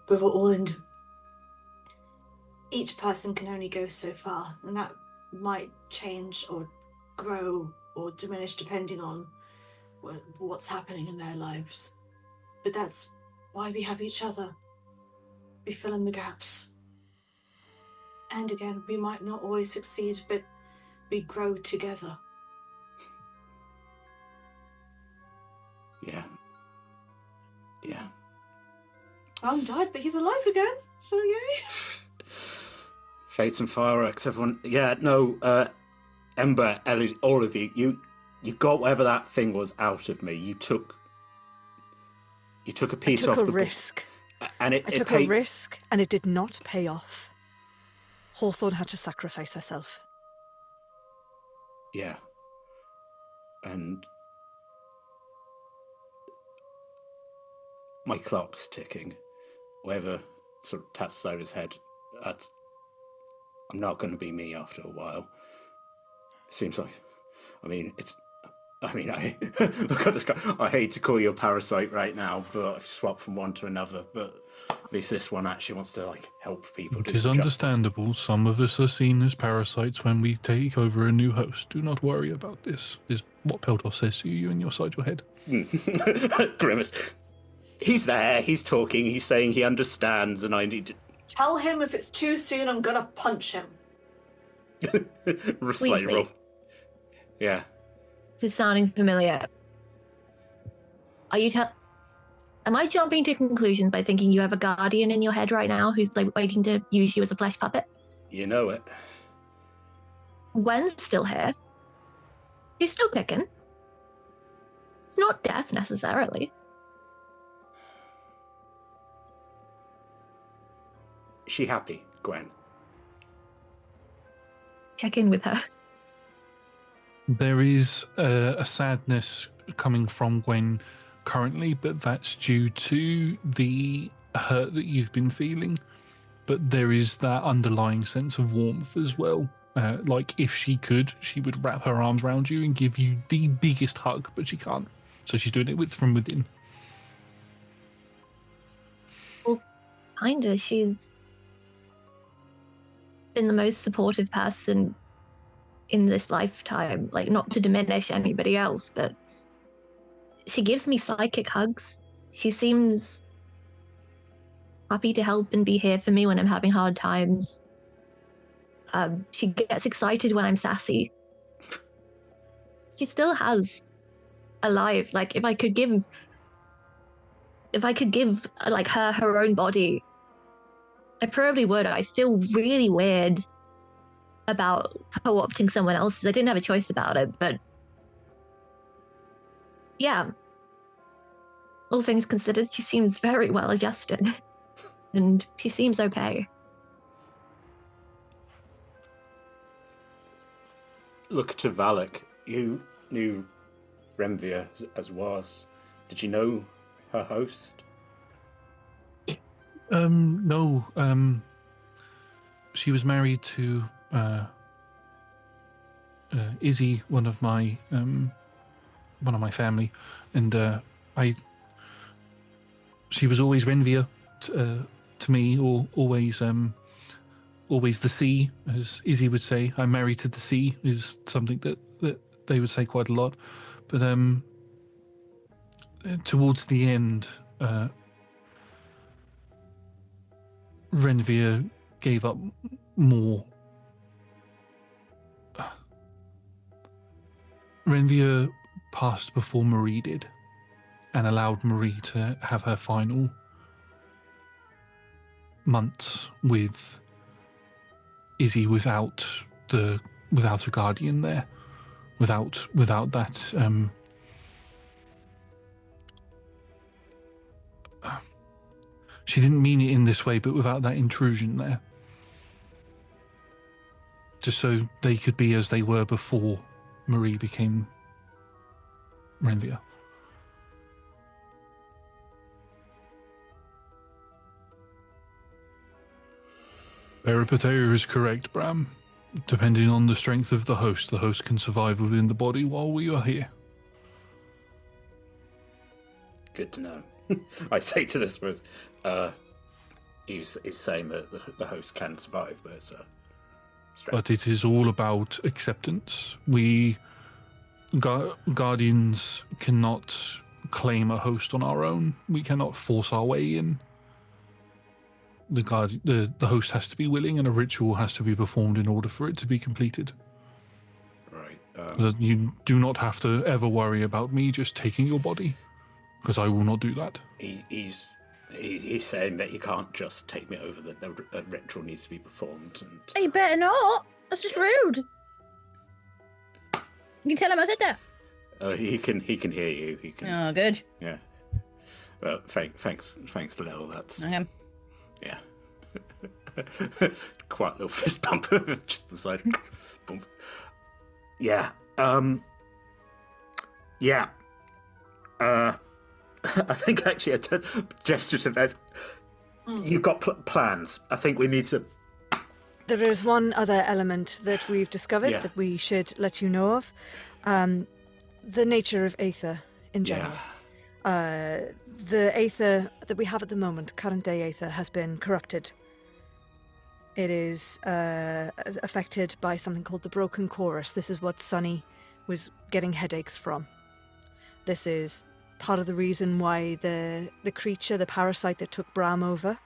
But we're all each person can only go so far, and that might change or grow or diminish depending on what's happening in their lives. But that's why we have each other. We fill in the gaps. And again, we might not always succeed, but we grow together.
Yeah. Yeah.
Ron died, but he's alive again, so yay.
Fates and fireworks, everyone. Yeah, no, Ember, Ellie, all of you, you got whatever that thing was out of me. You took a piece off the
risk.
And
I took a risk, and it did not pay off. Hawthorne had to sacrifice herself.
Yeah. And my clock's ticking. Whoever sort of taps Soda's head, I'm not going to be me after a while. It seems like, I look at this guy. I hate to call you a parasite right now, but I've swapped from one to another, but at least this one actually wants to, help people.
It is understandable. Some of us are seen as parasites when we take over a new host. Do not worry about this, is what Peltor says to you, and you're inside your head.
Grimace. He's there, he's talking, he's saying he understands, and I need to...
Tell him if it's too soon, I'm gonna punch him.
Slightly rough. Yeah.
This is sounding familiar. Am I jumping to conclusions by thinking you have a guardian in your head right now who's waiting to use you as a flesh puppet?
You know it.
Gwen's still here. He's still kicking. It's not death necessarily.
Is she happy, Gwen?
Check in with her.
There is a sadness coming from Gwen currently, but that's due to the hurt that you've been feeling. But there is that underlying sense of warmth as well. If she could, she would wrap her arms around you and give you the biggest hug, but she can't. So she's doing it from within.
Well, kinda. She's been the most supportive person in this lifetime. Not to diminish anybody else, but she gives me psychic hugs. She seems happy to help and be here for me when I'm having hard times. She gets excited when I'm sassy. She still has a life. If I could give her own body, I probably would. I feel really weird about co-opting someone else's. I didn't have a choice about it, but yeah. All things considered, she seems very well adjusted. And she seems okay.
Look to Valak. You knew Renvia as was. Did you know her host?
No. She was married to Izzy, one of my family, and she was always Renvia to me, or always the sea, as Izzy would say. I'm married to the sea is something that they would say quite a lot. But towards the end, Renvia gave up more. Renvia passed before Marie did, and allowed Marie to have her final months with Izzy without a guardian there, without that she didn't mean it in this way, but without that intrusion there. Just so they could be as they were before Marie became Renvia. Peripateo is correct, Bram. Depending on the strength of the host can survive within the body while we are here.
good to know. I say to this was, he's saying that the host can survive, but it's
But it is all about acceptance. We guardians cannot claim a host on our own. We cannot force our way in. The host has to be willing, and a ritual has to be performed in order for it to be completed.
Right.
You do not have to ever worry about me just taking your body, because I will not do that.
He's saying that you can't just take me over. That the ritual needs to be performed. And
You better not. That's just rude. You can tell him I said that.
he can hear you. He can.
Oh, good.
Yeah. Well, thanks, Lil. That's
Okay.
yeah. Quite a little fist bump, just the side. Bump. Yeah. Yeah. I think actually a gesture to Vez. You've got plans. I think we need to.
There is one other element that we've discovered that we should let you know of. The nature of Aether in general. The Aether that we have at the moment, current day Aether, has been corrupted. It is affected by something called the Broken Chorus. This is what Sunny was getting headaches from. This is part of the reason why the creature, the parasite that took Bram over,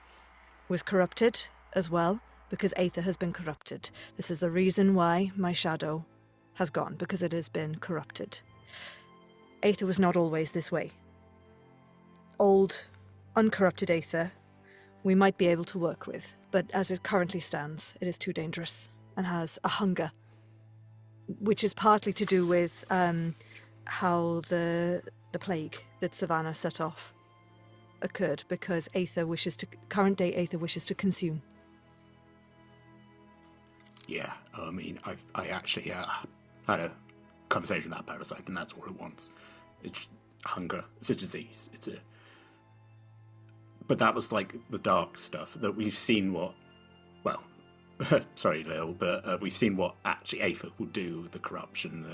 was corrupted as well, because Aether has been corrupted. This is the reason why my shadow has gone, because it has been corrupted. Aether was not always this way. Old, uncorrupted Aether we might be able to work with, but as it currently stands, it is too dangerous and has a hunger, which is partly to do with how the plague that Savannah set off occurred, because current day Aether wishes to consume.
Yeah, I mean, I actually had a conversation with that parasite, and that's all it wants. It's hunger. It's a disease. But that was like the dark stuff that we've seen. Sorry, Lil, but we've seen what actually Aether will do. The corruption,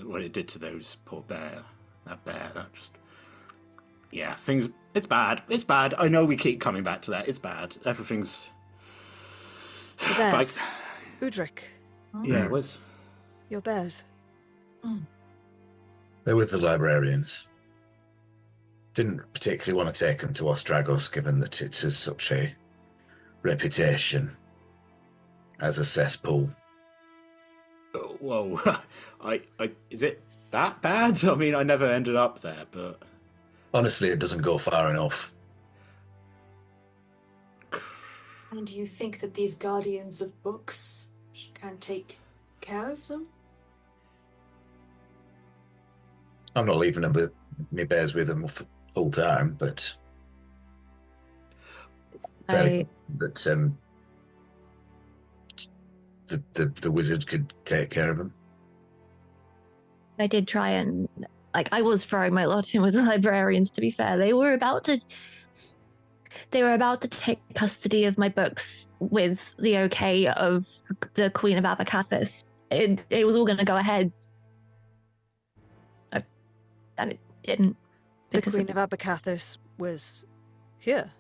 what it did to those poor bear. That just, things. It's bad. It's bad. I know we keep coming back to that. It's bad. Everything's.
The bears. Udric.
Yeah, it was.
Your bears.
They're with the librarians. Didn't particularly want to take them to Ostragos, given that it has such a reputation as a cesspool.
Whoa, is it that bad? I mean, I never ended up there, but
honestly, it doesn't go far enough.
And do you think that these guardians of books can take care of them?
I'm not leaving them with me bears with them full time, but fairly that the wizard could take care of them.
I did try and I was throwing my lot in with the librarians, to be fair. They were about to take custody of my books with the okay of the Queen of Abacathis. It was all going to go ahead. And it didn't.
The Queen of Abacathis was here?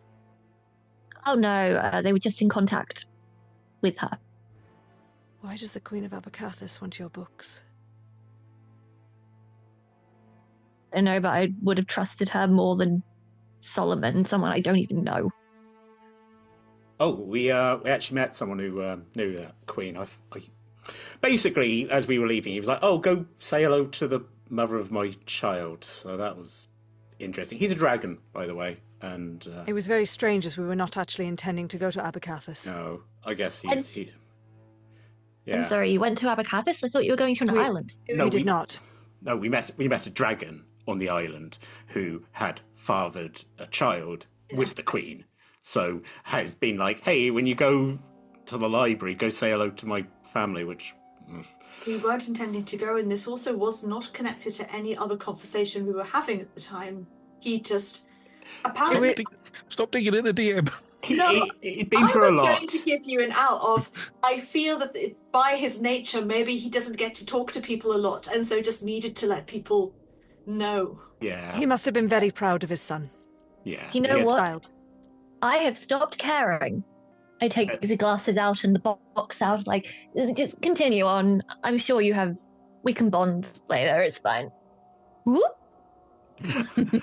Oh no, they were just in contact with her.
Why does the Queen of Abacathis want your books?
I don't know, but I would have trusted her more than Solomon, someone I don't even know.
Oh, we actually met someone who knew that queen. I basically, as we were leaving, he was like, "Oh, go say hello to the mother of my child." So that was interesting. He's a dragon, by the way, and
it was very strange, as we were not actually intending to go to Abacathis.
No, I guess he's yeah.
I'm sorry, you went to Abacathis? I thought you were going to an island.
No, we did not.
No, we met a dragon on the island who had fathered a child with the queen. So has been like, hey, when you go to the library, go say hello to my family, which...
We weren't intending to go, and this also was not connected to any other conversation we were having at the time. He just... apparently...
Stop digging in the DM.
He'd been through a lot.
I was going to give you an out of, I feel that by his nature, maybe he doesn't get to talk to people a lot, and so just needed to let people No.
Yeah.
He must have been very proud of his son.
Yeah.
You know
he had-
what?
Child.
I have stopped caring. I take the glasses out and the box out. Like, just continue on. I'm sure you have. We can bond later. It's fine. Whoop.
I'm
Put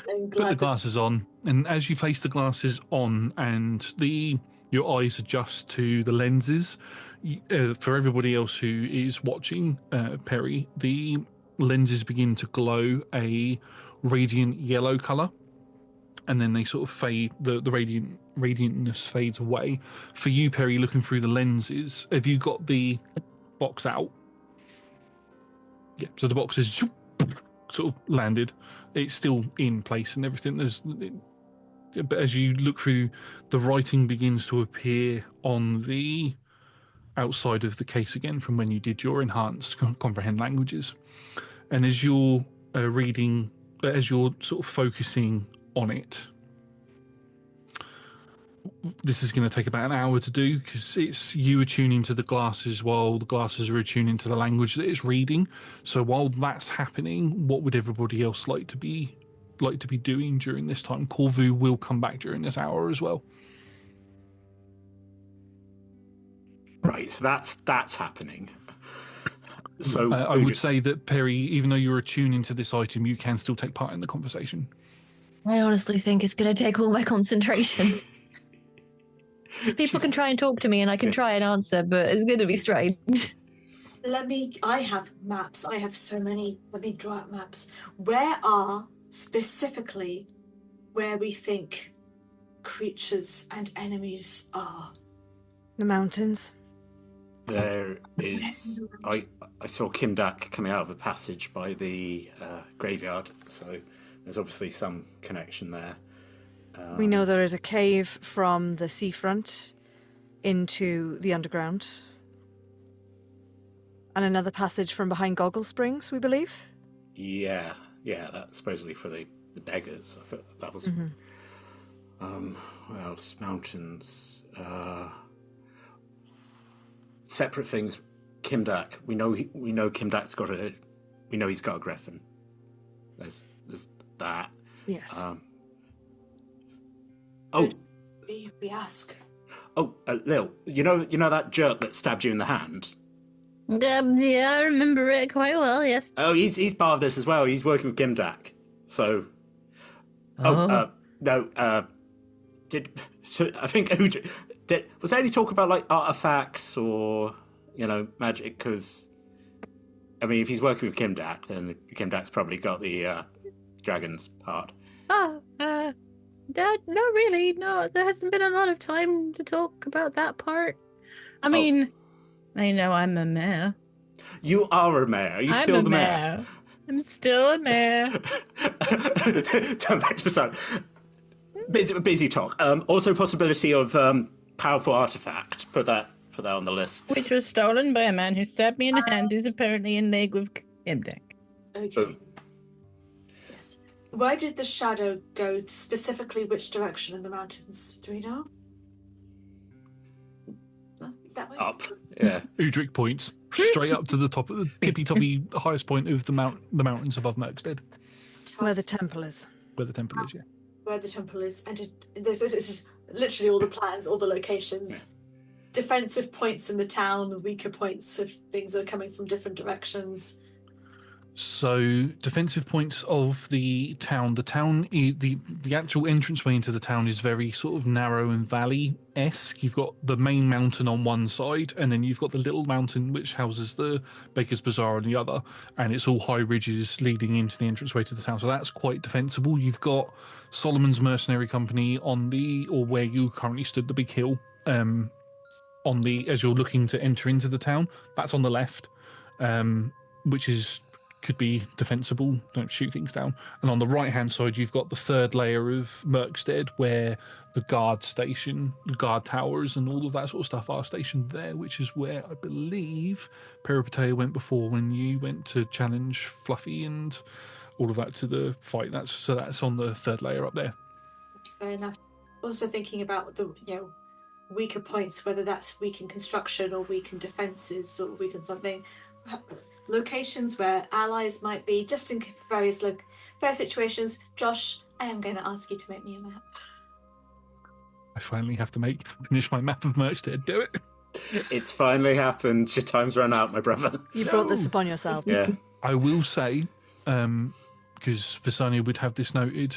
the
glad that
glasses on, and as you place the glasses on and your eyes adjust to the lenses, for everybody else who is watching, Perry, the lenses begin to glow a radiant yellow color, and then they sort of fade. The radiantness fades away. For you, Perry, looking through the lenses, have you got the box out? Yeah. So the box is sort of landed. It's still in place and everything. But as you look through, the writing begins to appear on the outside of the case again from when you did your enhanced comprehend languages. And as you're reading, as you're sort of focusing on it, this is going to take about an hour to do because it's you attuning to the glasses while the glasses are attuning to the language that it's reading. So while that's happening, what would everybody else like to be doing during this time? Corvu will come back during this hour as well.
Right, so that's happening. So
I would say that, Perry, even though you're attuning to this item, you can still take part in the conversation.
I honestly think it's going to take all my concentration. People can try and talk to me and I can try and answer, but it's going to be strange.
I have maps. I have so many. Let me draw out maps. Where are specifically where we think creatures and enemies are?
The mountains.
there is. I saw Kimdak coming out of a passage by the graveyard, so there's obviously some connection there.
We know there is a cave from the seafront into the underground. And another passage from behind Goggle Springs, we believe.
Yeah, that's supposedly for the beggars. I thought that was. What else? Mountains. Separate things. Kimdak. We know Kimdak's got a. We know he's got a griffin. There's that.
Yes.
We ask.
Oh, Lil, you know that jerk that stabbed you in the hand?
Yeah, I remember it quite well, yes.
Oh, he's part of this as well. He's working with Kimdak. So. I think was there any talk about like artifacts or magic? Because I mean, if he's working with Kimdak, then Kimdak's probably got the dragon's part.
Dad, not really. No, there hasn't been a lot of time to talk about that part. I mean, I know I'm a mayor.
You are a mayor. Are you still the mayor?
I'm still a mayor.
Turn back to the sun. Busy talk. Also, possibility of powerful artifact. Put that on the list.
Which was stolen by a man who stabbed me in the hand, who's apparently in league with Kimdak.
Okay.
Boom.
Yes. Where did the shadow go? Specifically, which direction in the mountains? Do we know? That way.
Up. Yeah.
Udric points straight up to the top of the tippy-toppy highest point of the mountains above Merkstead.
Where the temple is.
Where the temple is, yeah.
Where the temple is, and this is literally all the plans, all the locations, defensive points in the town, weaker points of things that are coming from different directions.
So, defensive points of the town. The town, the actual entranceway into the town is very sort of narrow and valley-esque. You've got the main mountain on one side, and then you've got the little mountain which houses the Baker's Bazaar on the other, and it's all high ridges leading into the entranceway to the town. So that's quite defensible. You've got Solomon's Mercenary Company on or where you currently stood, the big hill, as you're looking to enter into the town. That's on the left, which could be defensible, don't shoot things down. And on the right-hand side, you've got the third layer of Merkstead, where the guard station, the guard towers, and all of that sort of stuff are stationed there, which is where I believe Peripatea went before when you went to challenge Fluffy and all of that to the fight. That's on the third layer up there.
That's fair enough. Also thinking about the weaker points, whether that's weak in construction or weak in defences or weak in something. locations where allies might be, just in various situations. Josh, I am going to ask you to make me a map.
I finally have to finish my map of Merkstead. Do it.
It's finally happened. Your time's run out, my brother.
You brought this upon yourself.
Yeah.
I will say, because Visania would have this noted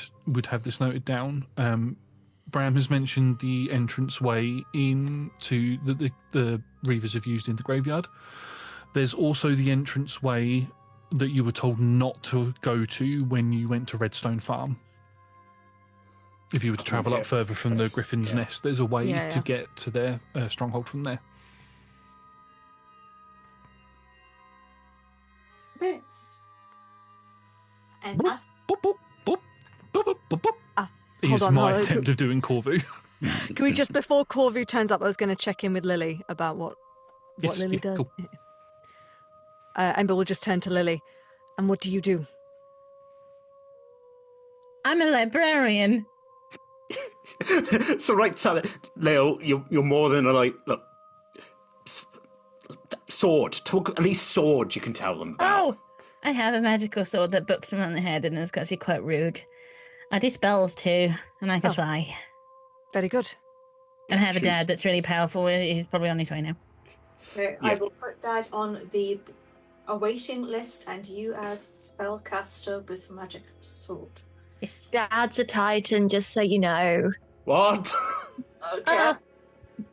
down. Bram has mentioned the entranceway into the Reavers have used in the graveyard. There's also the entranceway that you were told not to go to when you went to Redstone Farm. If you were to travel up further from the Griffin's Nest, there's a way to get to their stronghold from there.
Bits. And us.
Is my attempt of doing Corvu.
Can we just, before Corvu turns up, I was going to check in with Lily about what Lily does.
Cool.
Ember will just turn to Lily. And what do you do?
I'm a librarian.
So right, so Leo, you're more than a look. Sword. Talk at least sword. You can tell them about.
Oh, I have a magical sword that books him on the head and is actually quite rude. I do spells too, and I can fly.
Very good.
And I have a dad that's really powerful. He's probably on his way now.
So I will put Dad on the awaiting list, and you as spellcaster with magic sword.
Yes.
Dad's a Titan, just so you know.
What?
Okay.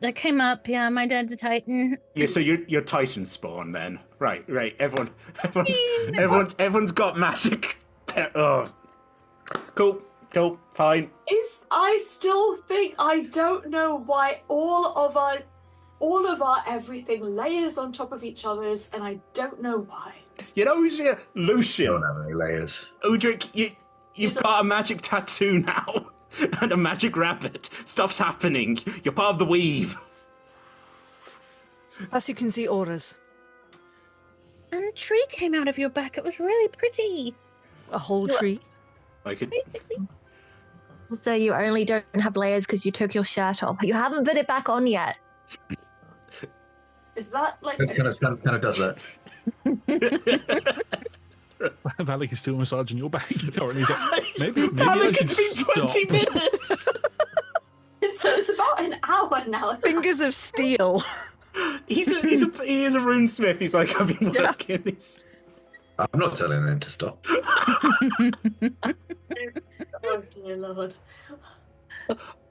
That came up. Yeah, my dad's a Titan.
Yeah, so you're Titan spawn then, right? Everyone's got magic. Oh, cool, fine.
I still think I don't know why all of our everything layers on top of each other's, and I don't know why.
You know who's here? Lucian.
Don't have any layers.
Udric, you've got a magic tattoo now. And a magic rabbit. Stuff's happening. You're part of the weave.
Plus you can see auras.
And a tree came out of your back. It was really pretty.
A whole tree.
I could.
So you only don't have layers because you took your shirt off. You haven't put it back on yet.
Is that like...
It kind of does that.
Valak is still massaging your back. Currently, maybe
Valak,
I should
it's been 20
stop.
minutes.
It's about an hour now.
Fingers of steel.
He is a runesmith. He's like, I've been working this.
I'm not telling him to stop.
Oh dear Lord.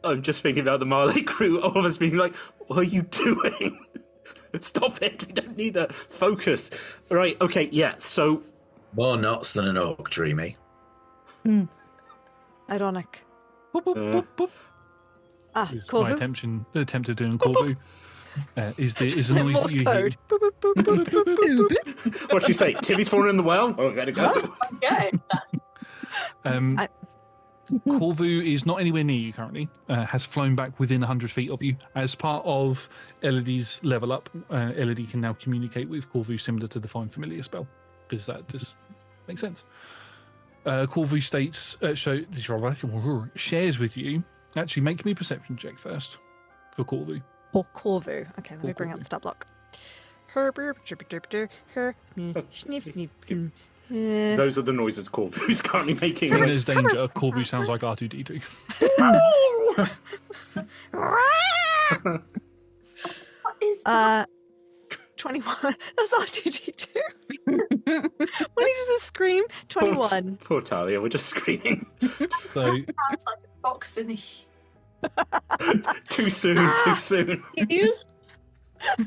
I'm just thinking about the Marley crew, all of us being like, what are you doing? Stop it. We don't need that. Focus. Right, okay, yeah, so...
More knots than an oak, Dreamy.
Ironic.
Is my
Corvu?
attempt of doing Corvu is the noise
Morse
that you
code.
hear.
What'd she say? Timmy's fallen in the well? Oh, we gotta go.
Okay.
Corvu is not anywhere near you currently. Has flown back within 100 feet of you. As part of Elodie's level up, Elodie can now communicate with Corvu similar to the Find Familiar spell, because that just makes sense. Corvu shares with you. Actually, make me a perception check first for Corvu.
Or Corvu. Okay, let me bring up the stat block.
Those are the noises Corvu's currently making.
When there's danger, Corvu sounds like R2D2.
What is that?
21. That's R2D2. When he does a scream, 21.
Poor Talia, we're just screaming.
So
Sounds like a fox in the...
Too soon.
Use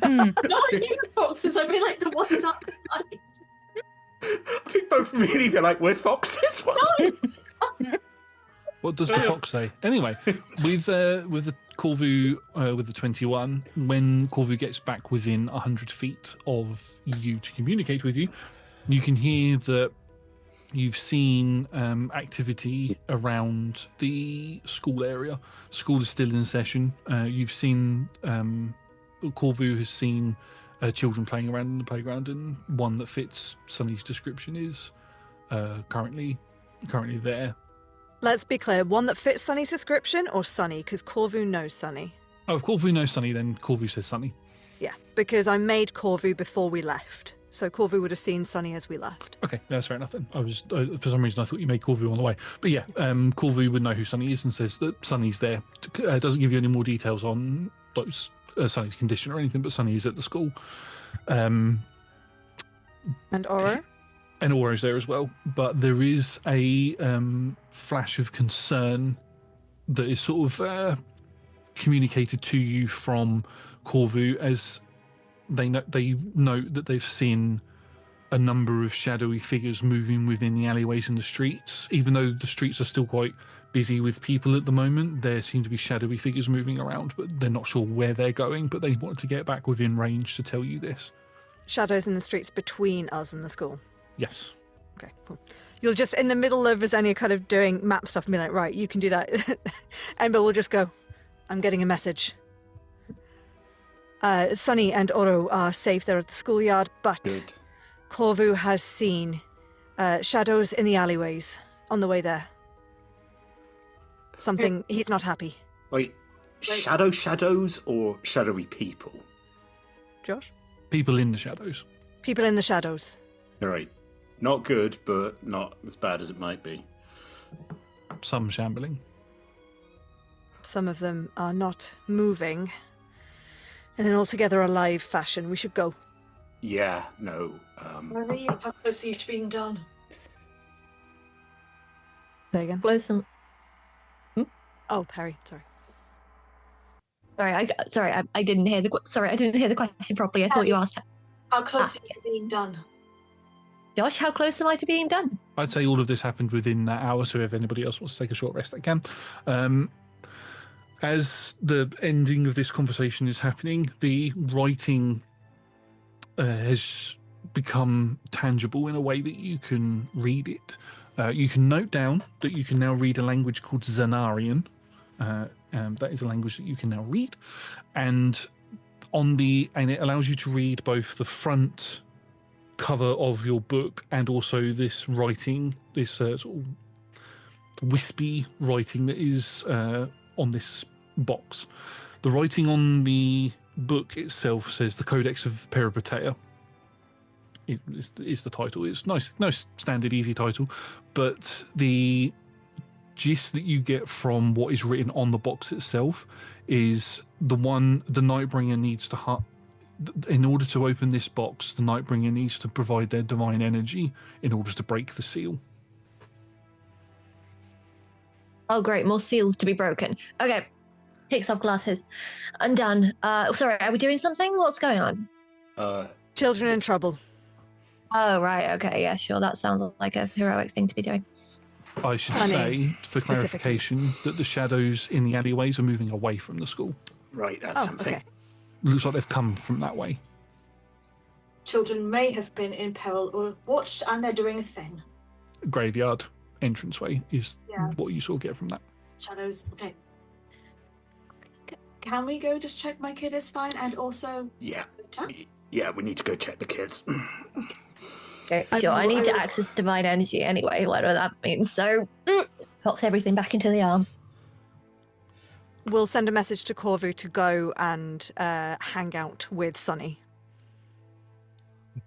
Not you foxes, I mean like the ones outside.
I think both really feel like we're foxes.
what does the fox say? Anyway, with the Corvu with the 21, when Corvu gets back within 100 feet of you to communicate with you, you can hear that you've seen activity around the school area. School is still in session. You've seen Corvu has seen children playing around in the playground, and one that fits Sunny's description is currently there.
Let's be clear, one that fits Sunny's description or Sunny? Because Corvu knows Sunny.
Oh, if Corvu knows Sunny, then Corvu says Sunny.
Yeah, because I made Corvu before we left. So Corvu would have seen Sunny as we left.
Okay, that's fair enough then. I was for some reason I thought you made Corvu on the way, but yeah, Corvu would know who Sunny is and says that Sunny's there. Doesn't give you any more details on those Sunny's condition or anything, but Sunny is at the school.
And Oro?
And Oro's there as well, but there is a flash of concern that is sort of communicated to you from Corvu as they note that they've seen a number of shadowy figures moving within the alleyways and the streets. Even though the streets are still quite busy with people at the moment, there seem to be shadowy figures moving around, but they're not sure where they're going, but they wanted to get back within range to tell you this.
Shadows in the streets between us and the school.
Yes.
Okay, cool. You'll just, in the middle of Zennia kind of doing map stuff, and be like, right, you can do that. Ember will just go, I'm getting a message. Sunny and Oro are safe there at the schoolyard, but
Good.
Corvu has seen shadows in the alleyways on the way there. Something, he's not happy.
Wait, shadows or shadowy people?
Josh?
People in the shadows.
People in the shadows.
All right. Not good, but not as bad as it might be.
Some shambling.
Some of them are not moving in an altogether alive fashion. We should go.
Yeah, no.
Where are you? How close are you to being done?
Say again.
Close them.
Oh, Perry, sorry.
Sorry, I didn't hear I didn't hear the question properly. I thought you asked.
How close are you to being done?
Josh, how close am I to being done?
I'd say all of this happened within that hour, so if anybody else wants to take a short rest, they can. As the ending of this conversation is happening, the writing has become tangible in a way that you can read it. You can note down that you can now read a language called Zanarian. That is a language that you can now read. And it allows you to read both the front cover of your book and also this writing, this sort of wispy writing that is on this box. The writing on the book itself says the Codex of Peripateia is the title. It's nice standard easy title, but the gist that you get from what is written on the box itself is the Nightbringer needs to in order to open this box, the Nightbringer needs to provide their divine energy in order to break the seal.
Oh, great. More seals to be broken. Okay. Takes off glasses. I'm done. Sorry, are we doing something? What's going on?
Children in trouble.
Oh, right. Okay. Yeah, sure. That sounds like a heroic thing to be doing.
I should
Funny,
say, for clarification, that the shadows in the alleyways are moving away from the school.
Right, that's something.
Okay.
Looks like they've come from that way.
Children may have been in peril or watched, and they're doing a thing.
Graveyard entranceway is
Yeah.
what you sort of get from that.
Shadows. Okay. Can we go just check my kid is fine, and also?
Yeah.
Huh?
Yeah, we need to go check the kids.
Okay, sure. I need to access divine energy anyway, whatever that means. So, pops everything back into the arm.
We'll send a message to Corvu to go and hang out with Sunny.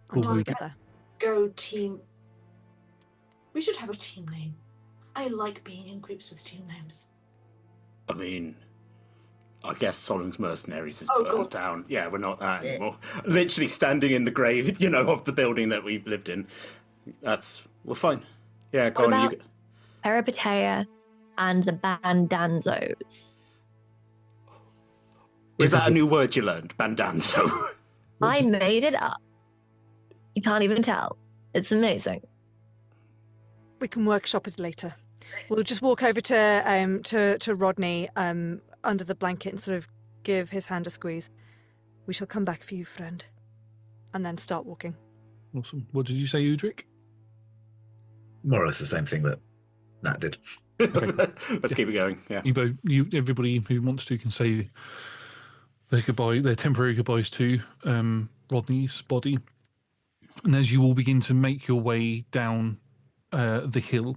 Corvu-
Until we get there.
Go team. We should have a team name. I like being in groups with team names.
I mean, I guess Solemn's Mercenaries is
Oh,
burnt
God.
down. Yeah, we're not that anymore. Literally standing in the grave, of the building that we've lived in. We're fine. Yeah, go
What
on.
about Peripateia and the Bandanzos?
Is that a new word you learned? Bandanzo.
I made it up. You can't even tell. It's amazing.
We can workshop it later. We'll just walk over to Rodney under the blanket and sort of give his hand a squeeze. We shall come back for you, friend. And then start walking.
Awesome. What did you say, Udric?
More or less the same thing that Nat did.
Let's keep it going. Yeah.
Everybody who wants to can say their temporary goodbyes to Rodney's body. And as you all begin to make your way down the hill,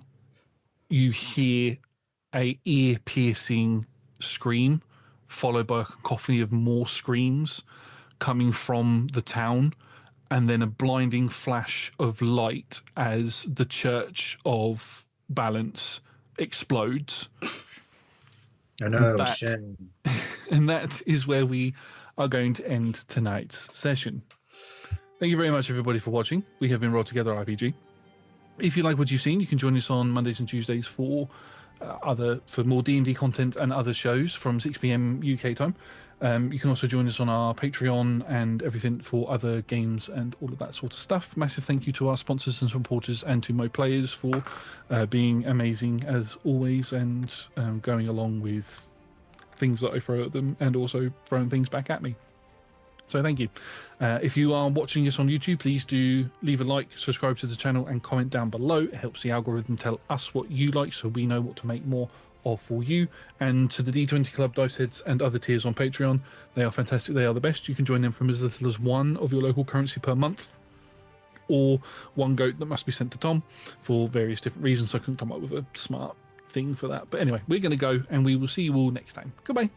you hear a ear-piercing scream, followed by a cacophony of more screams coming from the town. and then a blinding flash of light as the Church of Balance explodes.
Oh no,
That-
shame.
And that is where we are going to end tonight's session. Thank you very much, everybody, for watching. We have been Roll Together RPG. If you like what you've seen, you can join us on Mondays and Tuesdays for more D&D content and other shows from 6 p.m. UK time. You can also join us on our Patreon and everything for other games and all of that sort of stuff. Massive thank you to our sponsors and supporters and to my players for being amazing as always and going along with things that I throw at them and also throwing things back at me. So thank you. If you are watching us on YouTube, please do leave a like, subscribe to the channel and comment down below. It helps the algorithm tell us what you like so we know what to make more of for you. And to the D20 Club, Dice Heads and other tiers on Patreon, they are fantastic. They are the best. You can join them from as little as $1 of your local currency per month, or one goat that must be sent to Tom for various different reasons. I couldn't come up with a smart thing for that. But anyway, we're going to go and we will see you all next time. Goodbye.